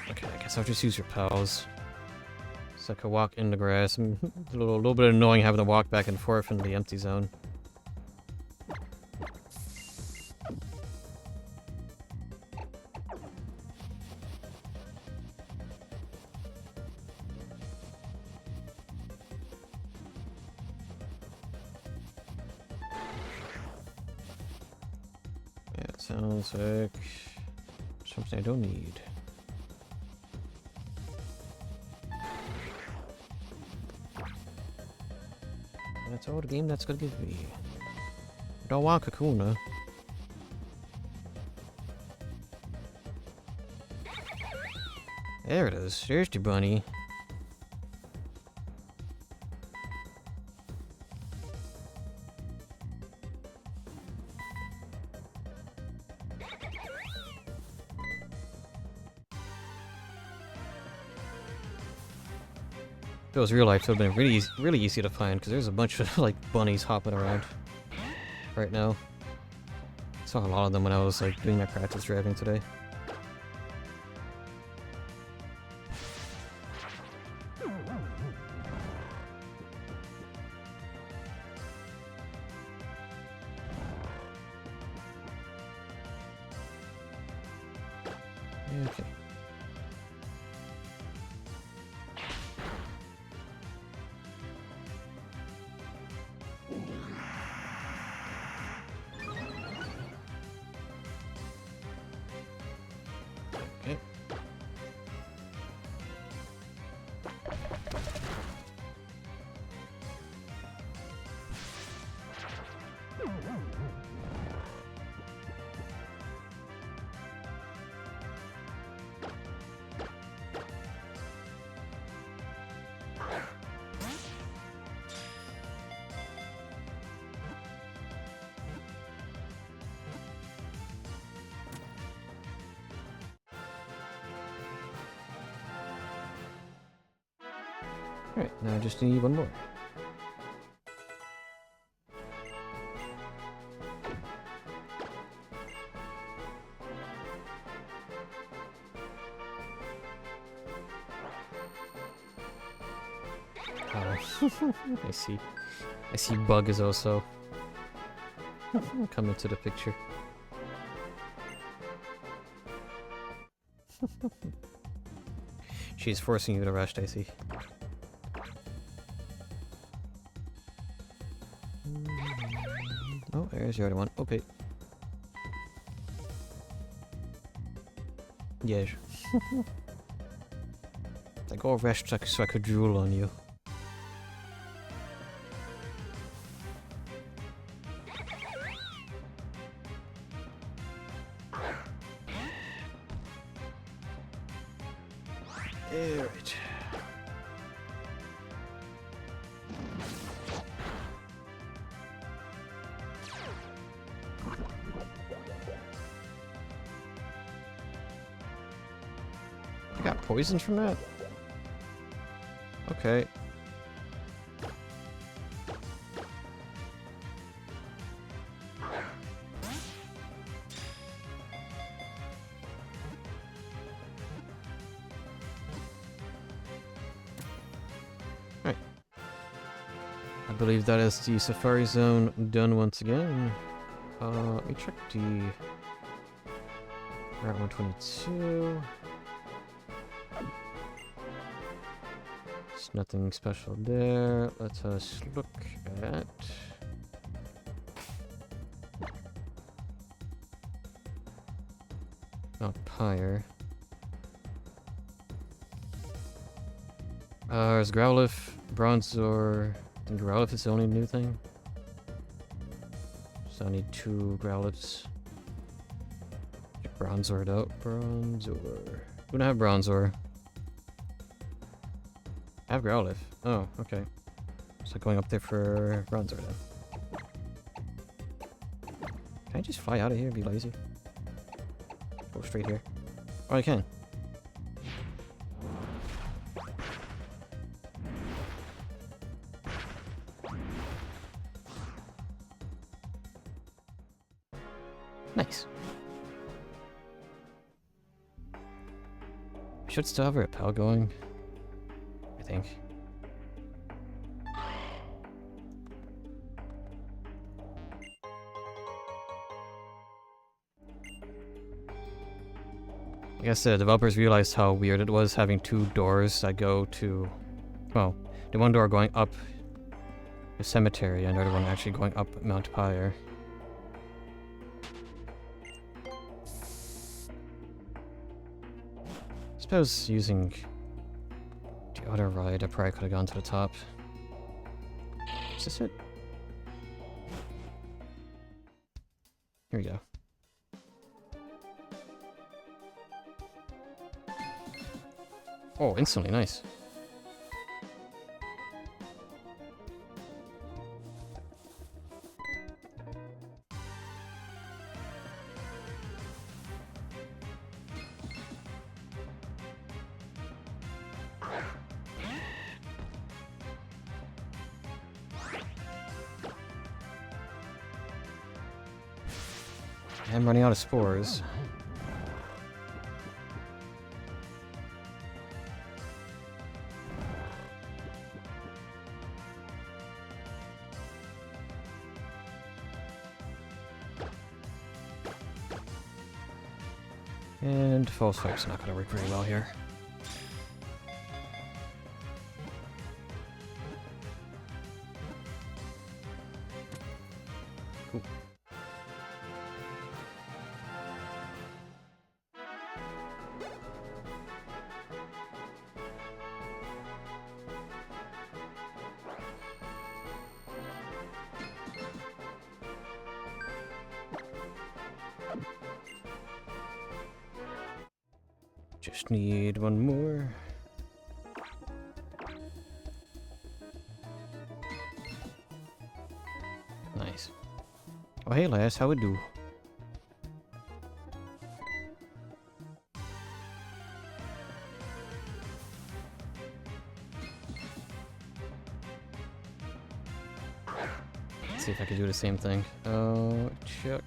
Okay, I guess I'll just use your pals. So I can walk in the grass. A little bit annoying having to walk back and forth in the empty zone. Yeah, it sounds like something I don't need. That's all the game that's gonna give me. I don't want Kakuna. There it is. There's the bunny. If it was real life, it would have been really easy to find, because there's a bunch of, like, bunnies hopping around right now. I saw a lot of them when I was, like, doing my practice driving today. Okay. Alright, now I just need one more. Oh, I see. I see Bug is also coming to the picture. She's forcing you to rush, Daisy. Oh, there's your other one. Okay. Yes. I go rest so I could drool on you. Alright. I got poisoned from that? Okay. I believe that is the Safari Zone done once again. Let me check the Route 122. There's nothing special there. Let us look at Mount Pyre. There's Growlithe, Bronzor. I think Growlithe is the only new thing. So I need 2 Growlithes. Get Bronzor out. Bronzor. We don't have Bronzor. I have Growlithe. Oh, okay. So going up there for Bronzor then. Can I just fly out of here and be lazy? Go straight here. Oh, I can. Nice. I should still have a repel going, I think. I guess the developers realized how weird it was having 2 doors that go to, well, the one door going up the cemetery and the other one actually going up Mount Pyre. I suppose using the other ride, I probably could have gone to the top. Is this it? Here we go. Oh, instantly, nice. I'm running out of spores. And false swipe's not going to work very well here. Cool. Just need one more. Nice. Oh, hey, lass, how it do? see if I can do the same thing. Check.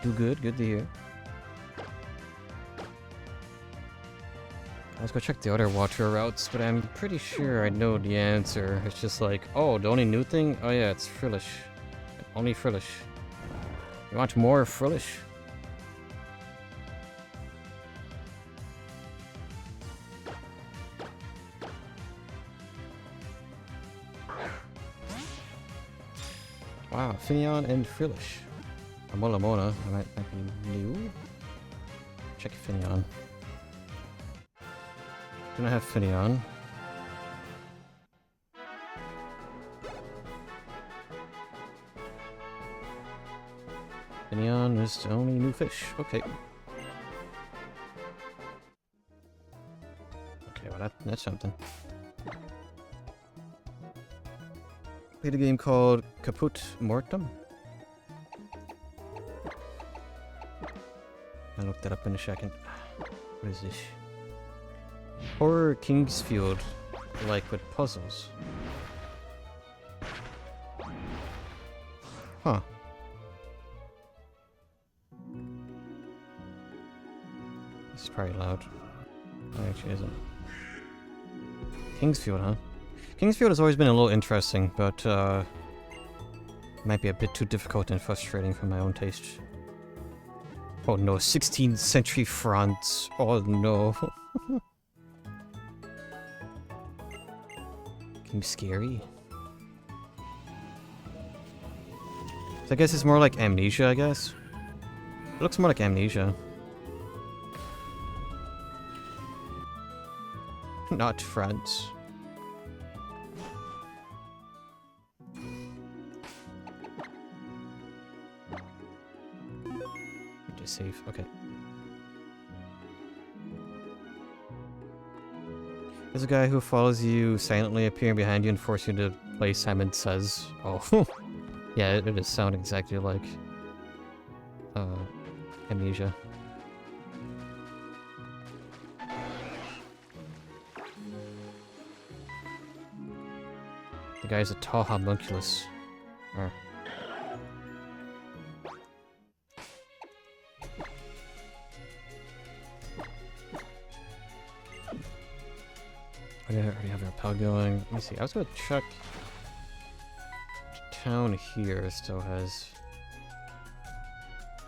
Do good. Good to hear. Let's go check the other Watcher routes, but I'm pretty sure I know the answer. It's just like, oh, the only new thing? Oh yeah, it's Frillish. Only Frillish. You want more Frillish? Wow, Finion and Frillish. Amolamona, that might be new. Check Finion. Gonna have Finion. Finion is the only new fish. Okay. Okay, well that's something. Played a game called Caput Mortem. I'll look that up in a second. What is this? Horror Kingsfield, like with puzzles. Huh. This is probably loud. It actually isn't. Kingsfield, huh? Kingsfield has always been a little interesting, but might be a bit too difficult and frustrating for my own taste. Oh no, 16th century France. Oh no. Scary. So I guess it's more like Amnesia, I guess. It looks more like Amnesia. Not France. Just save, okay. There's a guy who follows you silently, appearing behind you and forcing you to play Simon Says. Oh. Yeah, it does sound exactly like Amnesia. The guy's a tall homunculus. Or I already have a rappel going. Let me see. I was gonna check. Town here still has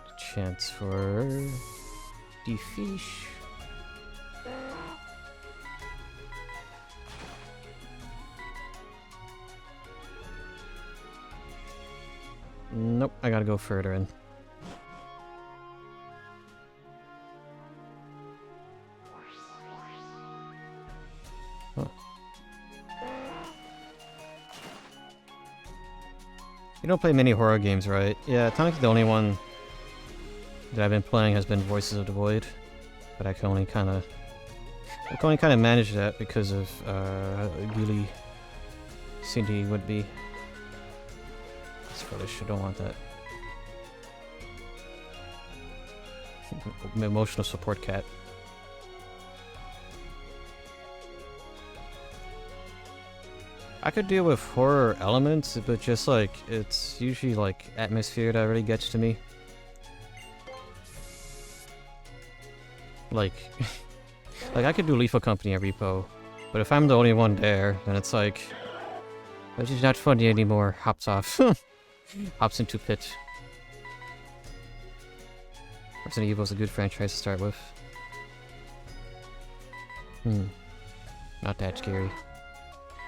a chance for the fish. Nope, I gotta go further in. You don't play many horror games, right? Yeah, technically the only one that I've been playing has been Voices of the Void, but I can only kind of manage that because of Ghillie Cindy would be. That's foolish. I don't want that. Emotional support cat. I could deal with horror elements, but just like, it's usually like atmosphere that really gets to me. Like, like I could do Lethal Company and Repo, but if I'm the only one there, then it's like, it's just not funny anymore. Hops off. Hops into pit. Resident Evil is a good franchise to start with. Not that scary.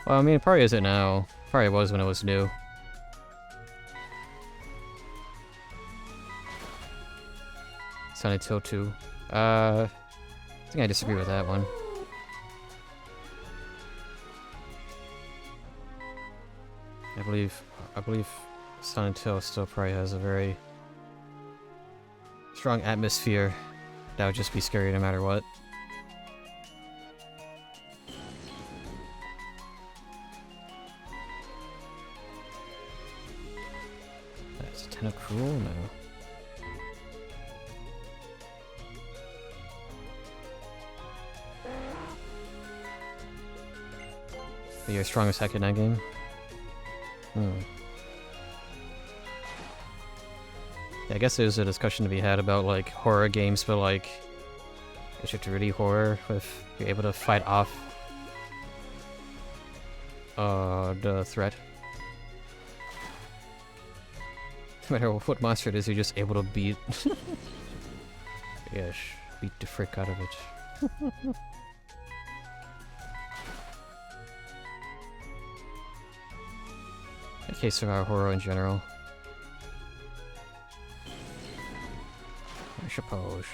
Well, I mean, it probably isn't now. Probably was when it was new. Silent Hill 2. I think I disagree with that one. I believe Silent Hill still probably has a very strong atmosphere that would just be scary no matter what. That's kind of cruel now. Are you your strongest hack in that game? Yeah, I guess there's a discussion to be had about like horror games, but like, is it really horror if you're able to fight off the threat? No matter what monster it is, you're just able to beat. Yes, beat the frick out of it. In case of our horror in general. I suppose.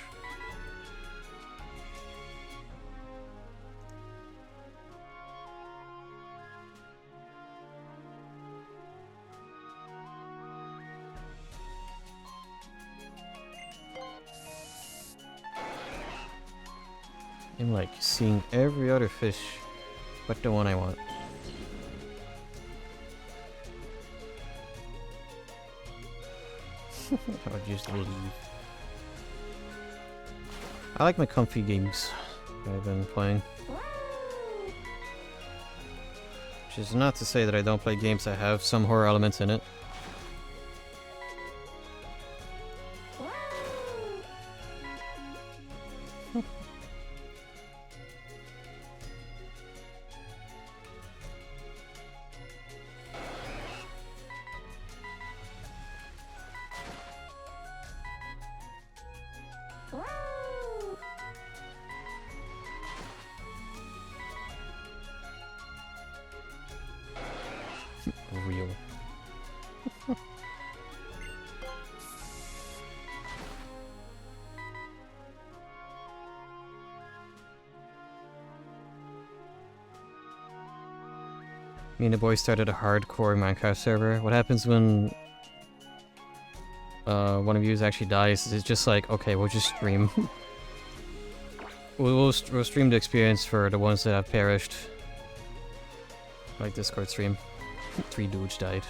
I'm like seeing every other fish but the one I want. I would just leave. I like my comfy games that I've been playing. Which is not to say that I don't play games that have some horror elements in it. Real. Me and the boys started a hardcore Minecraft server. What happens when one of you actually dies? It's just like, okay, we'll just stream. we'll stream the experience for the ones that have perished. Like Discord stream. 3 dudes died.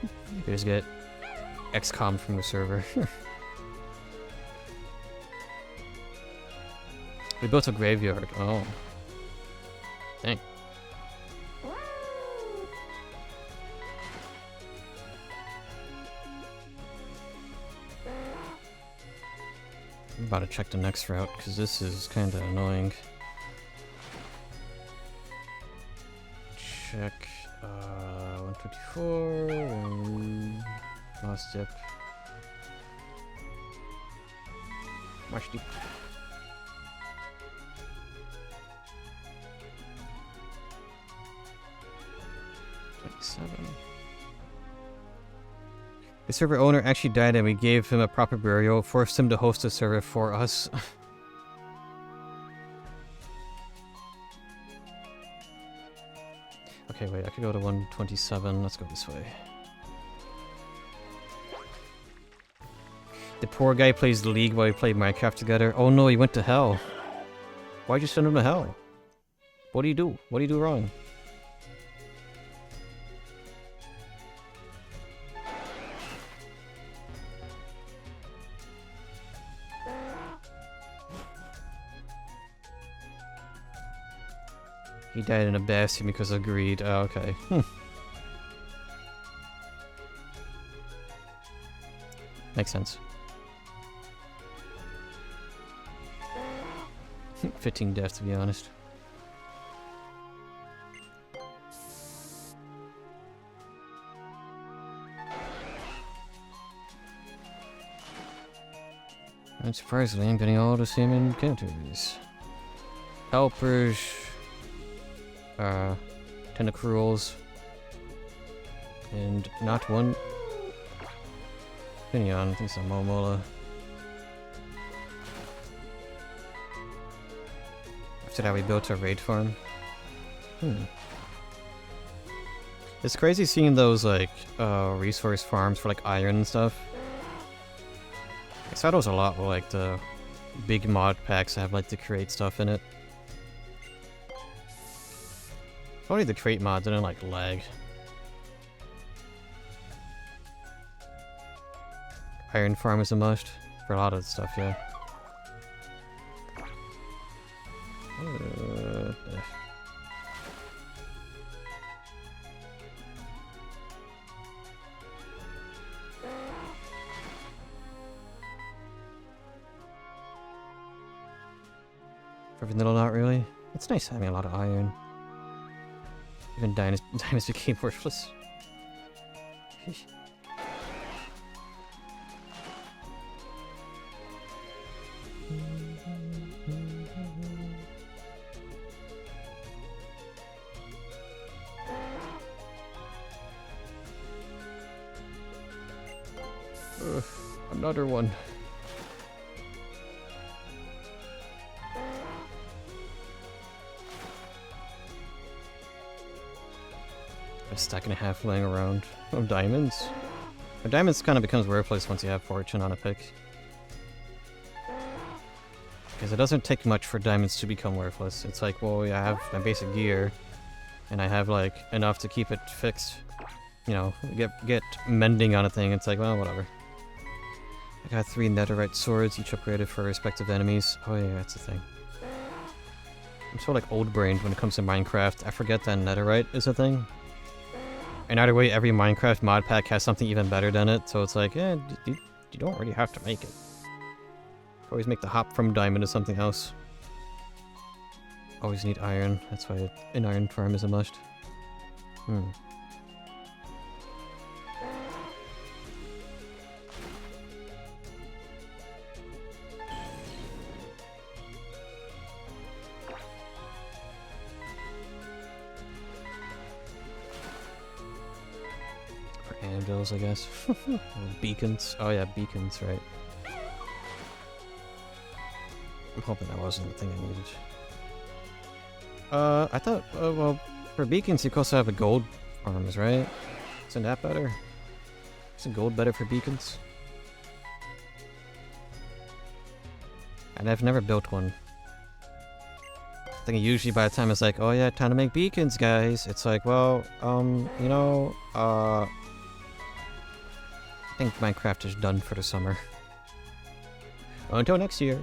You just get XCOM from the server. We built a graveyard. Oh. Dang. I'm about to check the next route, because this is kind of annoying. Check, 124, last dip. March deep. 27. The server owner actually died and we gave him a proper burial, forced him to host the server for us. Okay, wait, I could go to 127. Let's go this way. The poor guy plays the League while we play Minecraft together. Oh no, he went to hell. Why'd you send him to hell? What do you do? What do you do wrong? He died in a bastion because of greed. Oh, okay. 'Makes sense. 15 deaths, to be honest. And surprisingly, I'm getting all the same encounters. Helpers. Tentacruels. And not one... Pinion, I think it's a Momola. After that we built a raid farm. It's crazy seeing those like resource farms for like iron and stuff. I saw those a lot with like the big mod packs that have like to create stuff in it. Probably the crate mod didn't like lag. Iron farm is a must for a lot of stuff, yeah. For vanilla, not really. It's nice having a lot of iron. Even diamonds became worthless. Another one. A stack and a half laying around of diamonds. But diamonds kind of becomes worthless once you have fortune on a pick. Because it doesn't take much for diamonds to become worthless. It's like, well, I have my basic gear, and I have like enough to keep it fixed. You know, get mending on a thing. It's like, well, whatever. I got 3 netherite swords, each upgraded for respective enemies. Oh yeah, that's the thing. I'm so like old-brained when it comes to Minecraft. I forget that netherite is a thing. And either way, every Minecraft mod pack has something even better than it, so it's like, you don't really have to make it. Always make the hop from diamond to something else. Always need iron, that's why an iron farm is a must. Anvils, I guess. Or beacons. Oh yeah, beacons, right. I'm hoping that wasn't the thing I needed. I thought, well, for beacons you could also have a gold farms, right? Isn't that better? Isn't gold better for beacons? And I've never built one. I think usually by the time it's like, oh yeah, time to make beacons, guys. It's like, well, you know, I think Minecraft is done for the summer. Until next year.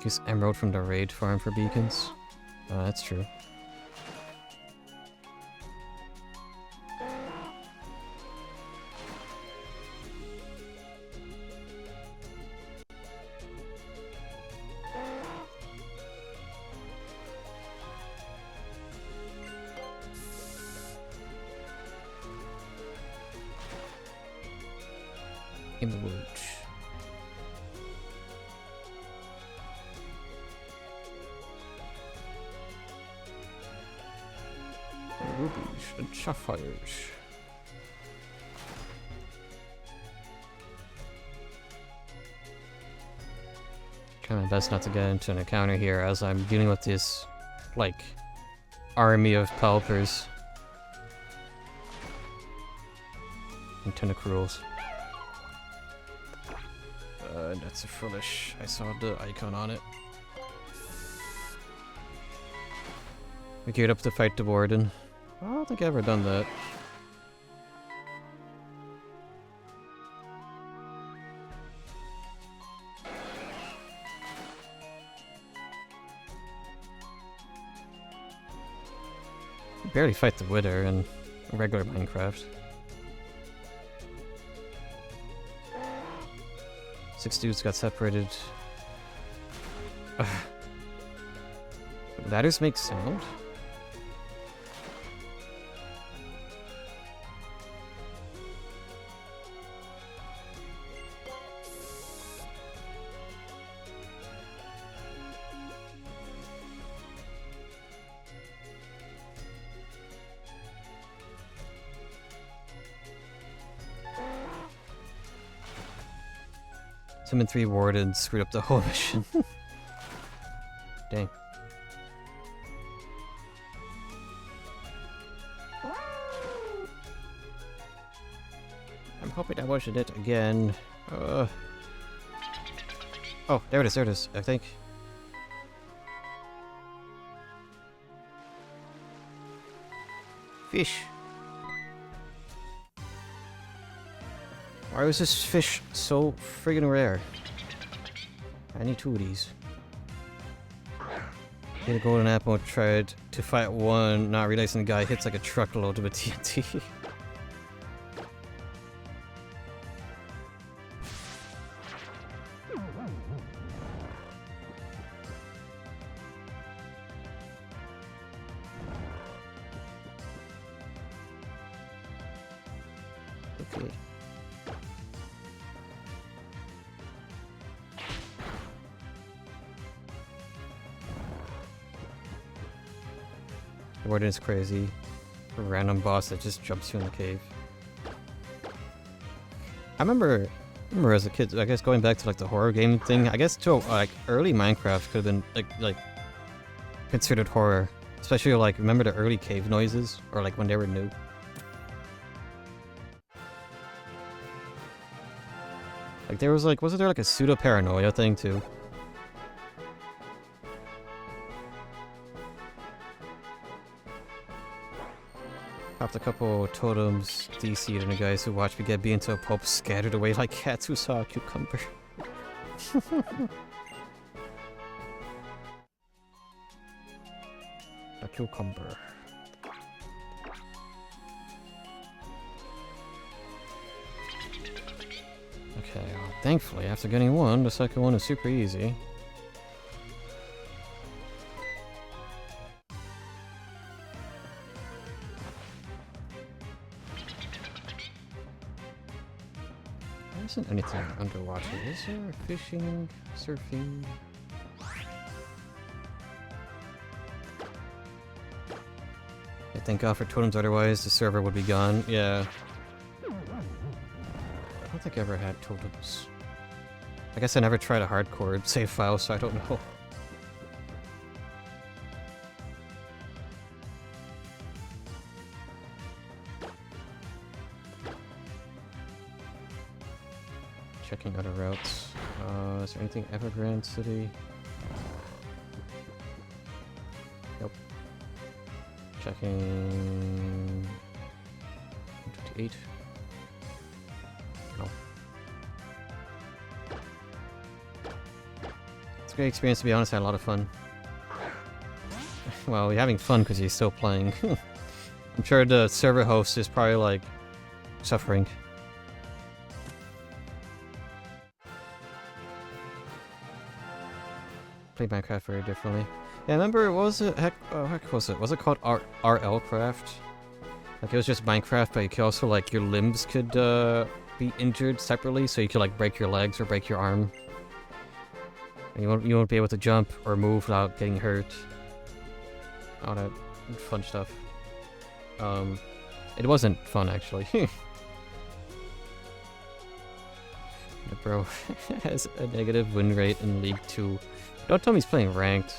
Use emerald from the raid farm for beacons. That's true. In the woods. Rubies and sapphires. Trying my best not to get into an encounter here as I'm dealing with this, like, army of palpers. And tentacruels. That's a foolish. I saw the icon on it. We geared up to fight the warden. I don't think I've ever done that. You barely fight the wither in regular Minecraft. 6 dudes got separated. Ladders make sound? Summon 3 wardens, screwed up the whole mission. Dang. I'm hoping that wasn't it again. Oh, there it is, I think. Fish. Why was this fish so friggin' rare? I need 2 of these. Get a golden apple, tried to fight one, not realizing the guy hits like a truckload of a TNT. Okay. The warden is crazy. A random boss that just jumps you in the cave. I remember as a kid, I guess going back to like the horror game thing, I guess to like early Minecraft could have been like considered horror. Especially like remember the early cave noises or like when they were new. Like there was like, wasn't there like a pseudo paranoia thing too? Popped a couple totems, DC'd, and the guys who watched me get beat into a pulp scattered away like cats who saw a cucumber. A cucumber. Okay, thankfully, after getting one, the second one is super easy. There isn't anything underwater, is there? Fishing, surfing... Yeah, thank God for totems, otherwise the server would be gone. Yeah. I don't think I ever had totems. I guess I never tried a hardcore save file, so I don't know. Checking other routes. Is there anything Evergrande City? Nope. Checking... 128. No. It's a great experience, to be honest. I had a lot of fun. Well, you're having fun because you're still playing. I'm sure the server host is probably like suffering. Played Minecraft very differently. Yeah, I remember, what was it? Heck was it? Was it called RL Craft? Like, it was just Minecraft, but you could also, like, your limbs could be injured separately, so you could, like, break your legs or break your arm. And you won't be able to jump or move without getting hurt. All that fun stuff. It wasn't fun, actually. The bro has a negative win rate in League 2. Don't tell me he's playing ranked.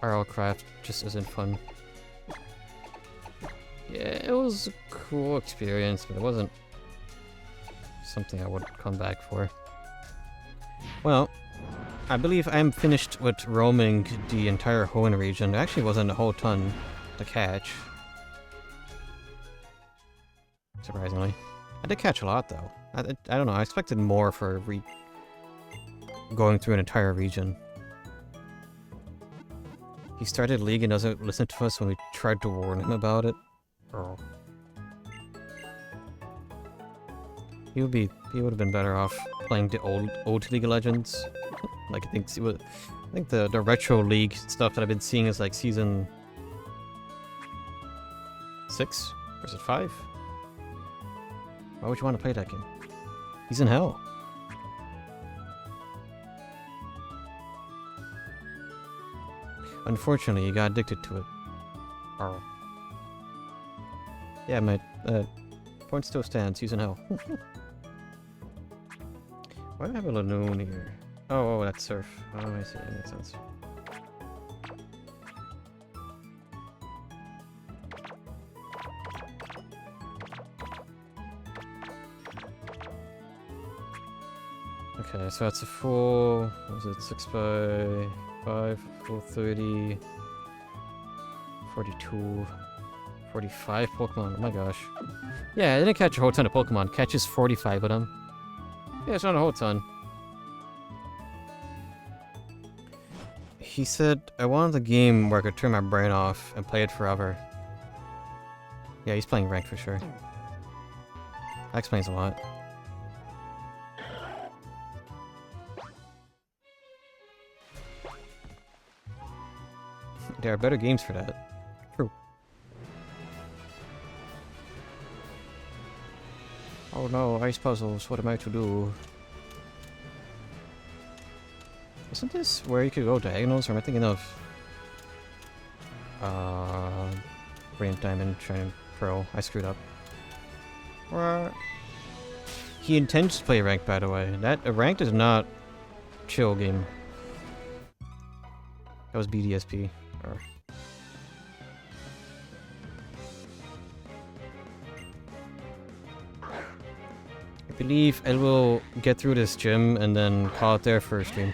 RL Craft just isn't fun. Yeah, it was a cool experience, but it wasn't something I would come back for. Well, I believe I'm finished with roaming the entire Hoenn region. There actually wasn't a whole ton to catch. Surprisingly. I did catch a lot, though. I don't know, I expected more for going through an entire region. He started League and doesn't listen to us when we tried to warn him about it. Oh. He would have been better off playing the old League of Legends. Like I think the retro League stuff that I've been seeing is like season 6 or is it 5? Why would you want to play that game? He's in hell. Unfortunately, you got addicted to it. Oh. Yeah, my point still stands. He's in hell. Why do I have a Lanoon here? Oh, that's surf. Oh, I see. That makes sense. Okay, so that's a full... What was it? 6 by 5, full 30... 42... 45 Pokemon, oh my gosh. Yeah, I didn't catch a whole ton of Pokemon. Catches 45 of them. Yeah, it's not a whole ton. He said I wanted a game where I could turn my brain off and play it forever. Yeah, he's playing ranked for sure. That explains a lot. There are better games for that. True. Oh no, ice puzzles, what am I to do? Isn't this where you could go diagonals, or am I thinking of... Brilliant Diamond, Shining Pearl. I screwed up. He intends to play ranked, by the way. Ranked is not chill game. That was BDSP. Or... I believe I will get through this gym and then call it there for a stream.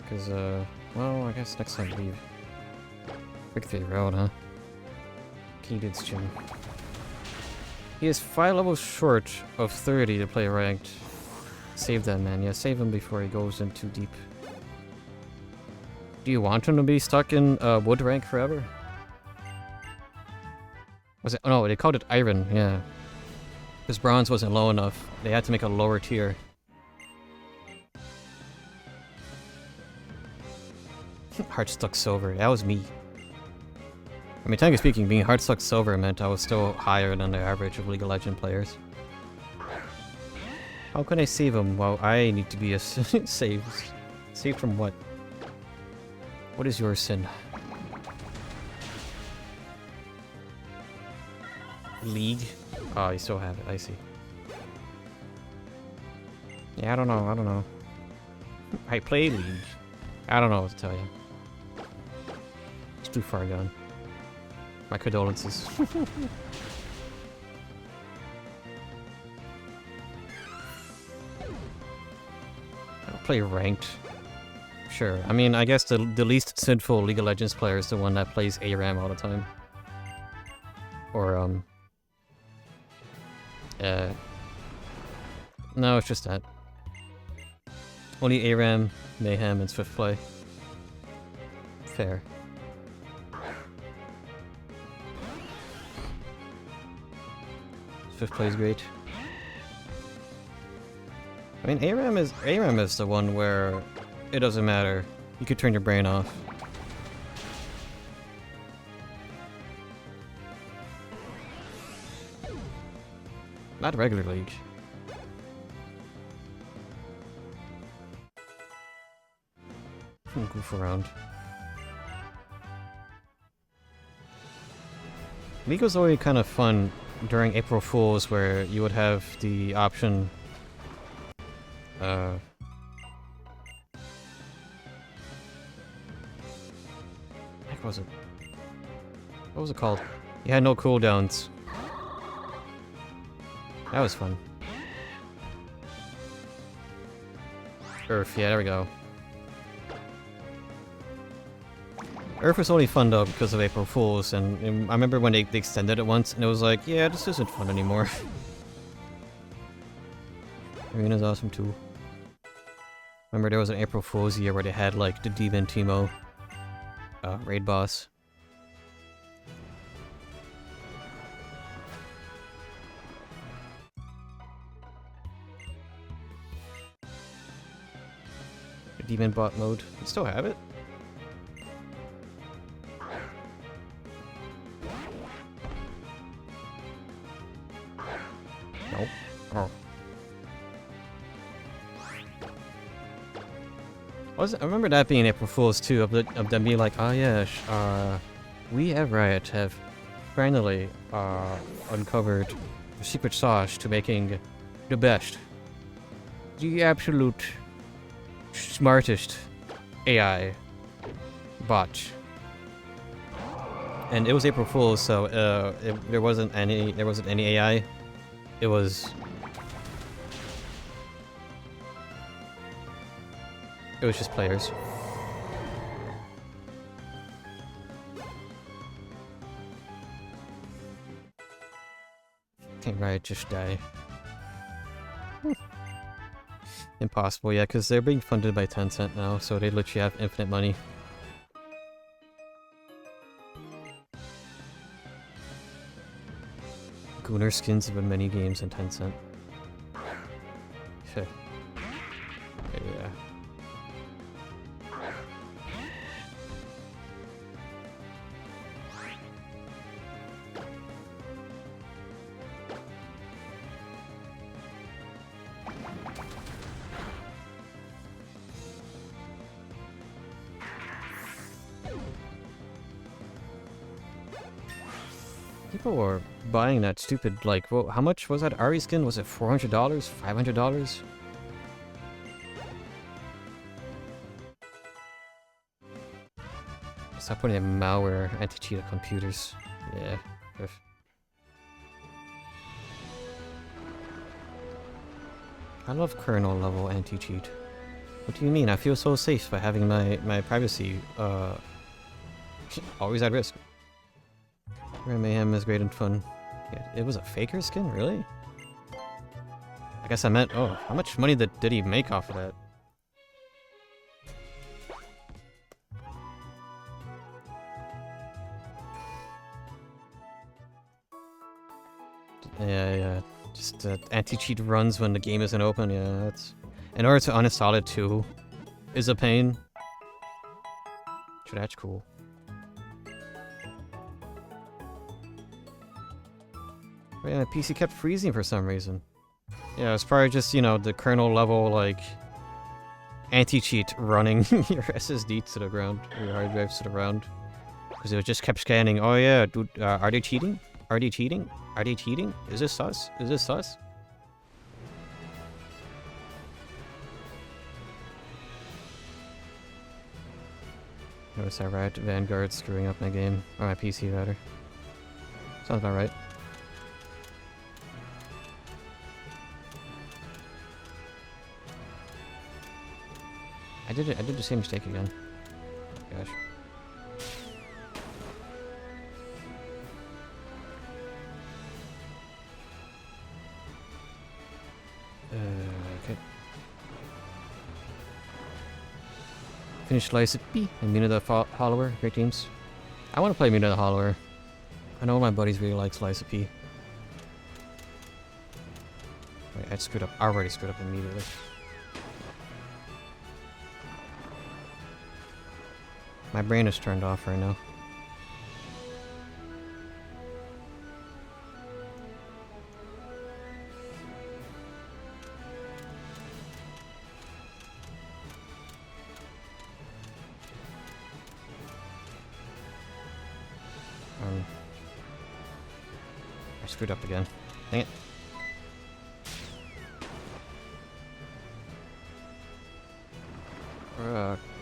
Because, well, I guess next time leave. Victory Road, huh? Keaton's gym. He is 5 levels short of 30 to play ranked. Save that man, yeah, save him before he goes in too deep. Do you want him to be stuck in wood rank forever? Was it? Oh no, they called it iron, yeah. Because bronze wasn't low enough. They had to make a lower tier. Heart stuck silver, that was me. I mean, technically speaking, being heart stuck silver meant I was still higher than the average of League of Legends players. How can I save him? Well, I need to be saved. Saved from what? What is your sin? League? Oh, you still have it, I see. Yeah, I don't know. I play League. I don't know what to tell you. It's too far gone. My condolences. I'll play ranked. Sure. I mean, I guess the least sinful League of Legends player is the one that plays ARAM all the time. Or, no, it's just that. Only ARAM, Mayhem, and Swift Play. Fair. Swift Play is great. I mean, ARAM is the one where it doesn't matter. You could turn your brain off. Not regular League. Goof around. League was always kind of fun during April Fools, where you would have the option. Heck was it? What was it called? You had no cooldowns. That was fun. Earth, yeah, there we go. Earth was only fun though because of April Fools, and I remember when they extended it once, and it was like, yeah, this isn't fun anymore. Arena's awesome too. Remember there was an April Fool's year where they had like the Demon Teemo raid boss. The Demon bot mode. You still have it? Nope. Oh. I remember that being April Fool's too, of them being like, oh yeah, we at Riot have finally uncovered the secret sauce to making the best, the absolute smartest AI bot. And it was April Fool's, so there wasn't any AI. It was just players. Can't Riot just die? Impossible, yeah, because they're being funded by Tencent now, so they literally have infinite money. Gunner skins of many games in Tencent. Shit. Yeah. People were buying that stupid, like, well, how much was that Ari skin? Was it $400? $500? Stop putting in malware anti-cheat on computers. Yeah. Oof. I love kernel level anti-cheat. What do you mean? I feel so safe by having my privacy always at risk. Rare Mayhem is great and fun. Yeah, it was a faker skin? Really? I guess I meant, oh, how much money did he make off of that? Yeah. Just anti-cheat runs when the game isn't open, yeah, that's... In order to uninstall it too, is a pain. So that's cool. But yeah, PC kept freezing for some reason. Yeah, it's probably just, you know, the kernel level, like, anti-cheat running your SSD to the ground, or your hard drives to the ground. Because it just kept scanning, oh yeah, dude, are they cheating? Are they cheating? Are they cheating? Is this sus? Is this sus? Notice I read Vanguard screwing up my game, or my PC rather. Sounds about right. I did the same mistake again. Oh, gosh. Okay. Finished Liza P and Mina the Follower. Great teams. I want to play Mina the Follower. I know my buddies really like Liza P. Wait, I screwed up. I already screwed up immediately. My brain is turned off right now. I screwed up again. Dang it.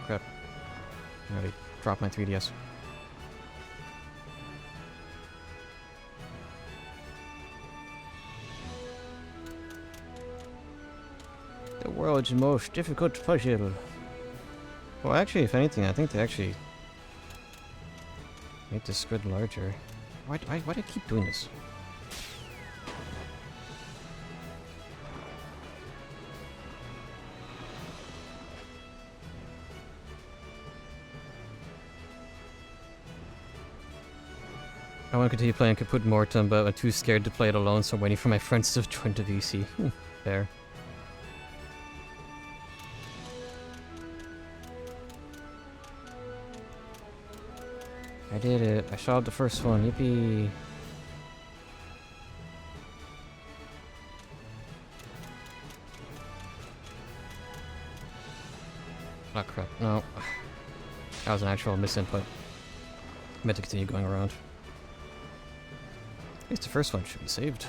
Crap. I already dropped my 3DS. The world's most difficult puzzle. Well, actually, if anything, I think they actually make this grid larger. Why do I keep doing this? I want to continue playing Kaput Mortem, but I'm too scared to play it alone, so I'm waiting for my friends to join the VC. There. I did it. I shot the first one. Yippee. Oh crap. No. That was an actual misinput. I meant to continue going around. At least the first one should be saved.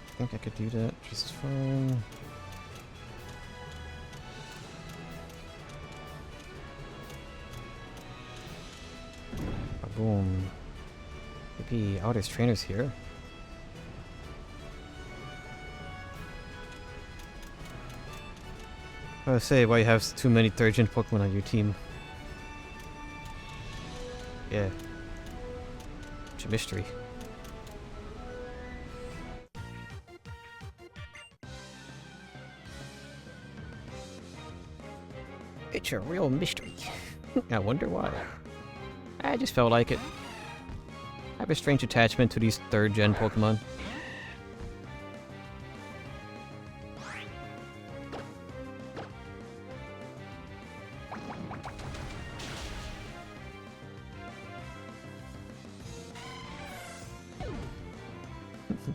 I think I could do that just fine. Boom. Yippee. Oh, there's trainers here. I would say why you have too many third-gen Pokemon on your team. Yeah. It's a mystery. It's a real mystery. I wonder why. I just felt like it. I have a strange attachment to these third-gen Pokemon.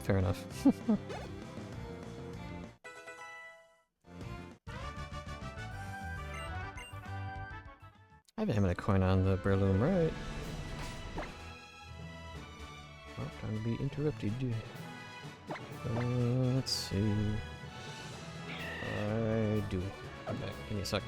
Fair enough. I haven't had a coin on the Breloom, right? Oh, time to be interrupted. Let's see. I do. Okay, give me a sec.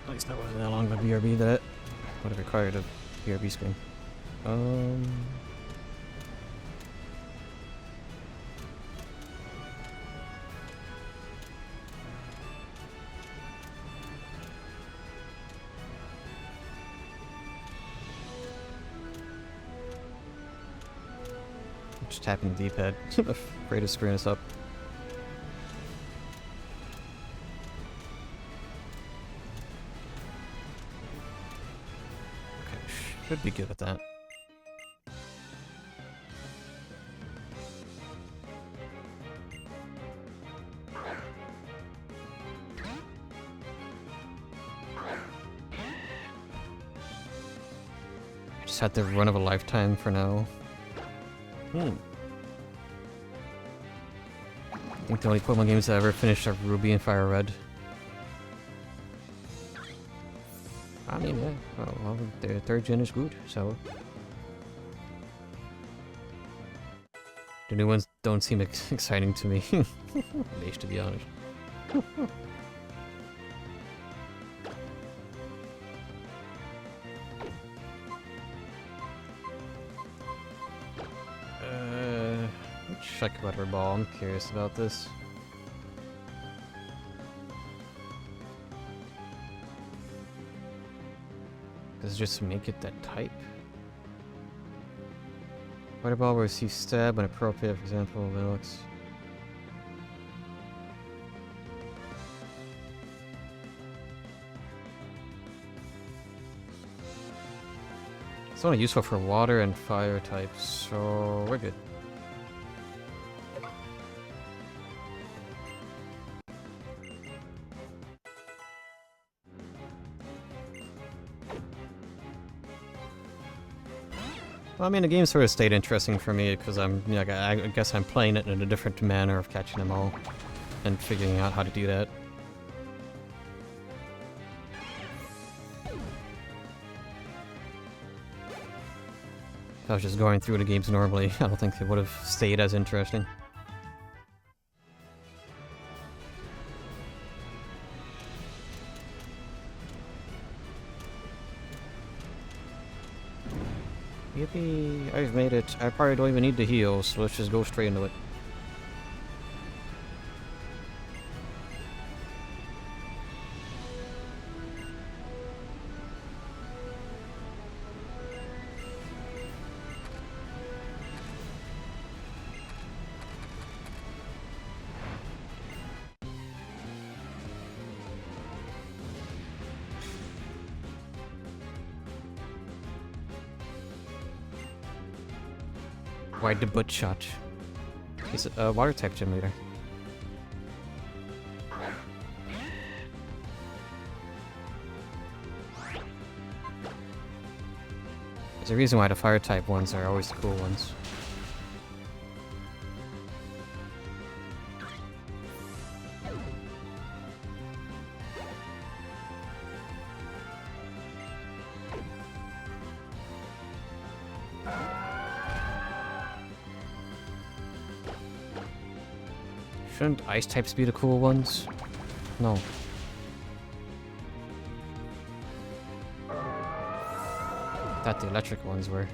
At least that wasn't that long of a BRB that would have required a BRB screen. Just tapping the D-pad. Afraid of screwing us up. Should be good with that. I just had the run of a lifetime for now. I think the only Pokemon games I ever finished are Ruby and Fire Red. I mean, yeah, well, their third gen is good, so... The new ones don't seem exciting to me, at least to be honest. Let's check Weather Ball, I'm curious about this. Does it just make it that type? Weather Ball will receive stab when appropriate, for example, Linux. It's only useful for water and fire types, so we're good. Well, I mean, the game sort of stayed interesting for me because I'm, like, I guess I'm playing it in a different manner of catching them all and figuring out how to do that. If I was just going through the games normally, I don't think it would have stayed as interesting. Yippee, I've made it. I probably don't even need to heal, so let's just go straight into it. Wide the butt shot. He's a water type gym leader. There's a reason why the fire type ones are always the cool ones. Shouldn't ice types be the cool ones? No. Thought the electric ones were.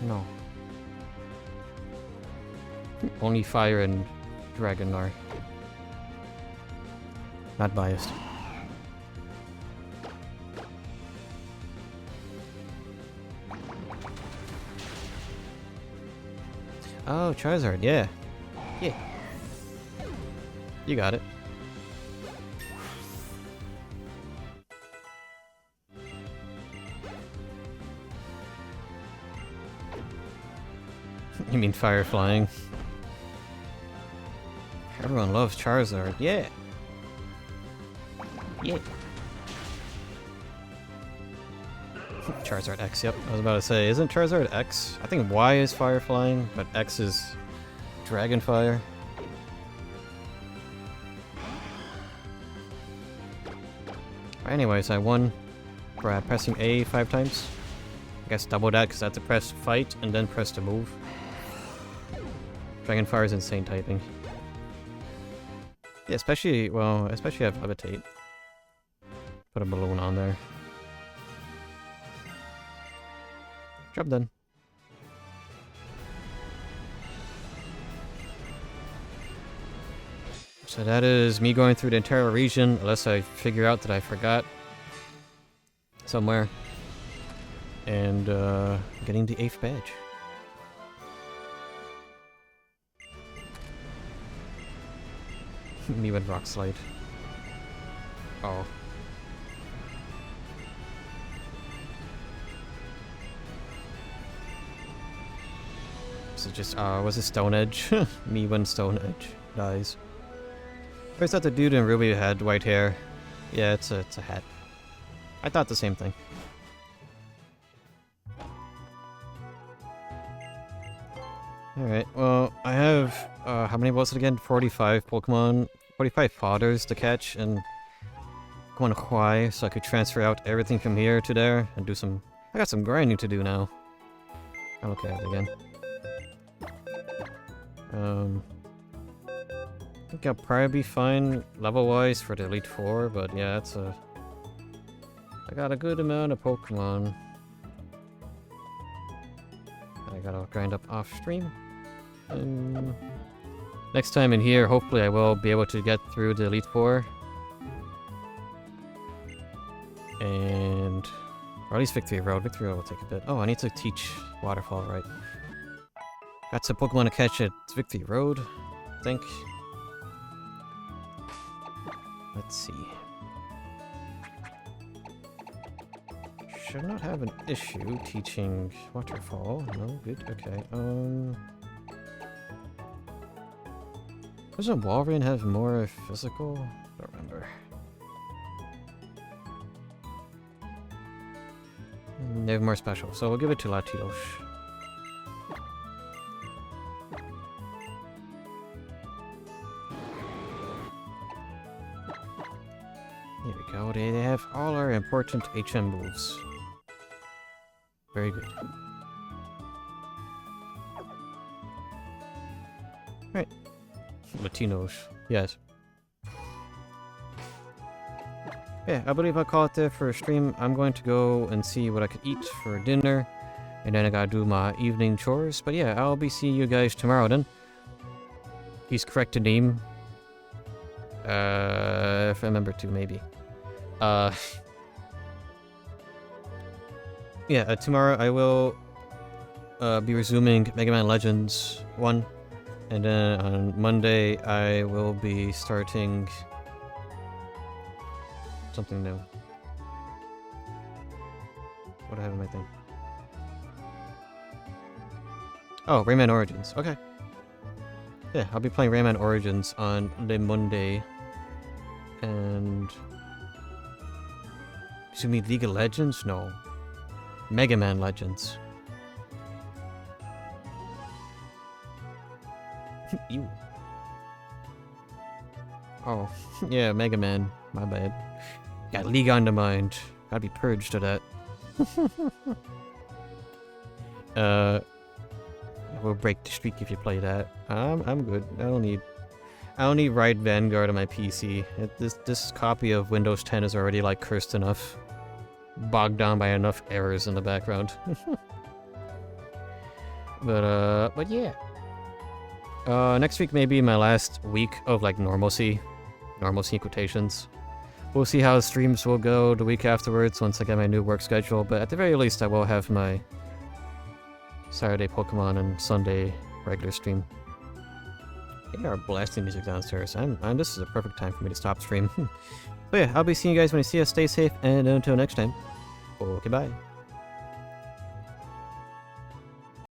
No. Only fire and dragon are. Not biased. Oh, Charizard, yeah. Yeah. You got it. You mean fire flying? Everyone loves Charizard, yeah. Yeah. Charizard X, yep. I was about to say, isn't Charizard X? I think Y is fire flying, but X is dragon fire. Anyways, I won for pressing A 5 times. I guess double that because I had to press fight and then press to move. Dragon fire is insane typing. Yeah, especially, well, especially have levitate. Put a balloon on there. Job done. So that is me going through the entire region, unless I figure out that I forgot somewhere. And getting the 8th badge. Me with Rock Slide. Oh. So just, was it Stone Edge? Me when Stone Edge dies. First thought the dude in Ruby had white hair. Yeah, it's a hat. I thought the same thing. Alright, well, I have, how many was it again? 45 Pokemon, 45 fodders to catch, and go on Hawaii so I could transfer out everything from here to there and do some... I got some grinding to do now. I'll look at it again. I think I'll probably be fine level-wise for the Elite Four, but yeah, it's a... I got a good amount of Pokemon. I gotta grind up off-stream. And next time in here, hopefully I will be able to get through the Elite Four. And... or at least Victory Road. Victory Road will take a bit. Oh, I need to teach Waterfall, right. Got some Pokemon to catch at Victory Road, I think. Let's see. Should not have an issue teaching Waterfall. No, good, okay. Doesn't Walrein have more physical? Don't remember. They have more special, so we'll give it to Latios. There we go, they have all our important HM moves. Very good. Right. Latinos, yes. Yeah, I believe I'll call it there for a stream. I'm going to go and see what I could eat for dinner. And then I gotta do my evening chores. But yeah, I'll be seeing you guys tomorrow then. He's correct to name. If I remember to, maybe. Yeah, tomorrow I will be resuming Mega Man Legends 1. And then on Monday I will be starting something new. What do I have in my thing? Oh, Rayman Origins. Okay. Yeah, I'll be playing Rayman Origins on the Monday. And... you mean League of Legends? No. Mega Man Legends. Ew. Oh, yeah, Mega Man. My bad. Got League on the mind. Gotta be purged of that. We'll break the streak if you play that. I'm good. I don't need I only write Vanguard on my PC. This copy of Windows 10 is already like cursed enough. Bogged down by enough errors in the background. But yeah. Next week may be my last week of like normalcy. Normalcy quotations. We'll see how streams will go the week afterwards once I get my new work schedule, but at the very least I will have my Saturday Pokemon and Sunday regular stream. They are blasting music downstairs. This is a perfect time for me to stop stream. But yeah, I'll be seeing you guys when I see you. Stay safe, and until next time, okay, bye.